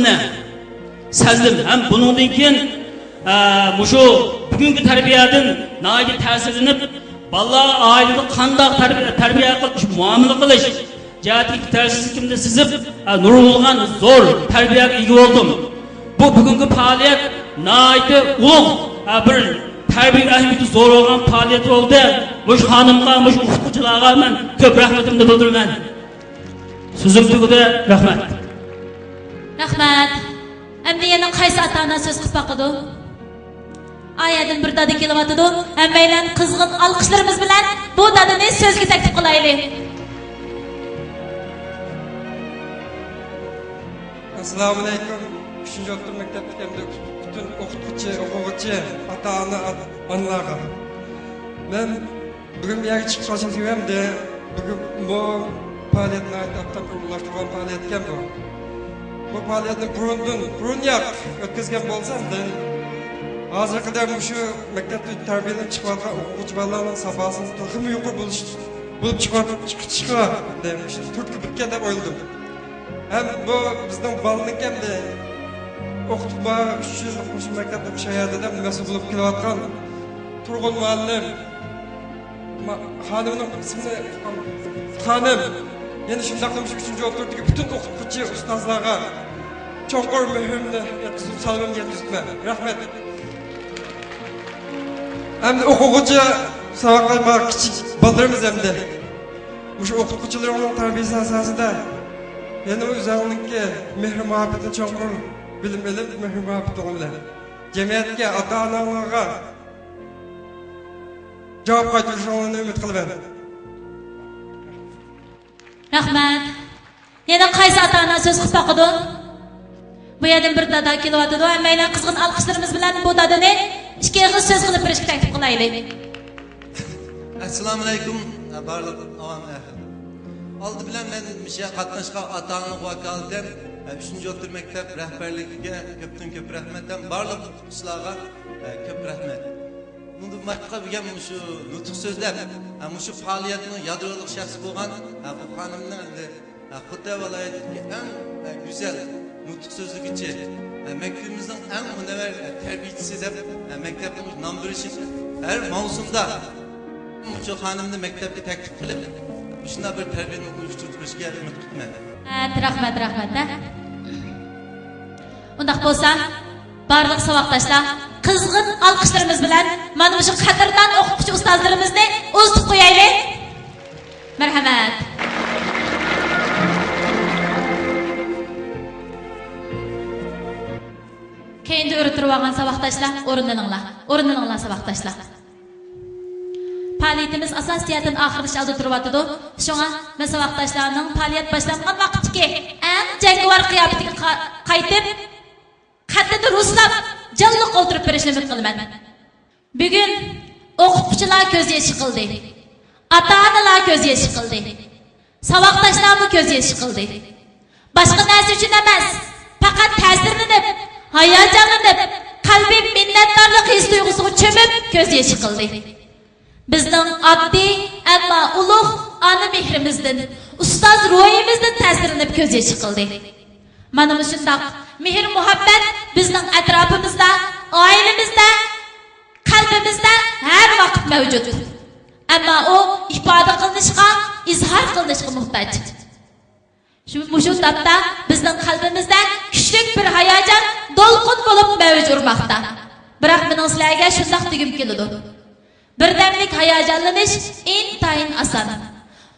sezdim. Hem bundan keyin muşu bugünkü terbiyadan naydi ta'sirlanib balla ailede qandaq tarbiya qilish, muomala qilish jihatiga ta'sirlikimni sizib nurg'ulg'an zo'r tarbiyaga ega bo'ldim. Bu bugünkü faaliyet naydi ulug' bir terbiye ahmiyeti zor olan faaliyet oldu. Muş hanımga, muş ufukçularga ben köp rahmetimni bildiraman. Sözüm tugudi, rahmat. Rahmat. Endi yana qaysi ata-ona söz qilib baqidi? Ayadan bir dada kelyapti. Hammaylar qizg'in alqishlarimiz bilan bu dadani so'zga taklif qilaylik. Assalomu alaykum. 3-chi o'rta maktabda bütün o'quvchi, ata-ona, onalarga. Men bugün bir yerga chiqib qolishim deyapman-da. Bugün bu faaliyetni aytib ulaştırgan faaliyetken bu. Bu faaliyetni burun yak ötkazgan bo'lsam-da, hozir qadar shu maktabda tarbiyadan chiqayotgan o'quvchi bolalarning safosini to'g'ri yuqori bo'lib chiqishga demoqchi. Turtki bitgan deb o'yladim. Hem bu bizning bolalarnikanda o'qitib 300 o'quvchi maktabda o'qishayotgan mas'ul bo'lib kelayotgan Turg'un muallim xonimning ismini xonim yana shunday qilib 3-chi o'rtadagi bütün o'qituvchi ustozlarga cho'nqur muhimni yetkazib salom yetkazibman. Rahmat. Hem o'quvchi saboqlar kichik bolalarimiz hamda o'sha o'qituvchilarning tarbiyasi asosida yana o'zlarininki mehr muhabbatini cho'nqur bilim ilib mehr muhabbati bilan jamiyatga, ota-onalarga javob qaytarishini umid qilaman. Rahmat. Yana qaysi ata-ona so'z qilib baqidi? Bu yerdan bir dada kelyapti. Hammaylar qizg'in alqishlarimiz bilan bu dadani ikki og'iz so'z qilib berishga taklif qilaylik. Assalomu alaykum barliq avam ahli. Oldi bilan men misha qatnashgan ota-onalar vakolatan 3-chi o'rta maktab rahbarligiga ko'pdan ko'p rahmatdan barliq o'quvchilarga ko'p rahmat. Bunda maktab degan shu nutq so'zlar, shu faoliyatning yadrolik shaxsi bo'lgan bu xonimning Xitoy viloyatidagi eng go'zal nutq so'zligichi, maktabimizning eng munavvar tarbiyachisi deb maktabning nom berishi har mavsumda shu xonimni maktabga taklif qilib shunday bir tarbiyani uyushtirishga umid qilaman. Rahmat. Undaq bo'lsa, barliq saboqdoshlar qizg'in alqishlarimiz bilan mana shu qadrdon o'quvchi ustozlarimizni o'zib qo'yaylik. Marhamat. Keyingi o'rtirib olgan saboqdoshlar o'rinlaninglar saboqdoshlar. Faaliyetimiz asosiyatdan oxirgacha oldi turyapti. Shunga men saboqdoshlarning faaliyat boshlangan vaqtdagi eng jangovar qiyofatiga qaytib, qaddini ruslab, jalliq o'tirib berishni umid qilaman. Bugun o'qituvchilar ko'z yoshi qildi. Ota-onalar ko'z yoshi qildi. Saboqdoshlarning ko'z yoshi qildi. Boshqa narsa uchun emas, faqat ta'sirlanib, hayajonlanib, qalbi minnatdorlik his tuyg'usiga cho'mib ko'z yoshi qildi. Bizning oddiy ammo ulug' ona mehrimizdan, ustoz ruhimizdan ta'sirlanib ko'z yoshi qildi. Mana shunday mehr muhabbat bizning atrofimizda, oilamizda, qalbimizda har vaqt mavjud. Ammo u ifoda qilinishga, izhor qilinishga muhtoj. Shu topda bizning qalbimizda kuchli bir hayajon to'lqin bo'lib mavjud urmoqda. Biroq mening sizlarga shunday degim keladi. Birdamlik hayajonlanish intayin oson.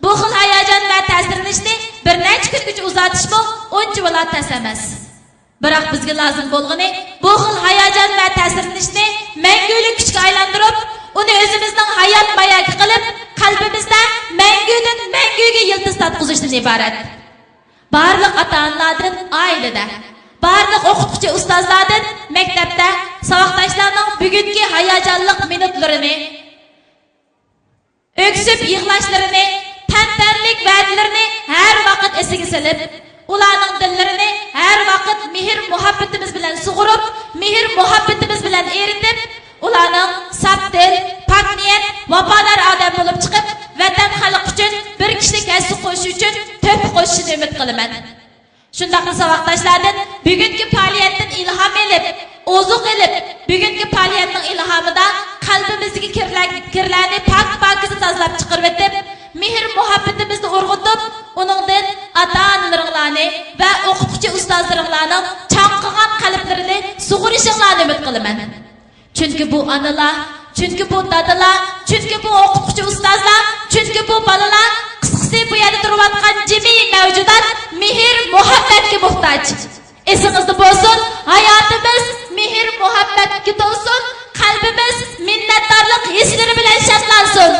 Bu xil hayajon va ta'sirlanishni bir necha kungacha uzatishmi uncha volat emas. Biroq bizga lozim bo'lgani bu xil hayajon va ta'sirlanishni mangulik kuchga aylantirib, uni o'zimizning hayot bayagi qilib, qalbimizda mangudan manguga yildiz tatqizishdan iborat. Barliq ota-onalardan oilada, barliq o'qituvchi ustozlardan maktabda saboqdoshlarning bugungi hayajonli minutlarini, öksüp yig'lashlarini, tantanlik va'dalarini har vaqt esiga solib, ularning dillarini har vaqt mehr muhabbatimiz bilan sug'urib, mehr muhabbatimiz bilan eritib, ularning saf dil, pak niyat, vafodor odam bo'lib chiqib, vatan xalq uchun bir kishilik hassa qo'shish uchun to'p qo'shishini umid qilaman. Shundoq savoqdoshlardan bugungi faoliyatdan ilhom olib, ozuq olib, bugungi faoliyatning ilhomida qalbimizdagi kirlarni pak-pokiza tozalab chiqarib etib, mehr muhabbatimizni urg'itib, uningdan ota-onalarni va o'qituvchi ustozlaringlarning chanqigan qalblarini sug'urishinglarni umid qilaman. Chunki bu onalar, chunki bu dadalar, chunki bu o'qituvchi ustozlar, chunki bu bolalar qisqasi bu yerda turayotgan jamiy mavjudot mehr muhabbatga muhtoj. Esingizda bo'lsin, hayotimiz mehr muhabbatga to'lsin, qalbimiz minnatdorlik hislari bilan shodlansin.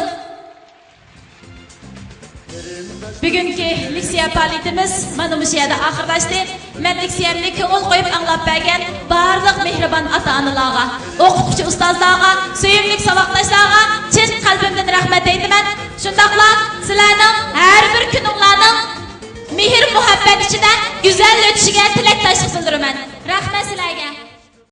Bugungi leksiya faoliyatimiz mana bu yerda oxirlashdi. Men leksiyamni ko'ngil qo'yib anglab bergan barliq mehribon ota-onalarga, o'qituvchi ustozlarga, suyimli savoqdoshlarga chin qalbimdan rahmat aytaman. Shundaqla sizlarning har bir kuninglarning mehr muhabbat ichida go'zal o'tishiga tilak